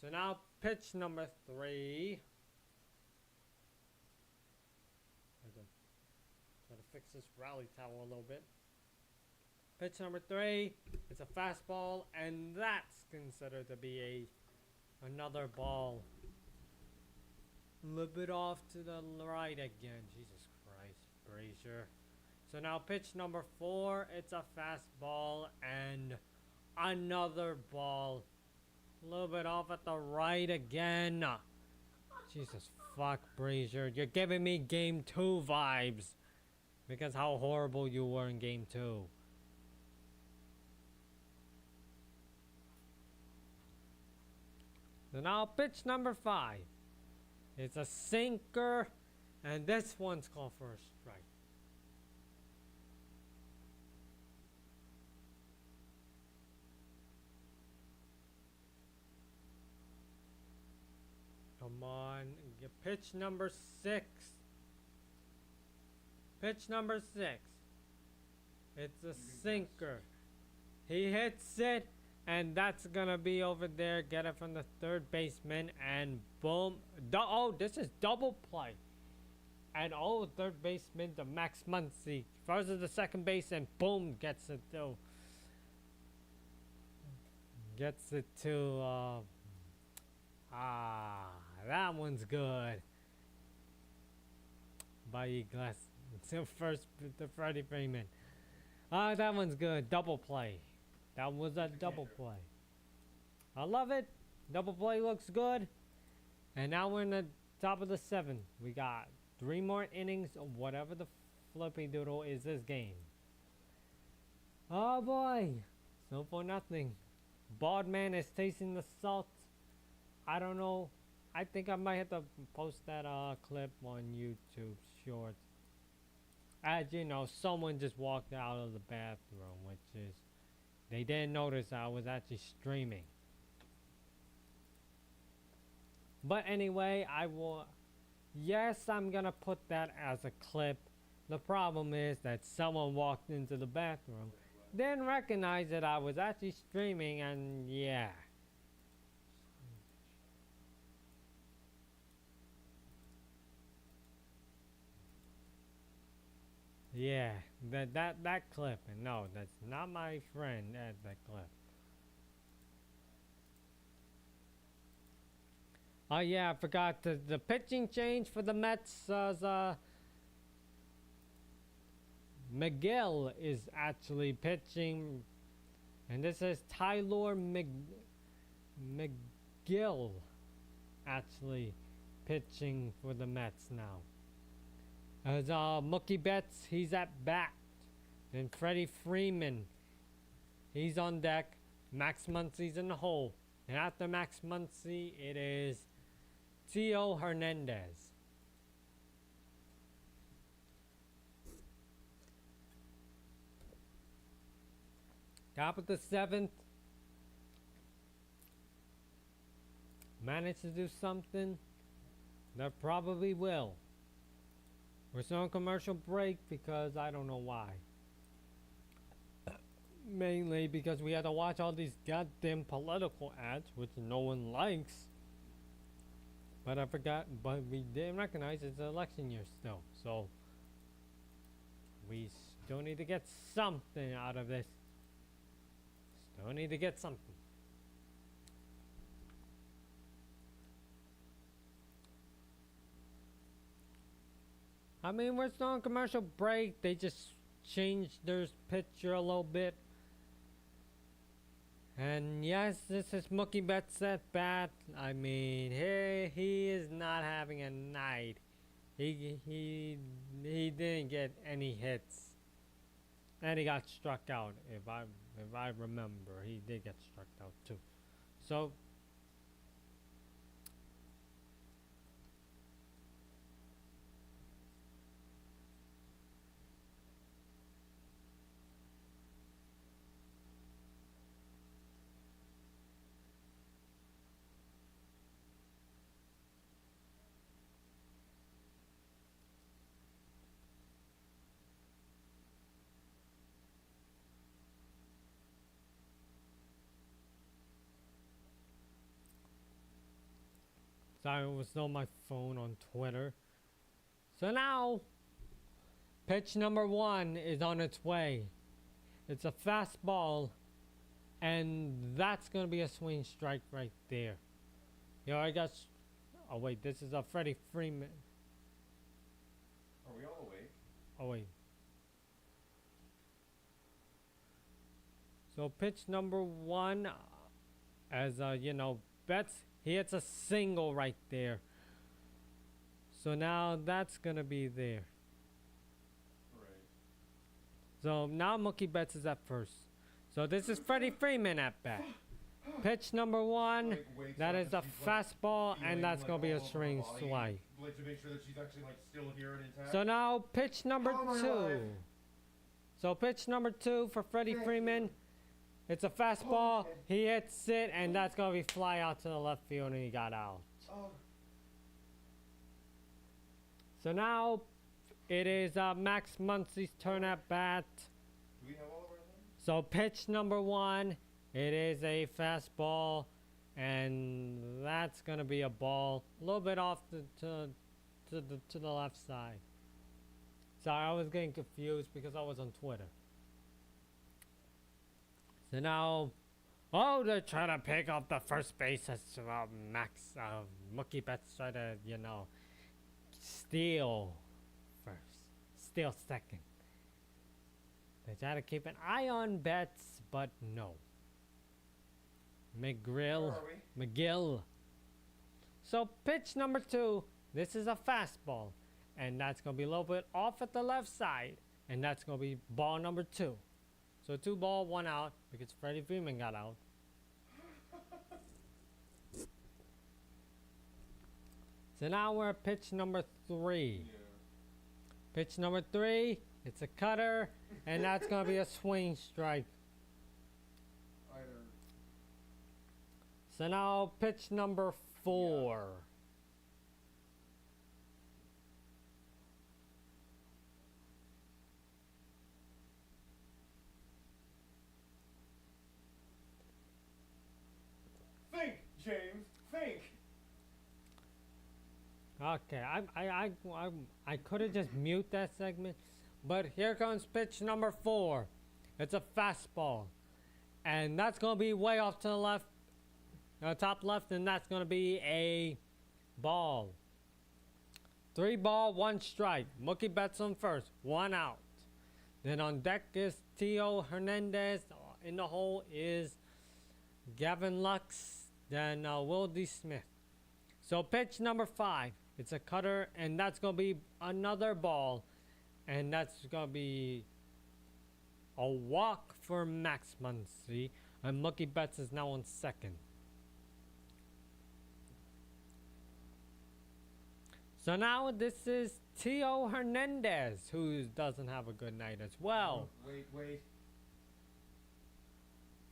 Speaker 1: So now pitch number 3. Try to fix this rally towel a little bit. Pitch number 3. It's a fastball, and that's considered to be another ball. A little bit off to the right again. Jesus Christ, Brazier. So now pitch number 4, it's a fastball and another ball. A little bit off at the right again. Jesus fuck, Brazier. You're giving me game 2 vibes because how horrible you were in game 2. So now pitch number 5. It's a sinker, and this one's called for a strike. Come on, get pitch number 6. Pitch number 6. It's a sinker. He hits it, and that's gonna be over there. Get it from the third baseman, and boom. Oh, this is double play. And oh, third baseman to Max Muncy throws it to second base, and boom, gets it to. That one's good. By Glass. First to Freddie Freeman. That one's good. Double play. That was a double play. I love it. Double play looks good. And now we're in the top of the 7th. We got 3 more innings of whatever the flippy doodle is this game. Oh boy. So for nothing. Bald man is tasting the salt. I don't know. I think I might have to post that clip on YouTube Shorts. As you know, someone just walked out of the bathroom, which is, they didn't notice I was actually streaming. But anyway, yes, I'm gonna put that as a clip. The problem is that someone walked into the bathroom, didn't recognize that I was actually streaming, and yeah. Yeah, that clip, and no, that's not my friend at that clip. Oh yeah, I forgot the pitching change for the Mets. Miguel is actually pitching, and this is Tyler McGill actually pitching for the Mets now. As Mookie Betts, he's at bat. And Freddie Freeman, he's on deck. Max Muncy's in the hole. And after Max Muncy, it is Tio Hernandez. Top of the 7th. Managed to do something. They probably will. We're still on commercial break because I don't know why. Mainly because we had to watch all these goddamn political ads, which no one likes. But but we didn't recognize it's an election year still. So, we still need to get something out of this. Still need to get something. I mean, we're still on commercial break. They just changed their picture a little bit. And yes, this is Mookie Betts at bat. I mean, he is not having a night. He didn't get any hits, and he got struck out. If I remember, he did get struck out too. So. Sorry, it was on my phone on Twitter. So now, pitch number 1 is on its way. It's a fastball, and that's going to be a swing strike right there. Yo, I got... Oh, wait, this is a Freddie Freeman.
Speaker 4: Are we all awake?
Speaker 1: Oh, wait. So, pitch number 1, as, you know, Betts... He hits a single right there. So now that's going to be there.
Speaker 4: Right.
Speaker 1: So now Mookie Betts is at first. So this is Freddie Freeman at bat. Pitch number 1. That is a fastball, and that's going to be a swing strike.
Speaker 4: Like to make sure that she's actually like still here and intact.
Speaker 1: So now pitch number 2. So pitch number 2 for Freddie Freeman. It's a fastball. He hits it, and that's going to be fly out to the left field, and he got out. So now, it is Max Muncie's turn at bat.
Speaker 4: Do we have all of our things?
Speaker 1: So pitch number 1, it is a fastball, and that's gonna be a ball, a little bit off to the left side. Sorry, I was getting confused because I was on Twitter. So now, oh, they're trying to pick up the first base as Max Mookie Betts try to, steal first, steal second. They try to keep an eye on Betts, but no. McGill. So pitch number 2, this is a fastball, and that's gonna be a little bit off at the left side, and that's gonna be ball number 2. So 2 ball, 1 out, because Freddie Freeman got out. So now we're at pitch number 3.
Speaker 4: Yeah.
Speaker 1: Pitch number 3, it's a cutter, and that's gonna be a swing strike.
Speaker 4: Either.
Speaker 1: So now pitch number 4.
Speaker 4: Think, James. Think.
Speaker 1: Okay, I could have just mute that segment, but here comes pitch number 4. It's a fastball, and that's gonna be way off to the left, top left, and that's gonna be a ball. 3 ball, 1 strike. Mookie Betts on first, 1 out. Then on deck is Tio Hernandez. In the hole is Gavin Lux. Then Will D. Smith. So pitch number 5. It's a cutter, and that's gonna be another ball, and that's gonna be a walk for Max Muncy, and Mookie Betts is now on second. So now this is Tio Hernandez, who doesn't have a good night as well.
Speaker 4: Wait.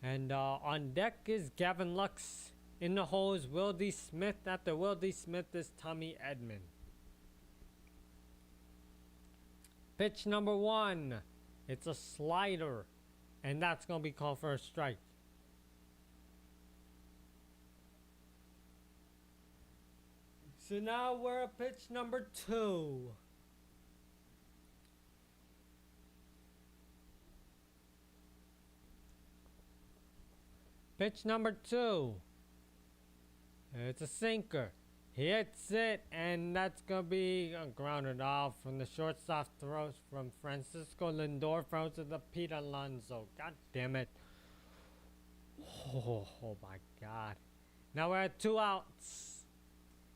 Speaker 1: And on deck is Gavin Lux. In the hole is Will D. Smith. After Will D. Smith is Tommy Edman. Pitch number 1. It's a slider, and that's going to be called for a strike. So now we're at pitch number 2. Pitch number 2. It's a sinker. He hits it, and that's going to be grounded off from the shortstop throws from Francisco Lindor, throws to the Pete Alonso. God damn it. Oh my God. Now we're at 2 outs.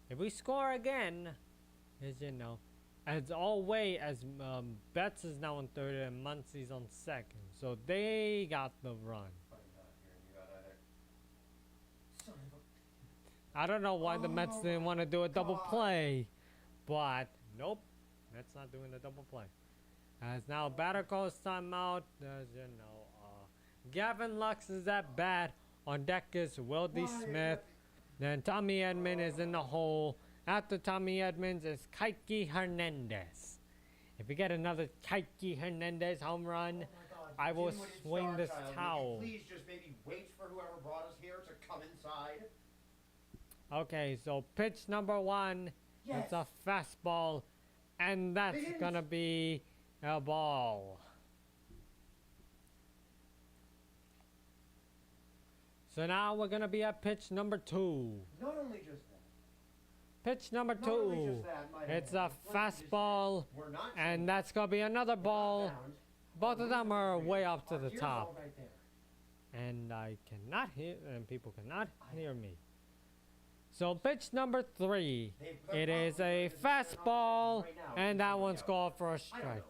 Speaker 1: If we score again, as Betts is now on third and Muncie's on second. So they got the run. I don't know why the Mets didn't want to do a double play, but nope, Mets not doing the double play. As now batter calls timeout. Gavin Lux is at bat. On deck is Will D. Smith. Then Tommy Edman is in the hole. After Tommy Edmonds is Kike Hernandez. If we get another Kike Hernandez home run, I will swing this towel.
Speaker 7: Please just maybe wait for whoever brought us here to come inside.
Speaker 1: Okay, so pitch number 1, it's a fastball, and that's gonna be a ball. So now we're gonna be at pitch number 2.
Speaker 7: Not only just that.
Speaker 1: Pitch number
Speaker 7: Not only
Speaker 1: 2,
Speaker 7: just that, my
Speaker 1: it's
Speaker 7: man.
Speaker 1: a fastball,
Speaker 7: We're not
Speaker 1: and that's gonna be another ball.
Speaker 7: bound.
Speaker 1: Both of them are way up to the
Speaker 7: Here's
Speaker 1: top,
Speaker 7: all right there.
Speaker 1: and I cannot hear, and people cannot hear me. So pitch number 3, it is a fastball, and that one's called for a
Speaker 7: I don't
Speaker 1: strike.
Speaker 7: know.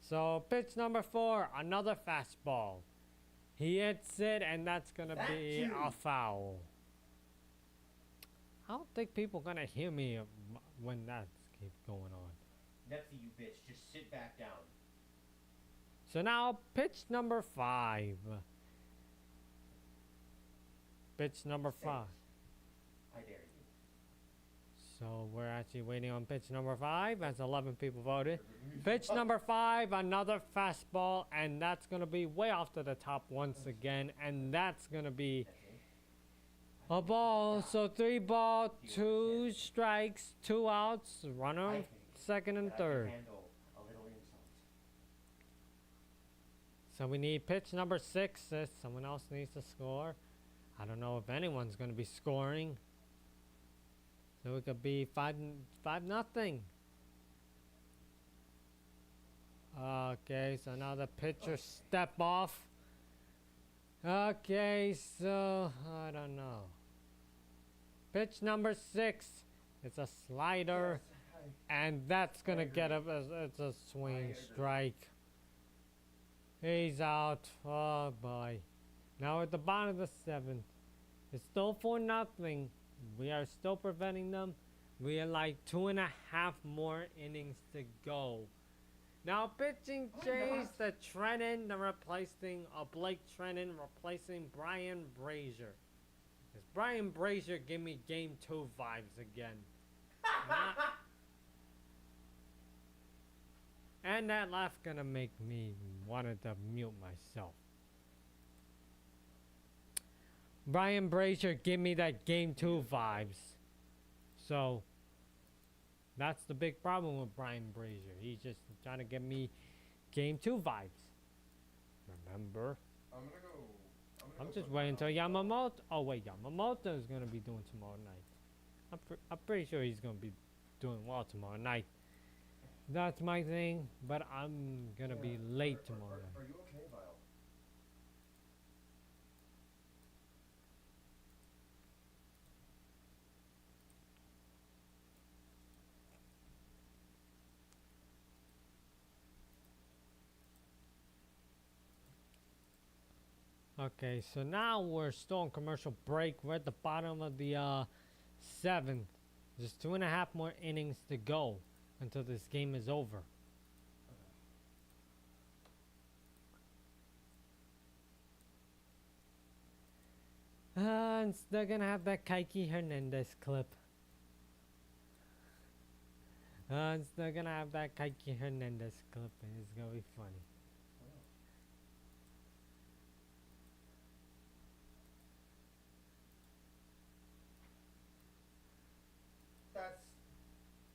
Speaker 1: So pitch number 4, another fastball. He hits it, and that's gonna
Speaker 7: That
Speaker 1: be
Speaker 7: too.
Speaker 1: a foul. I don't think people gonna hear me when that keeps going on.
Speaker 7: Nephew, you bitch, just sit back down.
Speaker 1: So now pitch number 5. Pitch number 5.
Speaker 7: I dare you.
Speaker 1: So we're actually waiting on pitch number 5 as 11 people voted. Pitch number 5, another fastball, and that's going to be way off to the top once again, and that's going to be a ball. So 3 ball, 2 strikes, 2 outs, runner second and third. So we need pitch number 6. Someone else needs to score. I don't know if anyone's going to be scoring. So it could be 5-0. Okay, so now the pitcher step off. Okay, so I don't know. Pitch number 6. It's a slider, and that's gonna get a it's a swing strike. He's out. Oh boy. Now at the bottom of the 7th. It's still 4-0. We are still preventing them. We are like 2.5 more innings to go. Now pitching Jays, the Trenton, the replacing Blake Trenton, replacing Brian Brazier. Does Brian Brazier give me game 2 vibes again? And that laugh gonna make me wanted to mute myself. Brian Brazier, give me that game 2 vibes. So that's the big problem with Brian Brazier. He's just trying to give me game 2 vibes. Remember? I'm just waiting until Yamamoto. Oh wait, Yamamoto is gonna be doing tomorrow night. I'm pretty sure he's gonna be doing well tomorrow night. That's my thing, but I'm gonna be late tomorrow night.
Speaker 4: Are you okay, Vile?
Speaker 1: Okay, so now we're still on commercial break. We're at the bottom of the 7th. There's 2.5 more innings to go until this game is over. And they're gonna have that Kike Hernandez clip. They're gonna have that Kike Hernandez clip, and it's gonna be funny.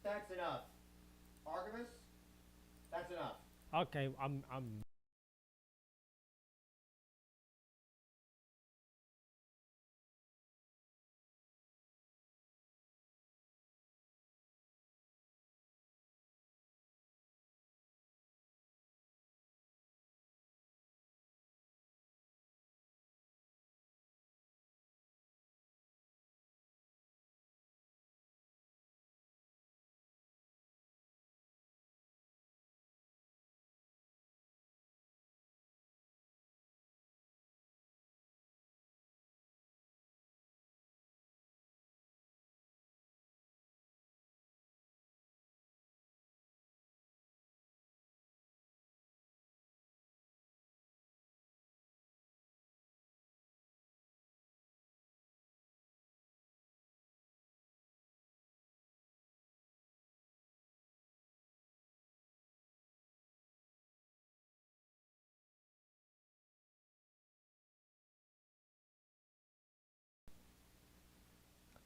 Speaker 7: That's enough. Artemis, that's enough.
Speaker 1: Okay, I'm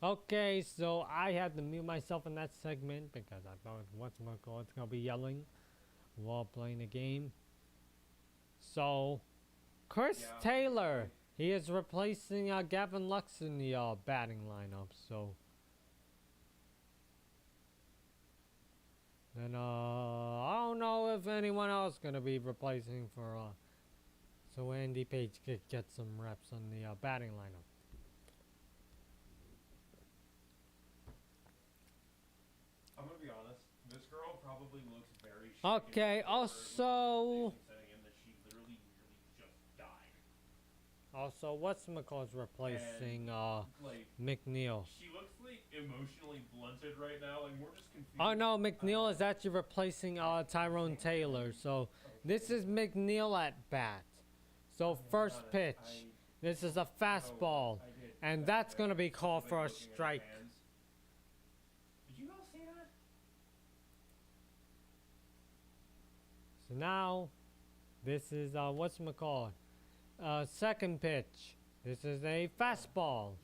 Speaker 1: okay, so I had to mute myself in that segment because I thought what's gonna be yelling while playing the game. So Chris Taylor, he is replacing Gavin Lux in the batting lineup. So then I don't know if anyone else gonna be replacing for so Andy Page could get some reps on the batting lineup.
Speaker 2: I'm gonna be honest. This girl probably looks very.
Speaker 1: Okay, also.
Speaker 2: That she literally just died.
Speaker 1: Also, what's replacing
Speaker 2: Like,
Speaker 1: McNeil?
Speaker 2: she looks like emotionally blunted right now, and we're just confused.
Speaker 1: Oh no, McNeil is actually replacing Tyrone Taylor. So this is McNeil at bat. So first pitch. This is a fastball, and that's gonna be called for a strike.
Speaker 2: Did
Speaker 1: So now, this is whatchamacallit, second pitch. This is a fastball,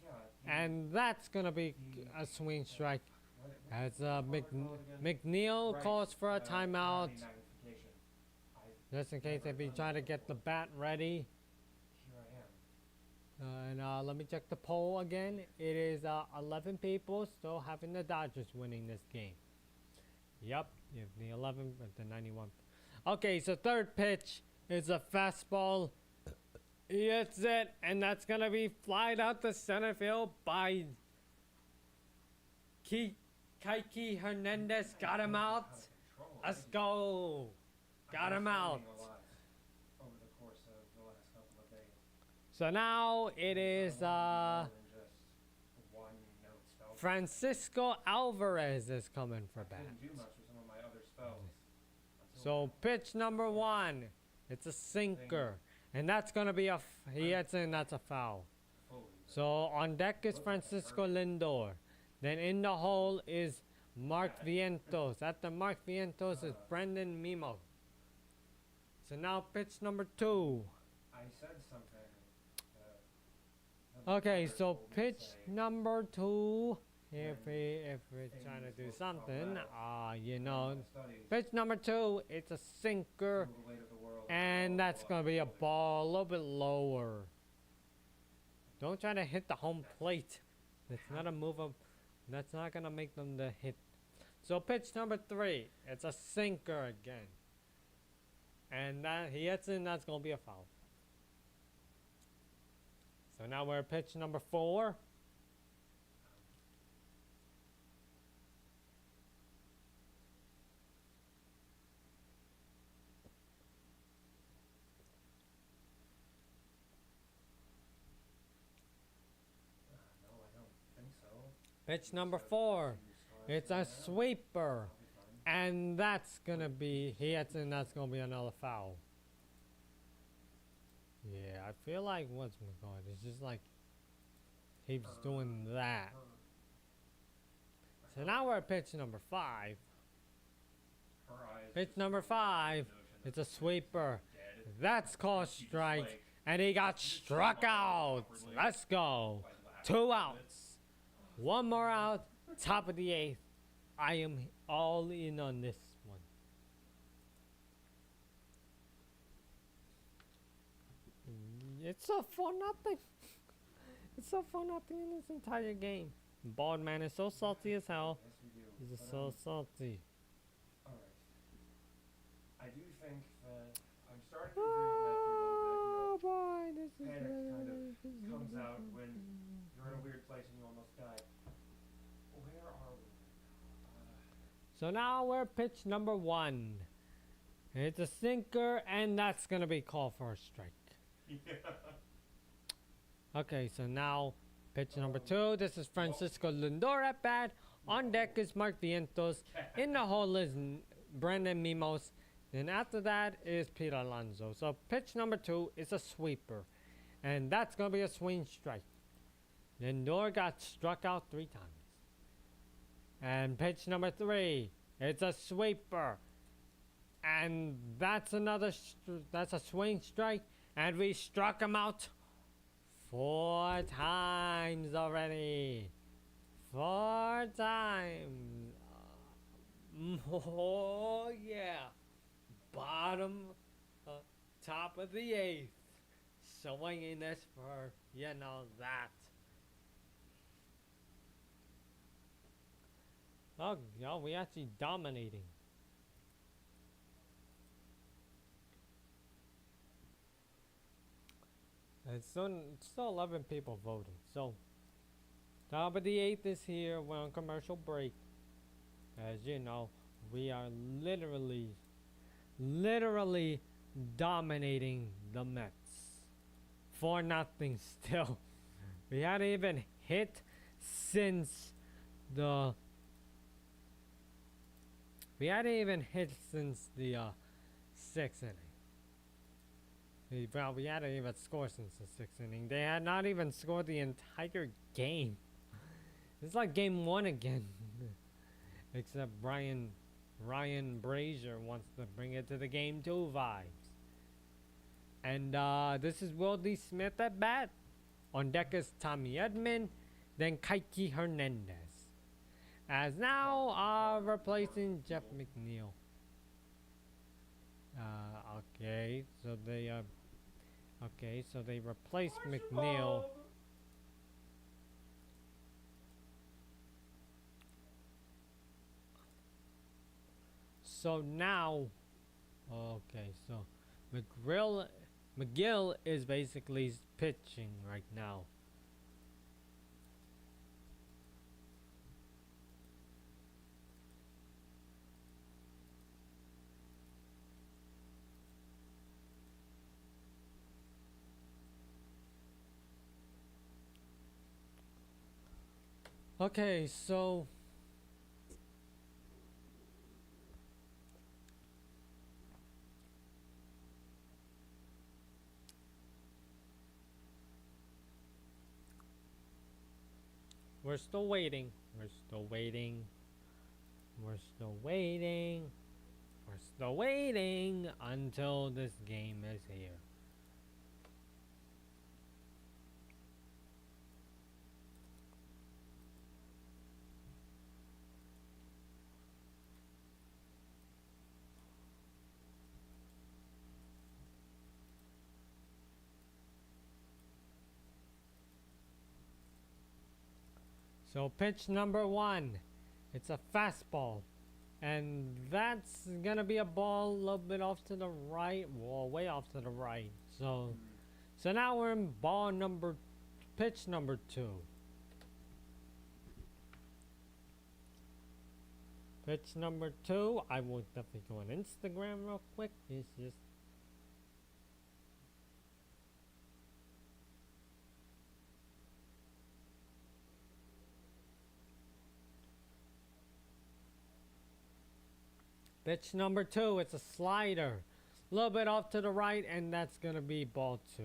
Speaker 1: and that's gonna be a swing strike. As McNeil calls for a timeout, just in case if he try to get the bat ready. And let me check the poll again. It is 11 people still having the Dodgers winning this game. Yep, you have the 11 but the 91. Okay, so third pitch is a fastball. He hits it, and that's gonna be flied out to center field by Kike Hernandez. Got him out. Let's go. Got him out.
Speaker 2: Over the course of the last couple of days.
Speaker 1: So now it is
Speaker 2: More than just one note spell.
Speaker 1: Francisco Alvarez is coming for
Speaker 2: I
Speaker 1: bat.
Speaker 2: couldn't do much with some of my other spells.
Speaker 1: So pitch number one, it's a sinker, and that's gonna be he hits in, that's a foul. So on deck is Francisco Lindor. Then in the hole is Mark Vientos. After Mark Vientos is Brendan Mimo. So now pitch number two.
Speaker 2: I said something.
Speaker 1: Okay, so pitch number two. If we're trying to do something, you know, pitch number two, it's a sinker, and that's gonna be a ball a little bit lower. Don't try to hit the home plate. That's not a move up. That's not gonna make them the hit. So pitch number three, it's a sinker again, and that he hits in, that's gonna be a foul. So now we're at pitch number four.
Speaker 2: No, I don't think so.
Speaker 1: Pitch number four, it's a sweeper, and that's gonna be he hits in, that's gonna be another foul. Yeah, I feel like what's my god, it's just like keeps doing that. So now we're at pitch number five.
Speaker 2: Her eyes
Speaker 1: Pitch
Speaker 2: just
Speaker 1: number
Speaker 2: look like
Speaker 1: five,
Speaker 2: the ocean
Speaker 1: it's a
Speaker 2: that's
Speaker 1: sweeper.
Speaker 2: dead.
Speaker 1: That's called
Speaker 2: She just,
Speaker 1: strike,
Speaker 2: like,
Speaker 1: and he got struck out. Let's go. 2 outs. One more out. Top of the eighth. I am all in on this one. It's so fun nothing. It's so fun nothing in this entire game. Bald man is so salty as hell.
Speaker 2: Yes, we do.
Speaker 1: He's just
Speaker 2: But,
Speaker 1: so salty.
Speaker 2: alright. I do think that I'm starting to agree with Matthew a little bit.
Speaker 1: Boy, this is
Speaker 2: Panic kind of comes out when you're in a weird place and you almost die. Where are we?
Speaker 1: So now we're pitch number one. It's a sinker, and that's gonna be called for a strike.
Speaker 2: Yeah.
Speaker 1: Okay, so now pitch number two. This is Francisco Lindor at bat. On deck is Mark Vientos. In the hole is Brandon Mimos. Then after that is Peter Alonso. So pitch number two is a sweeper, and that's gonna be a swing strike. Lindor got struck out 3 times. And pitch number three, it's a sweeper, and that's that's a swing strike, and we struck him out 4 times already. 4 times. Oh yeah. Bottom, top of the eighth. Swinging this for, you know, that. Oh, yo, we actually dominating. It's still 11 people voting. So, top of the eighth is here. We're on commercial break. As you know, we are literally dominating the Mets. 4-0 still. We hadn't even hit since the 6th inning. Well, we hadn't even scored since the 6th inning. They had not even scored the entire game. It's like game 1 again. Except Brian Ryan Brazier wants to bring it to the game too vibes. And this is Will D. Smith at bat. On deck is Tommy Edman, then Kike Hernandez. As now replacing Jeff McNeil. Okay, so they replaced McNeil. So now, okay, so McGill is basically pitching right now. Okay, so we're still waiting. We're still waiting. We're still waiting. We're still waiting until this game is here. So pitch number 1, it's a fastball, and that's gonna be a ball a little bit off to the right, well, way off to the right. So now we're in pitch number 2. Pitch number 2, I will definitely go on Instagram real quick. It's just pitch number 2, it's a slider. A little bit off to the right, and that's going to be ball 2.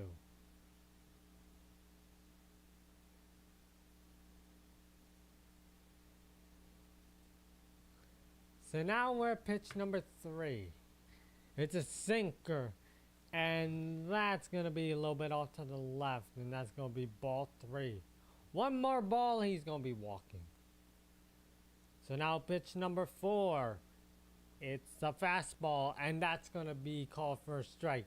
Speaker 1: So now we're at pitch number 3. It's a sinker, and that's going to be a little bit off to the left, and that's going to be ball 3. One more ball, he's going to be walking. So now pitch number 4. It's a fastball, and that's going to be called for a strike.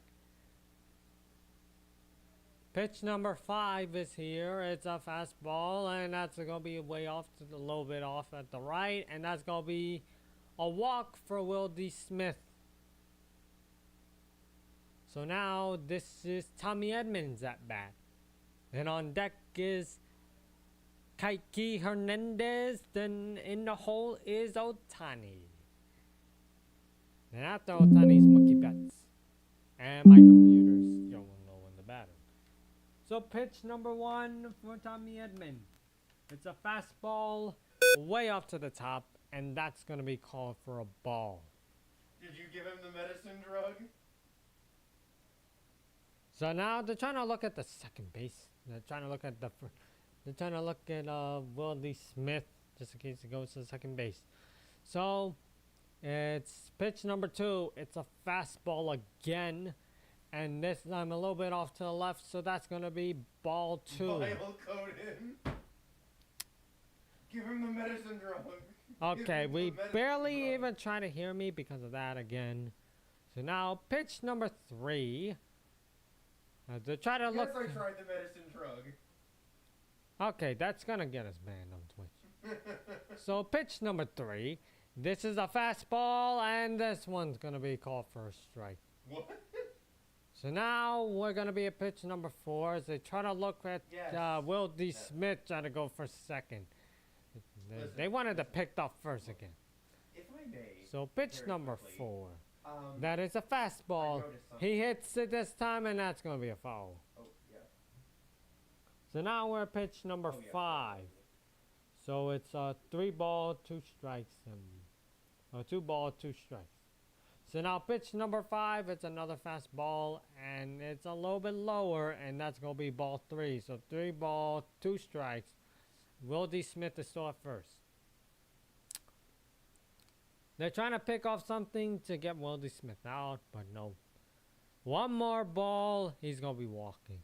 Speaker 1: Pitch number 5 is here. It's a fastball, and that's going to be way off to the little bit off at the right, and that's going to be a walk for Will D. Smith. So now this is Tommy Edmonds at bat. Then on deck is Kike Hernandez. Then in the hole is Ohtani. And after Ohtani's Mookie Betts. And my computer's still low in the battery. So pitch number 1 for Tommy Edman. It's a fastball way off to the top, and that's going to be called for a ball.
Speaker 4: Did you give him the medicine drug?
Speaker 1: So now they're trying to look at the second base. They're trying to look at Will D. Smith, just in case it goes to the second base. So it's pitch number 2. It's a fastball again, and this time a little bit off to the left, so that's going to be ball 2.
Speaker 4: Vial coat him. Give him the medicine drug.
Speaker 1: Okay, we barely even try to hear me because of that again. So now pitch number 3. To try to look.
Speaker 4: Yes, I tried the medicine drug.
Speaker 1: Okay, that's gonna get us banned on Twitch. So pitch number 3. This is a fastball, and this one's gonna be called for a strike.
Speaker 4: What?
Speaker 1: So now we're gonna be at pitch number 4 as they try to look at Will D. Smith trying to go for second. They wanted to pick up first again.
Speaker 4: If I may.
Speaker 1: So pitch number
Speaker 4: quickly,
Speaker 1: 4. That is a fastball. He hits it this time, and that's going to be a foul.
Speaker 4: Oh, yeah.
Speaker 1: So now we're at pitch number 5. So it's a 3-ball, 2 strikes, and 2-ball, 2 strikes. So now pitch number 5, it's another fastball, and it's a little bit lower, and that's going to be ball 3. So 3-ball, 2 strikes. Will D. Smith is still at first. They're trying to pick off something to get Wildy Smith out, but no. One more ball, he's gonna be walking.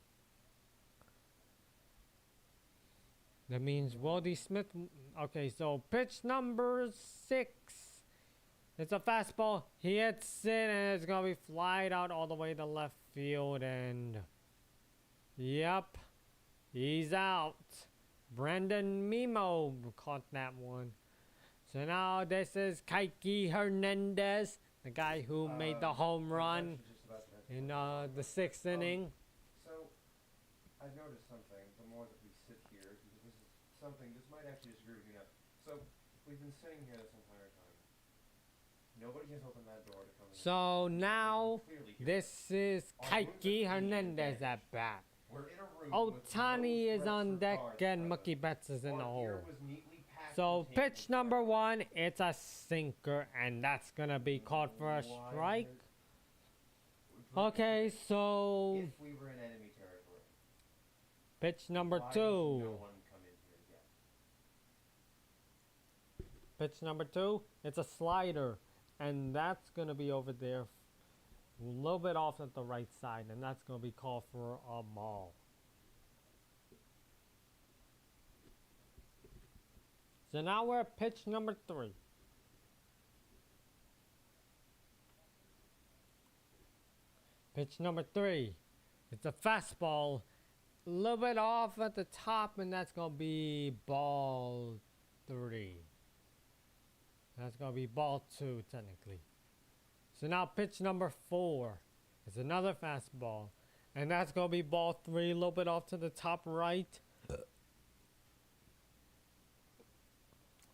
Speaker 1: That means Wildy Smith. Okay, so pitch number 6. It's a fastball. He hits it, and it's gonna be flied out all the way to left field, and yep, he's out. Brandon Mimo caught that one. So now this is Kike Hernandez, the guy who made the home run in the 6th inning.
Speaker 4: So, I've noticed something the more that we sit here, because this is something, this might actually disagree with me now. So, we've been sitting here this entire time. Nobody has opened that door to come in.
Speaker 1: So now this is Kike Hernandez at bat.
Speaker 4: We're in a room
Speaker 1: Otani is on deck and Mookie Betts is in the hole. So pitch number 1, it's a sinker, and that's gonna be called for a strike. Okay, so
Speaker 4: If we were in enemy territory,
Speaker 1: pitch number
Speaker 4: why
Speaker 1: 2.
Speaker 4: has no one come in here yet?
Speaker 1: Pitch number 2, it's a slider, and that's gonna be over there, a little bit off at the right side, and that's gonna be called for a ball. So now we're at pitch number 3. Pitch number 3. It's a fastball. A little bit off at the top, and that's going to be ball 3. That's going to be ball 2, technically. So now pitch number 4. It's another fastball. And that's going to be ball 3, a little bit off to the top right.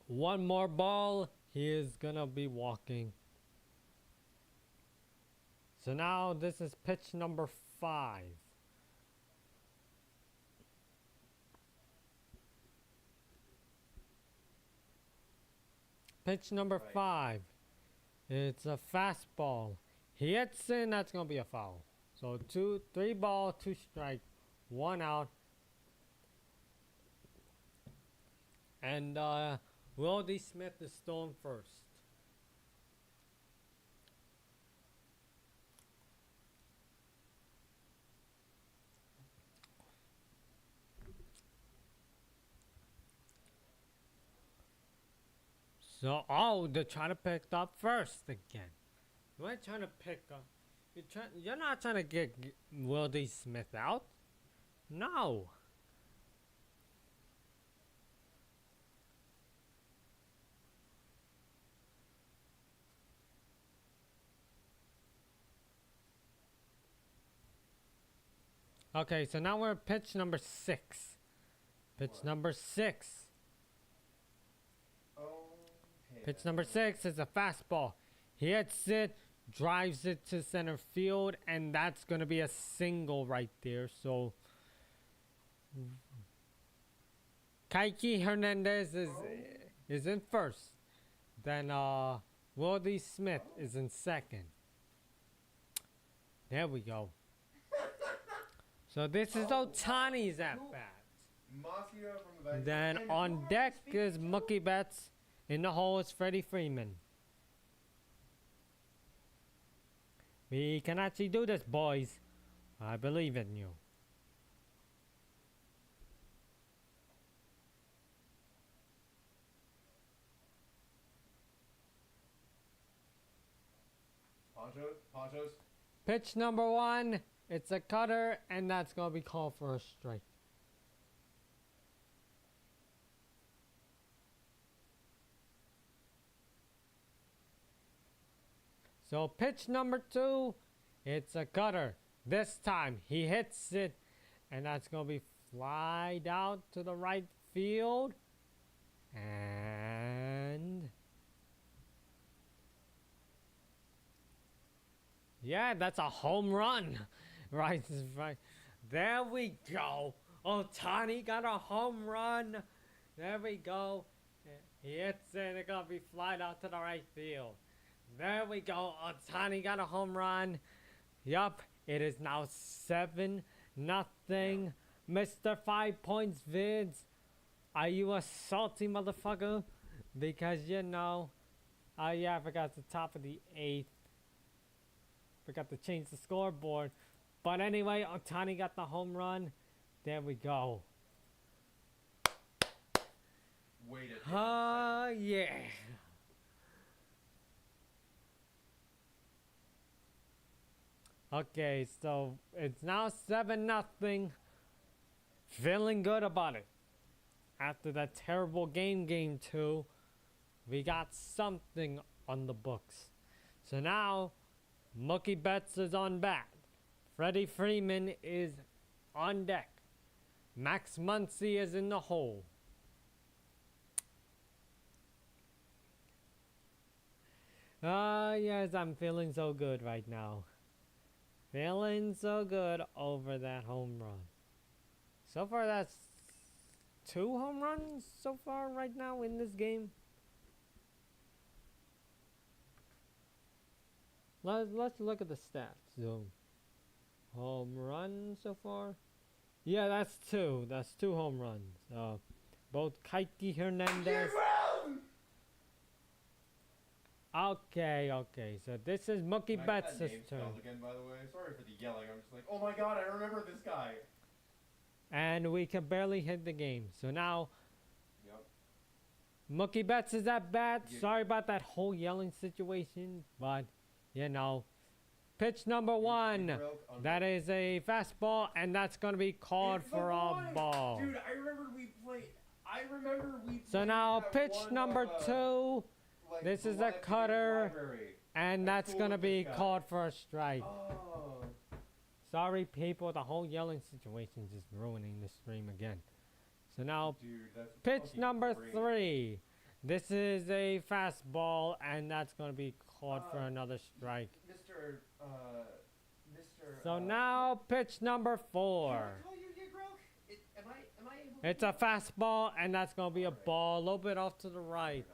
Speaker 1: One more ball, he is gonna be walking. So now this is pitch number 5. Pitch number 5. It's a fastball. He hits in, that's gonna be a foul. So 3 ball, 2 strike, 1 out. And Wildy Smith is still in first. So, they're trying to pick up first again. You ain't trying to pick up. You're not trying to get Wildy Smith out. No. Okay, so now we're at pitch number 6. Pitch number 6.
Speaker 4: Okay.
Speaker 1: Pitch number 6 is a fastball. He hits it, drives it to center field, and that's going to be a single right there. So, Kike Hernandez is in first. Then Wildy Smith is in second. There we go. So this is Otani's at bat.
Speaker 4: Mafia from the back.
Speaker 1: Then
Speaker 4: And
Speaker 1: on
Speaker 4: who
Speaker 1: deck
Speaker 4: am I
Speaker 1: is
Speaker 4: speaking to?
Speaker 1: Mookie Betts. In the hole is Freddie Freeman. We can actually do this, boys. I believe in you.
Speaker 4: Ponchos.
Speaker 1: Pitch number 1. It's a cutter, and that's going to be called for a strike. So pitch number 2, it's a cutter. This time he hits it, and that's going to be flied out to the right field. And yeah, that's a home run. Right. There we go. Otani got a home run. There we go. He hits it, and it's going to be flied out to the right field. There we go. Otani got a home run. Yup, it is now 7-0. Mr. 5 Points Vids, are you a salty motherfucker? Because you know, Yeah, I forgot the top of the 8th. Forgot to change the scoreboard. But anyway, Otani got the home run. There we go.
Speaker 4: Waited.
Speaker 1: Yeah. Okay, so it's now 7-0. Feeling good about it. After that terrible game 2, we got something on the books. So now, Mookie Betts is on bat. Freddie Freeman is on deck. Max Muncy is in the hole. Yes, I'm feeling so good right now. Feeling so good over that home run. So far, that's 2 home runs so far right now in this game. Let's look at the stats. So, home run so far. Yeah, that's 2. That's 2 home runs. Both Kike Hernandez. Okay. So this is Mookie Betts' turn.
Speaker 4: Again, by the way. Sorry for the yelling. I'm just like, oh my god, I remember this guy.
Speaker 1: And we can barely hit the game. So now,
Speaker 4: Yep.
Speaker 1: Mookie Betts is at bat.
Speaker 4: Yeah.
Speaker 1: Sorry about that whole yelling situation, but you know, pitch number 1. That is a fastball, and that's gonna be called
Speaker 4: It's
Speaker 1: for
Speaker 4: the
Speaker 1: a
Speaker 4: one!
Speaker 1: ball.
Speaker 4: Dude, I remember we played.
Speaker 1: So now
Speaker 4: that
Speaker 1: pitch
Speaker 4: one,
Speaker 1: number 2,
Speaker 4: like,
Speaker 1: this
Speaker 4: the
Speaker 1: is
Speaker 4: one
Speaker 1: a
Speaker 4: at the
Speaker 1: cutter,
Speaker 4: library.
Speaker 1: and
Speaker 4: That's
Speaker 1: that's
Speaker 4: cool
Speaker 1: gonna
Speaker 4: with
Speaker 1: be
Speaker 4: this guy.
Speaker 1: called for a strike.
Speaker 4: Oh.
Speaker 1: Sorry, people, the whole yelling situation just ruining the stream again. So now,
Speaker 4: Dude, that's
Speaker 1: pitch
Speaker 4: fucking
Speaker 1: number
Speaker 4: great.
Speaker 1: 3. This is a fastball, and that's gonna be called for another strike.
Speaker 4: Mr.
Speaker 1: So now, pitch number 4.
Speaker 4: Can I call you Yigro? Am I able to
Speaker 1: It's a fastball, and that's gonna be a ball, a little bit off to the right.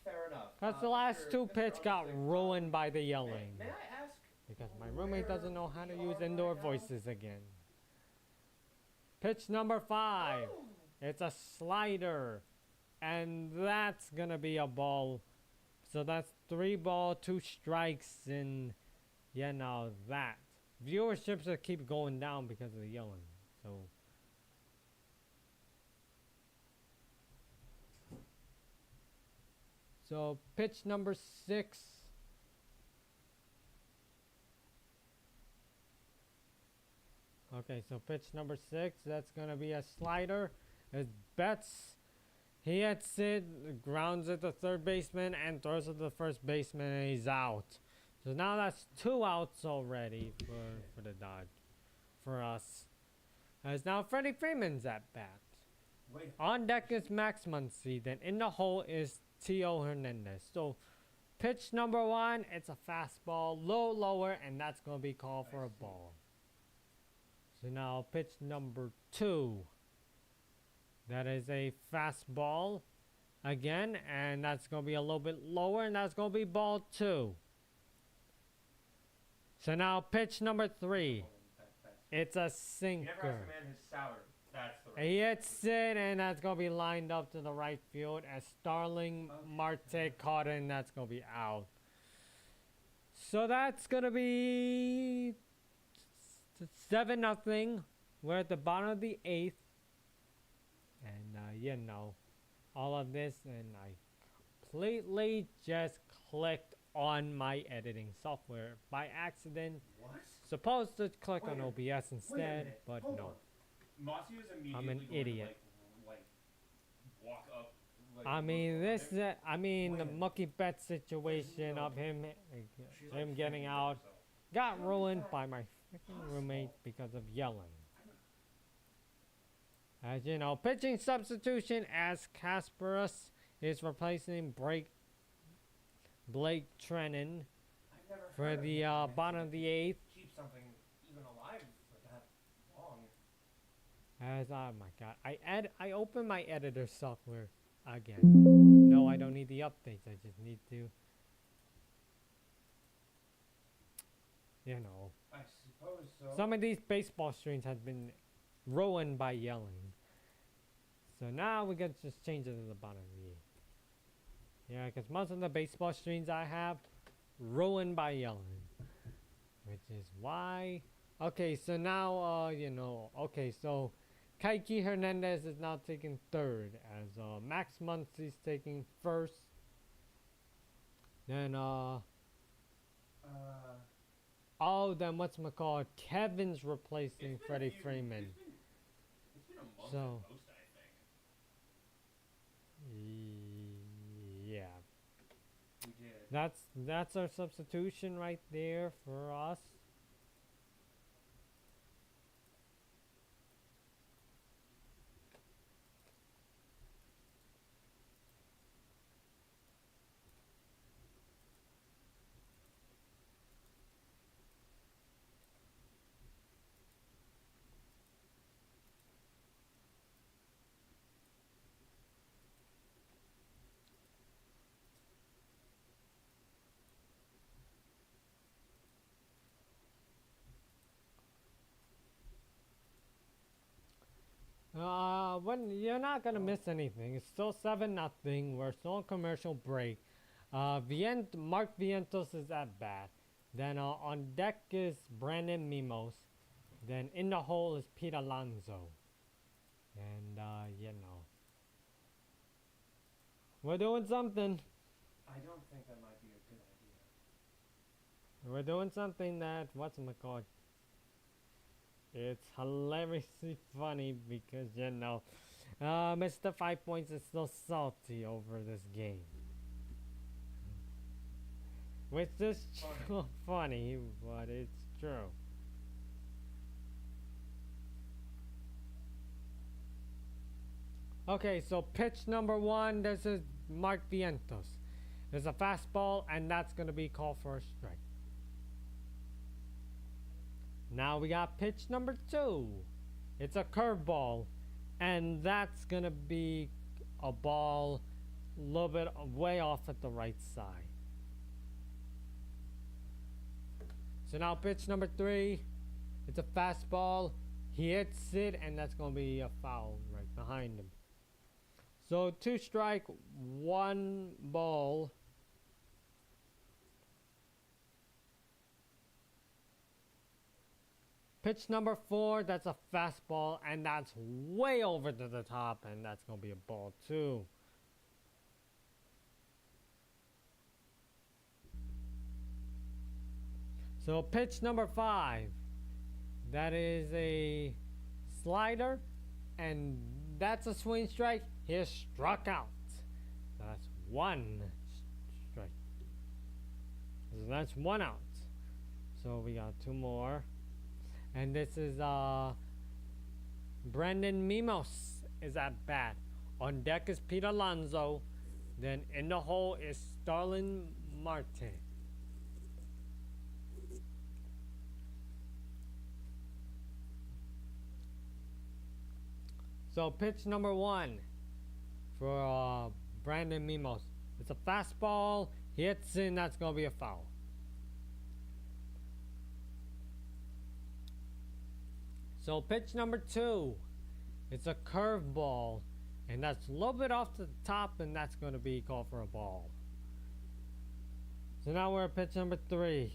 Speaker 4: Fair enough.
Speaker 1: Because the last 2
Speaker 4: Mr.
Speaker 1: pitch got
Speaker 4: Honestly,
Speaker 1: ruined by the yelling.
Speaker 4: May I ask?
Speaker 1: Because my roommate
Speaker 4: where
Speaker 1: doesn't know how to
Speaker 4: we
Speaker 1: use
Speaker 4: are
Speaker 1: indoor
Speaker 4: right now?
Speaker 1: voices again. Pitch number 5.
Speaker 4: Oh.
Speaker 1: It's a slider. And that's going to be a ball. So that's 3 ball, 2 strikes. And, yeah, now that. Viewerships will keep going down because of the yelling. So pitch number 6. Okay, so pitch number 6, that's going to be a slider. It Betts, he hits it, grounds it to third baseman, and throws it to the first baseman, and he's out. So now that's 2 outs already for the Dodge, for us. As now Freddie Freeman's at bat.
Speaker 2: Wait.
Speaker 1: On deck is Max Muncy, then in the hole is Tio Hernandez. So pitch number 1, it's a fastball, lower, and that's going to be called for a ball. So now pitch number 2. That is a fastball again, and that's going to be a little bit lower, and that's going to be ball 2. So now pitch number 3. It's a
Speaker 2: You never asked
Speaker 1: sinker.
Speaker 2: the man his salary. That's the right.
Speaker 1: He hits it, and that's going to be lined up to the right field as Starling Marte caught it, and that's going to be out. So that's going to be 7-0. We're at the bottom of the 8th. And, you know, all of this, and I completely just clicked on my editing software by accident.
Speaker 2: What?
Speaker 1: Supposed to click on
Speaker 2: Wait
Speaker 1: OBS instead,
Speaker 2: minute,
Speaker 1: but
Speaker 2: hold
Speaker 1: no.
Speaker 2: on. Mossy was immediately
Speaker 1: I'm an
Speaker 2: going to,
Speaker 1: idiot.
Speaker 2: like walk up. Like,
Speaker 1: I mean,
Speaker 2: look
Speaker 1: this,
Speaker 2: on him.
Speaker 1: I mean, the
Speaker 2: Wait.
Speaker 1: Mookie Betts situation of him,
Speaker 2: She's,
Speaker 1: him
Speaker 2: like,
Speaker 1: getting
Speaker 2: fending
Speaker 1: out,
Speaker 2: herself.
Speaker 1: got ruined by my freaking roommate because of yelling. As you know, pitching substitution as Kasparus is replacing Blake Trennen
Speaker 2: I've never
Speaker 1: for
Speaker 2: heard of
Speaker 1: the
Speaker 2: anything that
Speaker 1: bottom of the 8th.
Speaker 2: keep something even alive for that long.
Speaker 1: As oh my god, I open my editor software again. No, I don't need the updates. I just need to, you know.
Speaker 2: I suppose so.
Speaker 1: Some of these baseball streams have been ruined by yelling. So now we got to just change it to the bottom of the 8th. Yeah, because most of the baseball streams I have ruined by yelling, which is why. Okay, so now Okay, so Kaiki Hernandez is now taking third, as Max Muncy's taking first. Then then what's Kevin's replacing Freddie Freeman.
Speaker 2: It's been a month
Speaker 1: So-
Speaker 2: at most, I think.
Speaker 1: Yeah,
Speaker 2: We did.
Speaker 1: that's our substitution right there for us. When you're not gonna miss anything. It's still 7-0. We're still on commercial break. Mark Vientos is at bat. Then on deck is Brandon Mimos. Then in the hole is Pete Alonso. And we're doing something.
Speaker 2: I don't think that might be a good idea.
Speaker 1: We're doing something that it's hilariously funny because Mr. 5 Points is still salty over this game. Which is funny, but it's true. Okay, so pitch number 1, this is Mark Vientos. There's a fastball, and that's going to be called for a strike. Now we got pitch number 2. It's a curveball, and that's going to be a ball a little bit way off at the right side. So now pitch number 3, it's a fastball. He hits it, and that's going to be a foul right behind him. So 2 strike, 1 ball. Pitch number 4, that's a fastball, and that's way over to the top, and that's going to be a ball too. So pitch number 5, that is a slider, and that's a swing strike. He is struck out. That's 1 strike. So that's 1 out. So we got 2 more. And this is Brandon Mimos is at bat. On deck is Pete Alonso. Then in the hole is Starlin Marte. So pitch number 1 for Brandon Mimos. It's a fastball. He hits in. That's going to be a foul. So pitch number 2. It's a curveball. And that's a little bit off to the top. And that's going to be called for a ball. So now we're at pitch number 3.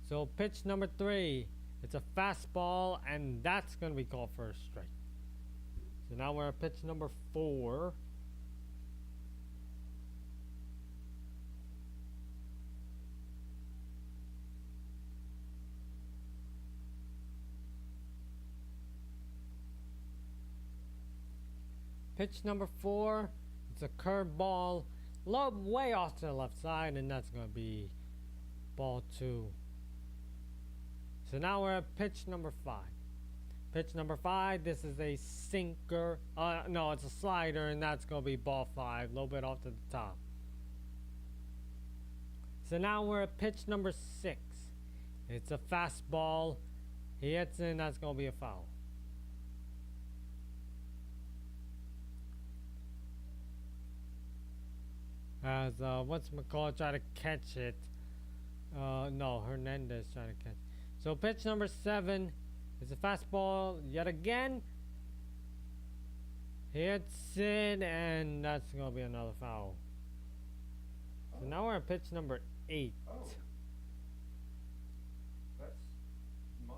Speaker 1: So pitch number 3, it's a fastball, and that's going to be called for a strike. So now we're at pitch number 4. Pitch number 4, it's a curveball, way off to the left side, and that's going to be ball 2. So now we're at pitch number 5. Pitch number 5, this is a sinker. No, it's a slider, and that's going to be ball 5, a little bit off to the top. So now we're at pitch number 6. It's a fastball. He hits in, that's going to be a foul. As try to catch it. No, Hernandez trying to catch. So pitch number 7, It's a fastball yet again. Hits it, and that's gonna be another foul. So now we're at pitch number 8.
Speaker 4: Oh. That's mine.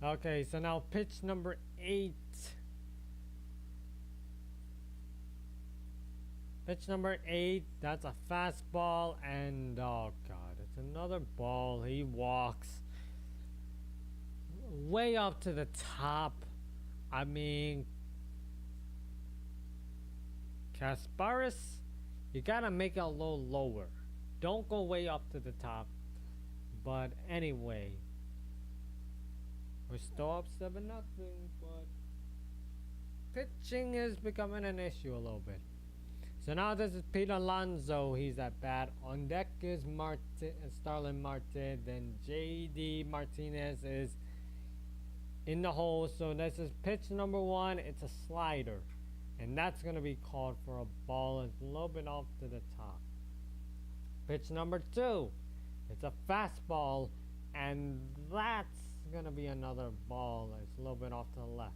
Speaker 1: Okay, so now pitch number 8. Pitch number 8, that's a fastball, and oh god, it's another ball. He walks way up to the top. I mean, Kasparis, you gotta make it a little lower. Don't go way up to the top. But anyway, we're still up 7-0, but pitching is becoming an issue a little bit. So now this is Pete Alonso. He's at bat. On deck is Starlin Marte. Then J.D. Martinez is in the hole. So this is pitch number 1. It's a slider. And that's going to be called for a ball. It's a little bit off to the top. Pitch number 2. It's a fastball. And that's going to be another ball. It's a little bit off to the left.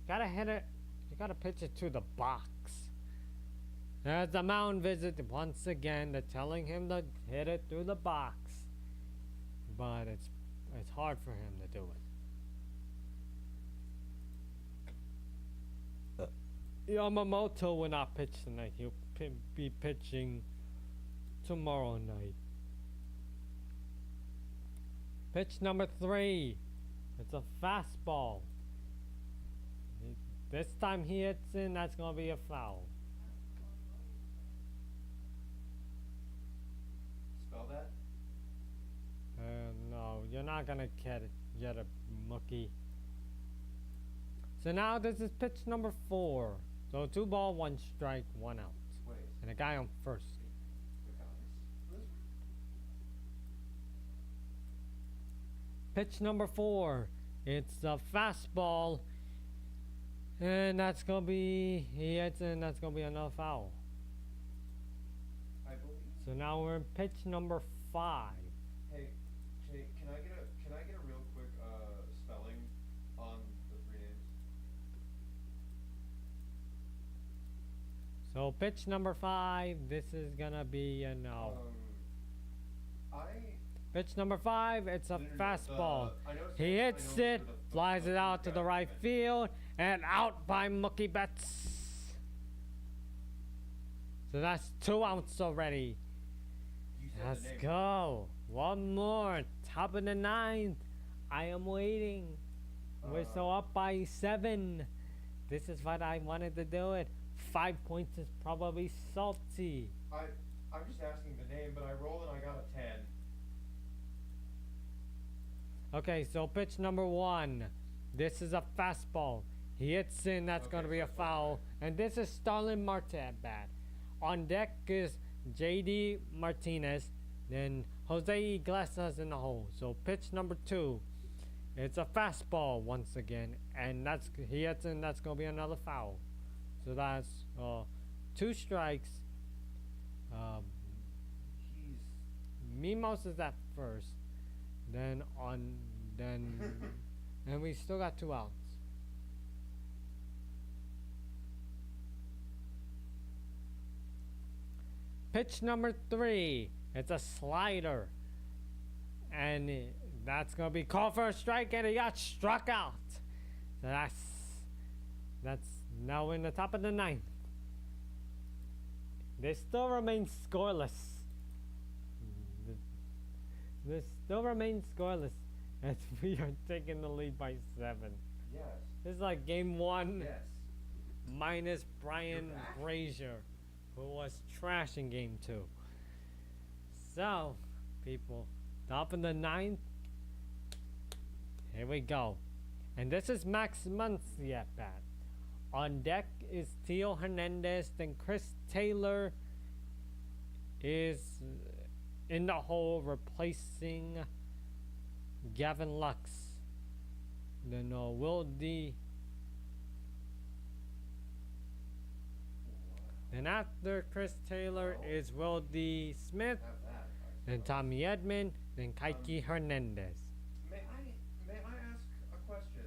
Speaker 1: Gotta hit it. You gotta pitch it to the box. There's the mound visit once again. They're telling him to hit it through the box, but it's hard for him to do it. Yamamoto will not pitch tonight. He'll be pitching tomorrow night. Pitch number 3. It's a fastball. This time he hits in. That's gonna be a foul.
Speaker 4: That?
Speaker 1: No, you're not gonna get a mookie. So now this is pitch number 4. So 2 ball, 1 strike, 1 out.
Speaker 4: Wait.
Speaker 1: And a guy on first. Pitch number 4. It's a fastball. And that's gonna be, he hits and that's gonna be another foul. So now we're in pitch number 5.
Speaker 4: Hey, can I get a real quick spelling on the 3 names?
Speaker 1: So pitch number 5, this is gonna be a no. Pitch number 5, it's a fastball. He hits it, flies it out to the right field, and out by Mookie Betts. So that's 2 outs already. Let's go. 1 more. Top of the 9th. I am waiting. We're so up by 7. This is what I wanted to do it. 5 points is probably salty.
Speaker 4: I'm just asking the name, but I rolled and I got a 10.
Speaker 1: Okay, so pitch number 1. This is a fastball. He hits in. That's going to be a foul. And this is Starlin Marte at bat. On deck is J.D. Martinez, then Jose Iglesias in the hole. So pitch number 2, it's a fastball once again, and he hits and that's gonna be another foul. So that's 2 strikes. Mimos is at first, and we still got 2 outs. Pitch number 3, it's a slider, and that's gonna be called for a strike, and he got struck out. So that's now in the top of the 9th. They still remain scoreless. They still remain scoreless as we are taking the lead by 7.
Speaker 4: Yes.
Speaker 1: This is like game 1
Speaker 4: Yes.
Speaker 1: minus Brian Brazier, who was trash in game 2. So, people, top of the 9th. Here we go. And this is Max Muncy at bat. On deck is Theo Hernandez. Then Chris Taylor is in the hole replacing Gavin Lux. Then And after Chris Taylor
Speaker 4: Oh.
Speaker 1: is Will D. Smith,
Speaker 4: Have that. I
Speaker 1: then
Speaker 4: suppose.
Speaker 1: Tommy Edmond, then Kaiki Hernandez.
Speaker 4: May I ask a question?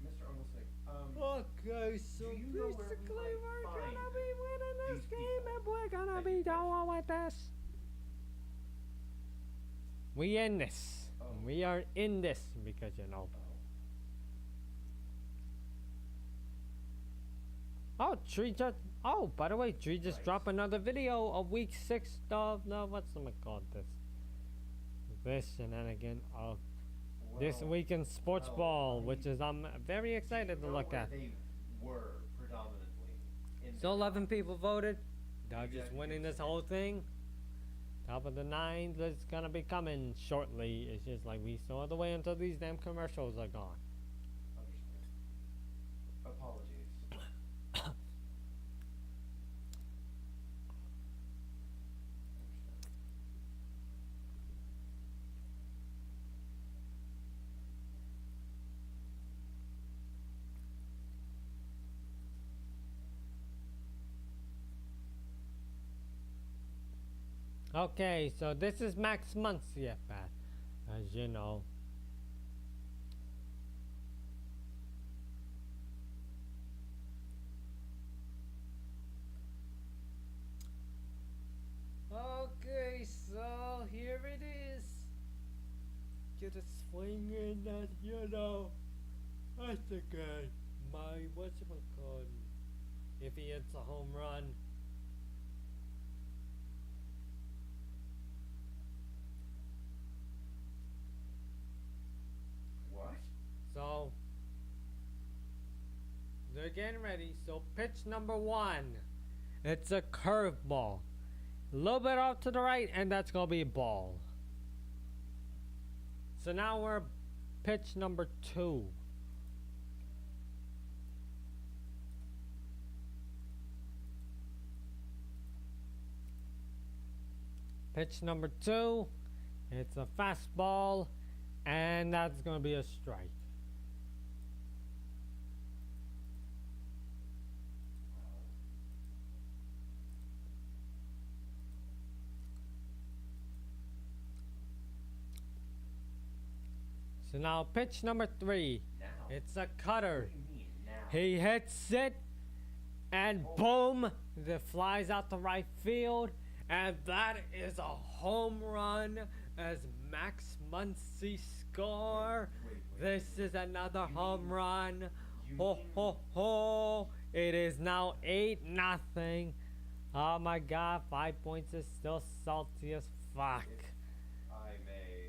Speaker 4: Mr. Unglesnick,
Speaker 1: Okay, so
Speaker 4: do you know where we
Speaker 1: basically
Speaker 4: might
Speaker 1: we're
Speaker 4: find
Speaker 1: gonna be winning this
Speaker 4: these
Speaker 1: game
Speaker 4: people
Speaker 1: and we're gonna
Speaker 4: that
Speaker 1: be
Speaker 4: you
Speaker 1: doing with this. We in this.
Speaker 4: Oh.
Speaker 1: We are in this because Oh, Tree just. Oh, by the way, Tree just
Speaker 4: Nice.
Speaker 1: dropped another video of week 6 of no, what's the called this? This shenanigan of this
Speaker 4: well,
Speaker 1: weekend sports
Speaker 4: well,
Speaker 1: ball,
Speaker 4: I
Speaker 1: which is I'm very
Speaker 4: do
Speaker 1: excited
Speaker 4: you
Speaker 1: to
Speaker 4: know
Speaker 1: look
Speaker 4: where
Speaker 1: at.
Speaker 4: They were predominantly in
Speaker 1: So
Speaker 4: their
Speaker 1: 11
Speaker 4: office?
Speaker 1: people voted. Doug
Speaker 4: Maybe I
Speaker 1: is
Speaker 4: can
Speaker 1: winning
Speaker 4: give
Speaker 1: this
Speaker 4: some
Speaker 1: whole thing. Top of the 9 is gonna be coming shortly. It's just like we saw the way until these damn commercials are gone.
Speaker 4: Understand. Apologies. Understand.
Speaker 1: Okay, so this is Max Muncie, Pat. As you know. Okay, so here it is. Get a swing in that, That's the guy. My, whatchamacallit? If he hits a home run.
Speaker 4: What?
Speaker 1: So they're getting ready. So pitch number 1. It's a curveball. A little bit off to the right, and that's gonna be a ball. So now we're pitch number 2. Pitch number 2. It's a fastball, and that's gonna be a strike. So now pitch number 3.
Speaker 4: Now?
Speaker 1: It's a cutter.
Speaker 4: What do you mean now?
Speaker 1: He hits it, and boom, it flies out the right field, and that is a home run as Max Muncy score. This is another home run. Ho ho ho! It is now 8-0. Oh my God, 5 points is still salty as fuck.
Speaker 4: If I may.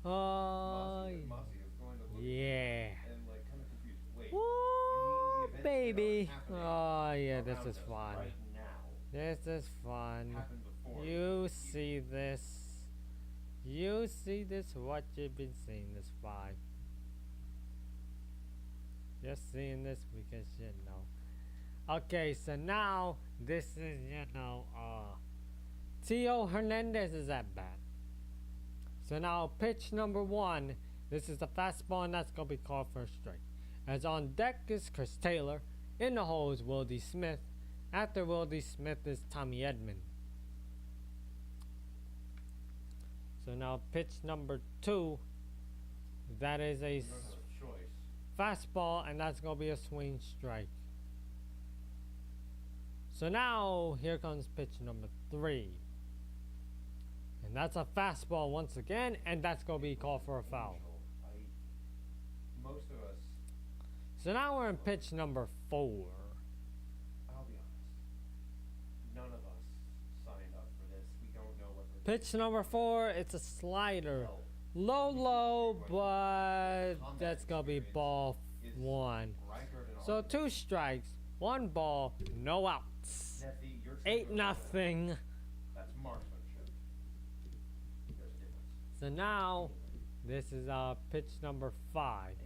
Speaker 1: Oh
Speaker 4: Mossy is going to look
Speaker 1: yeah.
Speaker 4: and like kind of confused. Wait.
Speaker 1: Woo,
Speaker 4: you mean the events
Speaker 1: baby.
Speaker 4: that are
Speaker 1: Oh yeah,
Speaker 4: happening
Speaker 1: this is
Speaker 4: around us
Speaker 1: fun.
Speaker 4: right now
Speaker 1: This is fun.
Speaker 4: happened before?
Speaker 1: You see this. You see this, what you've been seeing this 5. Just seeing this because Okay, so now this is Tio Hernandez is at bat. So now pitch number 1. This is the fastball, and that's gonna be called for a strike. As on deck is Chris Taylor. In the hole is Will D. Smith. After Will D. Smith is Tommy Edmond. So now pitch number 2. That is a
Speaker 4: You don't have a choice.
Speaker 1: fastball, and that's gonna be a swing strike. So now here comes pitch number 3. And that's a fastball once again, and that's gonna be called for a foul.
Speaker 4: Angel, most of us,
Speaker 1: So now we're in pitch number 4.
Speaker 4: I'll be honest, none of us signed up for this. We don't know what we're
Speaker 1: Pitch number 4, it's a slider.
Speaker 4: Hell,
Speaker 1: Low, but that's gonna be ball 1.
Speaker 4: Reichert and
Speaker 1: So
Speaker 4: all.
Speaker 1: 2 strikes, 1 ball, no outs.
Speaker 4: Nephi, you're
Speaker 1: 8-0.
Speaker 4: That's marksmanship. There's a difference.
Speaker 1: So now this is pitch number 5.
Speaker 4: Anyway,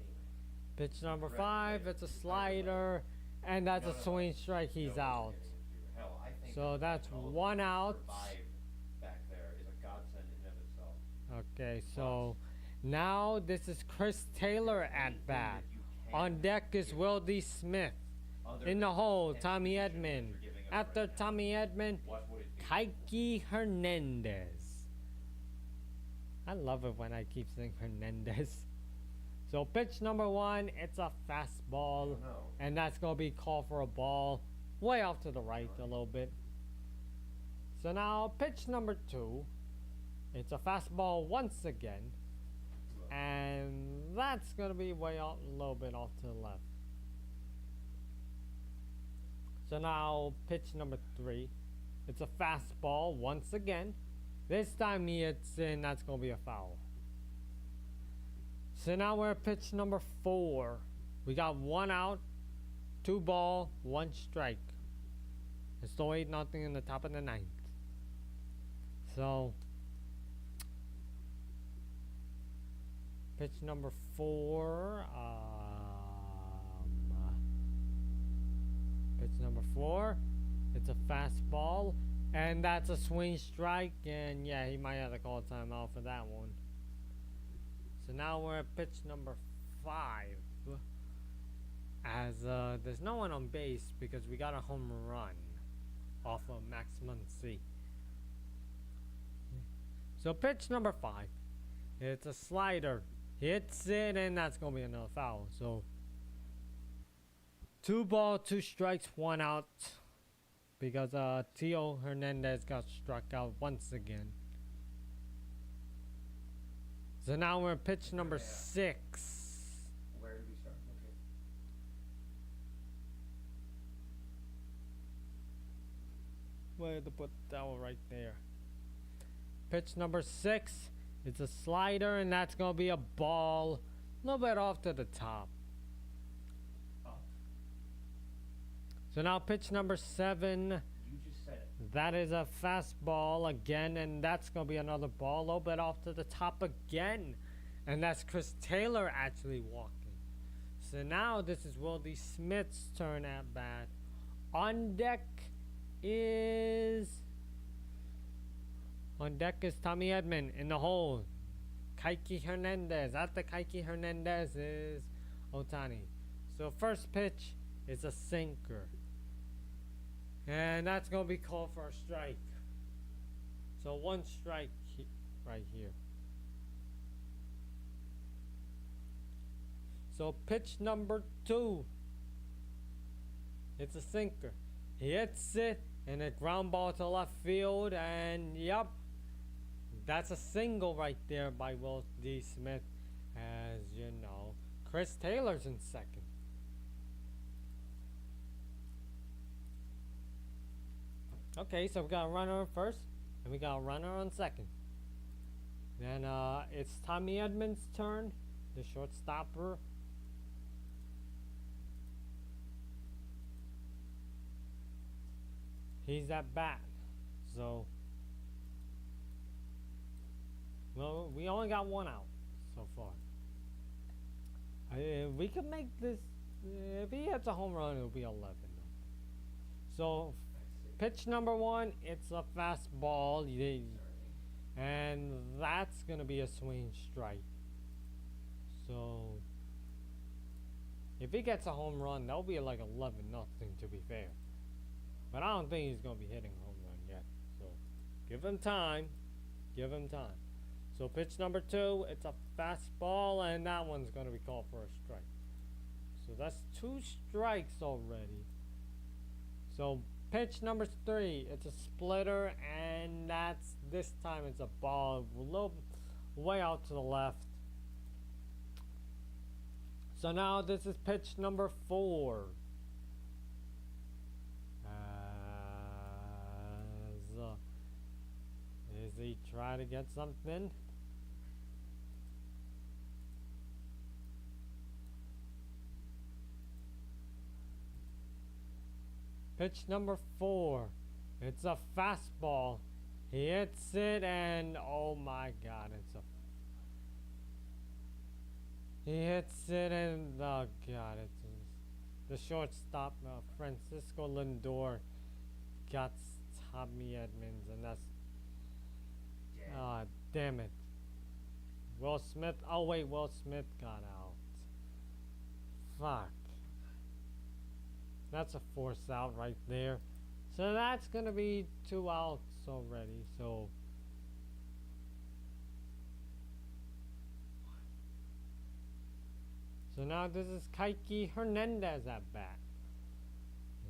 Speaker 1: Pitch number
Speaker 4: Correct.
Speaker 1: 5, it's a slider, and that's
Speaker 4: none
Speaker 1: a
Speaker 4: of
Speaker 1: swing
Speaker 4: us
Speaker 1: strike,
Speaker 4: know
Speaker 1: he's
Speaker 4: what we're
Speaker 1: out.
Speaker 4: getting into. Hell, I think
Speaker 1: So
Speaker 4: the
Speaker 1: that's
Speaker 4: fact that all of
Speaker 1: 1
Speaker 4: us
Speaker 1: out.
Speaker 4: survived back there is a godsend in and of itself.
Speaker 1: Okay, so now this is Chris Taylor at
Speaker 4: Anything
Speaker 1: bat.
Speaker 4: that you can
Speaker 1: On deck is
Speaker 4: do.
Speaker 1: Will D. Smith.
Speaker 4: other
Speaker 1: In
Speaker 4: than
Speaker 1: the hole,
Speaker 4: pitch
Speaker 1: Tommy
Speaker 4: position that
Speaker 1: Edmond.
Speaker 4: you're giving us
Speaker 1: After
Speaker 4: right now,
Speaker 1: Tommy Edmond,
Speaker 4: what would it be?
Speaker 1: Kaiki Hernandez. I love it when I keep saying Hernandez. So pitch number 1, it's a fastball,
Speaker 4: No.
Speaker 1: and that's gonna be called for a ball, way off to the right a little bit. So now pitch number 2, it's a fastball once again, and that's gonna be way out a little bit off to the left. So now pitch number 3, it's a fastball once again. This time he hits in, that's gonna be a foul. So now we're at pitch number 4. We got 1 out, 2 ball, 1 strike. It's still 8-0 in the top of the 9th. So pitch number 4. Pitch number 4. It's a fastball, and that's a swing strike. And yeah, he might have to call a timeout for that one. So now we're at pitch number 5. As there's no one on base because we got a home run off of Max Muncy. So pitch number 5. It's a slider. Hits it, and that's gonna be another foul. So 2 ball, 2 strikes, 1 out. Because Tio Hernandez got struck out once again. So now we're at pitch number 6.
Speaker 4: Where did we start? Okay.
Speaker 1: Way to put that one right there. Pitch number 6. It's a slider, and that's gonna be a ball, a little bit off to the top. So now pitch number 7.
Speaker 4: You just said it.
Speaker 1: That is a fastball again, and that's gonna be another ball, a little bit off to the top again, and that's Chris Taylor actually walking. So now this is Wildy Smith's turn at bat. On deck is Tommy Edmond in the hole. Kaiki Hernandez. After Kaiki Hernandez is Otani. So first pitch is a sinker, and that's gonna be called for a strike. So 1 strike right here. So pitch number 2. It's a sinker. He hits it, and a ground ball to left field, and yep, that's a single right there by Will D. Smith. As you know, Chris Taylor's in second. Okay, so we got a runner on first, and we got a runner on second. Then it's Tommy Edmonds' turn, the shortstopper. He's at bat. So, well, we only got 1 out so far. We could make this, if he hits a home run, it'll be 11. So, pitch number 1, it's a fastball, and that's gonna be a swing strike. So if he gets a home run, that'll be like 11-0 to be fair. But I don't think he's gonna be hitting a home run yet. So give him time. Give him time. So pitch number 2, it's a fastball, and that one's gonna be called for a strike. So that's 2 strikes already. So pitch number 3, it's a splitter, and this time it's a ball, a little way out to the left. So now this is pitch number 4. Is he trying to get something? Pitch number 4. It's a fastball. He hits it, and oh my god, he hits it, and oh god, it's the shortstop, Francisco Lindor, got Tommy Edmonds, and that's damn it. Will Smith. Oh wait, Will Smith got out. Fuck. That's a force out right there. So that's gonna be 2 outs already. So now this is Kike Hernandez at bat.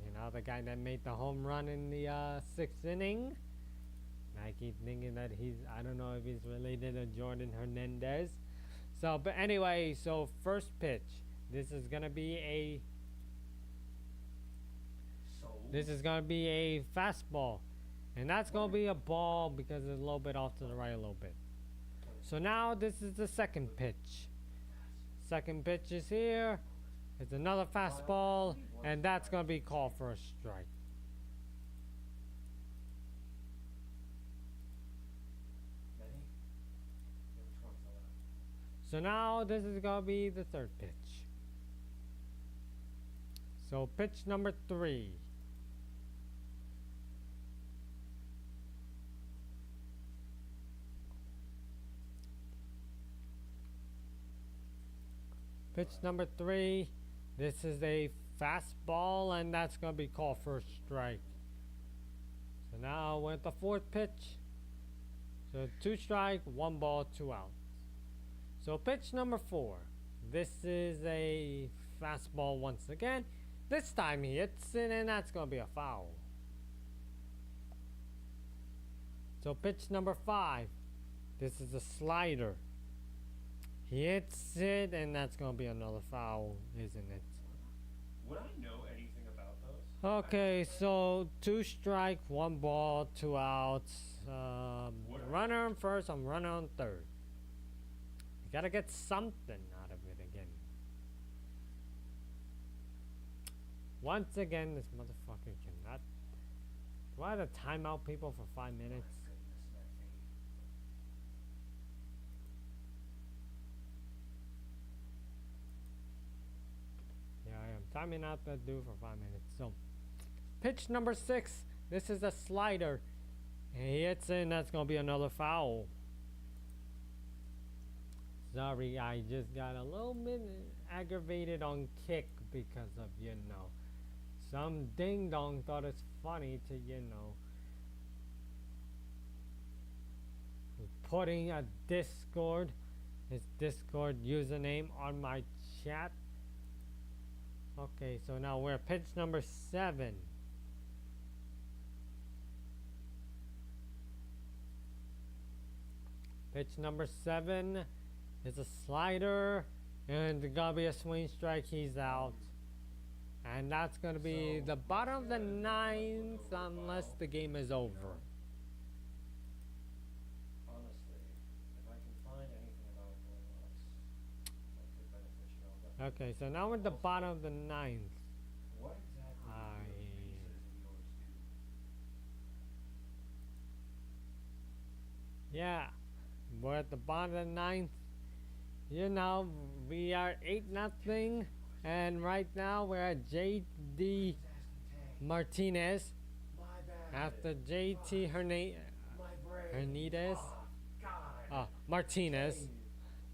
Speaker 1: You know, the guy that made the home run in the 6th inning. I keep thinking that I don't know if he's related to Jordan Hernandez. So, but anyway, so first pitch. This is gonna be a fastball, and that's gonna be a ball because it's a little bit off to the right a little bit. So now this is the second pitch. Second pitch is here. It's another fastball, and that's gonna be called for a strike. So now this is gonna be the third pitch. So pitch number 3. Pitch number 3. This is a fastball, and that's gonna be called for a strike. So now with the fourth pitch. So 2 strike, 1 ball, 2 outs. So pitch number 4. This is a fastball once again. This time he hits it, and that's going to be a foul. So pitch number 5. This is a slider. He hits it, and that's going to be another foul, isn't it?
Speaker 2: Would I know anything about those?
Speaker 1: Okay, so 2 strike, 1 ball, 2 outs. Runner on first, I'm runner on third. You gotta get something out of it again. Once again, this motherfucker cannot. Do I have to time out people for 5 minutes? Yeah, I am timing out that dude for 5 minutes. So, pitch number 6. This is a slider. And he hits it, and that's gonna be another foul. Sorry, I just got a little bit aggravated on kick because of, some ding dong thought it's funny to, putting a his Discord username on my chat. Okay, so now we're at pitch number 7. Pitch number 7 is a slider, and there's gonna be a swing strike. He's out, and that's gonna be the bottom of the 9th, unless the game is over.
Speaker 2: Honestly, if I can find anything about blow-ups that could benefit you, I'll
Speaker 1: Okay, so now we're at the bottom of the 9th.
Speaker 2: What exactly do bases in yours do?
Speaker 1: Yeah, we're at the bottom of the 9th. We are 8-0, and right now we're at JD Martinez
Speaker 2: My bad.
Speaker 1: after JT Hernandez. Martinez.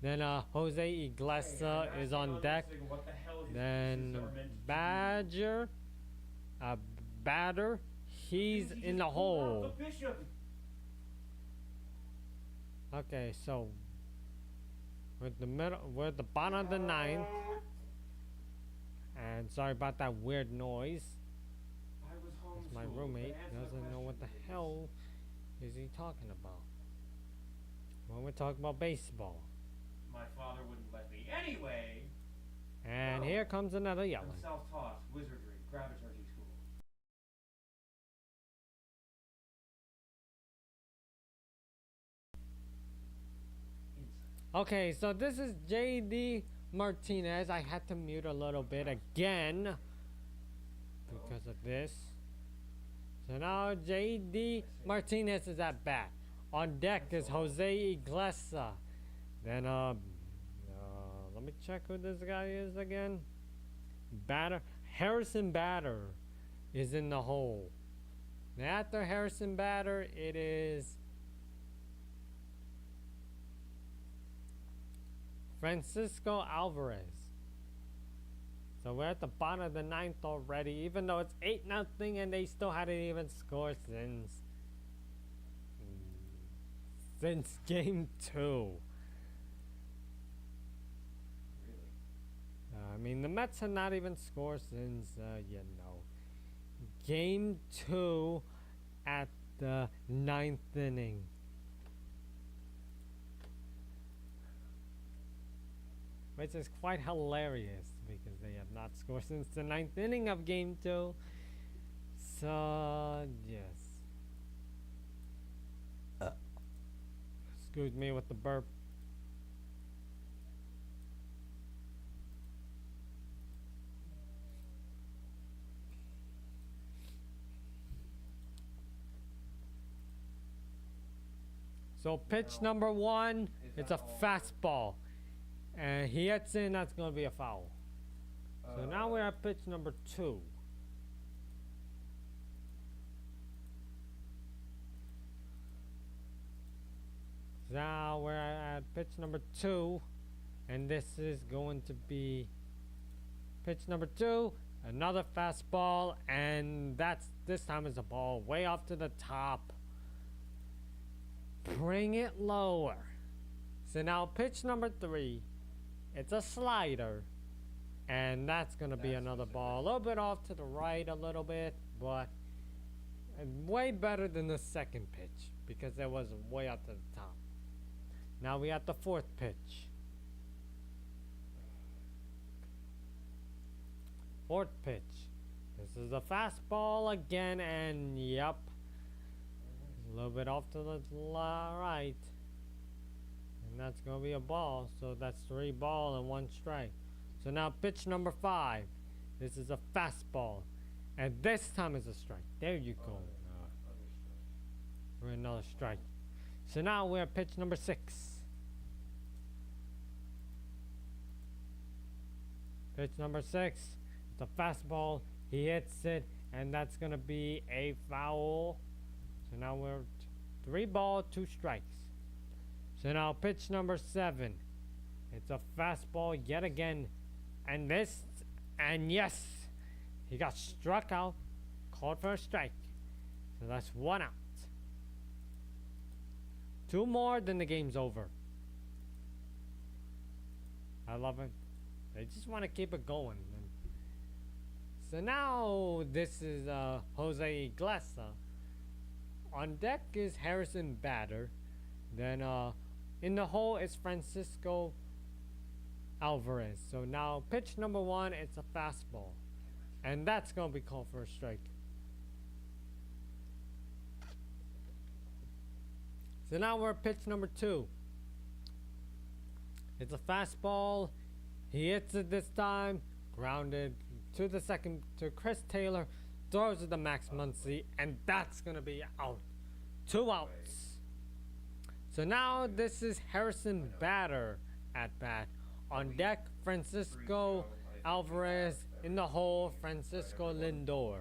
Speaker 1: Then Jose Iglesias is on deck.
Speaker 2: What the hell is
Speaker 1: Then Batter, he's in the hole. Okay, so we're at the bottom of the 9th. And sorry about that weird noise. It's my roommate doesn't know what the hell is he talking about. Well, we're talking about baseball.
Speaker 2: My father wouldn't let me anyway.
Speaker 1: And here comes another yelling.
Speaker 2: I'm self-taught, wizardry, gravity school.
Speaker 1: Okay, so this is JD Martinez. I had to mute a little bit again because of this. So now JD Martinez is at bat. On deck is Jose Iglesias. Then let me check who this guy is again. Harrison Batter is in the hole. Now after Harrison Batter, it is Francisco Alvarez. So we're at the bottom of the ninth already, even though it's 8-0 and they still hadn't even scored since game 2.
Speaker 4: Really?
Speaker 1: I mean, the Mets have not even scored since, game 2 at the 9th inning. Which is quite hilarious because they have not scored since the 9th inning of game 2. So, yes. Excuse me with the burp. So pitch number 1, it's a fastball. And he hits in, that's going to be a foul. So now we're at pitch number 2. Now we're at pitch number 2. And this is going to be pitch number 2. Another fastball. And this time is a ball way off to the top. Bring it lower. So now pitch number 3. It's a slider. And that's going to be another ball. A little bit off to the right a little bit. But way better than the second pitch. Because it was way up to the top. Now we at the 4th pitch. 4th pitch. This is a fastball again. And yep. A little bit off to the right. And that's going to be a ball. So that's 3 balls and 1 strike. So now pitch number 5. This is a fastball. And this time is a strike. There you go. For another strike. So now we're at pitch number 6. Pitch number 6. It's a fastball. He hits it. And that's going to be a foul. So now we're 3 balls, 2 strikes. So now pitch number 7. It's a fastball yet again. And yes, he got struck out, called for a strike. So that's 1 out. 2 more, then the game's over. I love it. They just want to keep it going. So now this is Jose Iglesias. On deck is Harrison Bader. Then in the hole is Francisco Alvarez. So now pitch number 1, it's a fastball. And that's going to be called for a strike. So now we're at pitch number 2. It's a fastball. He hits it this time. Grounded to the second to Chris Taylor. Throws it to Max Muncy. And that's going to be out. 2 outs. So now this is Harrison Bader at bat. On deck, Francisco Alvarez. In the hole, Francisco Lindor.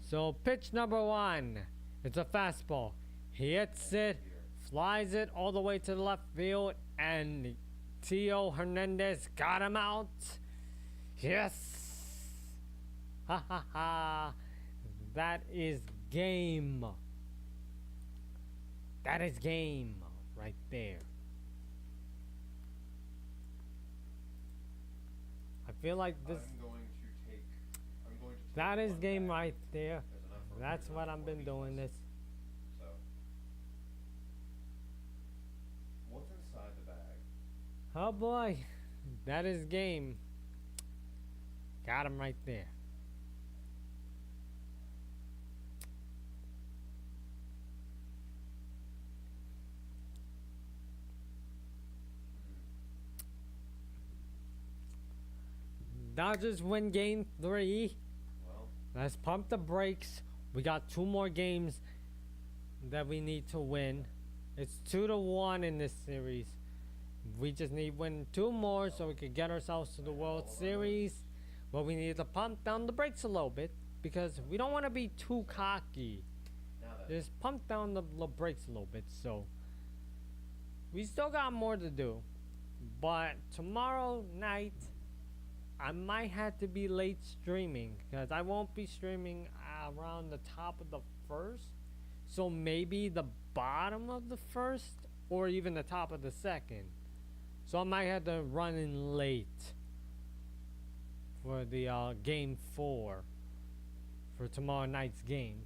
Speaker 1: So pitch number 1. It's a fastball. He hits it. Flies it all the way to the left field. And Tio Hernandez got him out. Yes. Ha ha ha. That is game. That is game right there. I feel like this. That is game right there. That's what I've been doing this.
Speaker 4: So, what's inside the bag?
Speaker 1: Oh boy, that is game. Got him right there. Dodgers win game 3.
Speaker 4: Well,
Speaker 1: Let's pump the brakes. We got 2 more games that we need to win. It's 2-1 in this series. We just need to win 2 more so we can get ourselves to the World Series. But we need to pump down the brakes a little bit because we don't want to be too cocky. Just pump down the brakes a little bit. So we still got more to do. But tomorrow night, I might have to be late streaming because I won't be streaming around the top of the first. So maybe the bottom of the first or even the top of the second. So I might have to run in late for the game 4 for tomorrow night's game.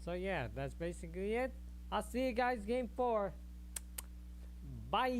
Speaker 1: So yeah, that's basically it. I'll see you guys game 4. Bye.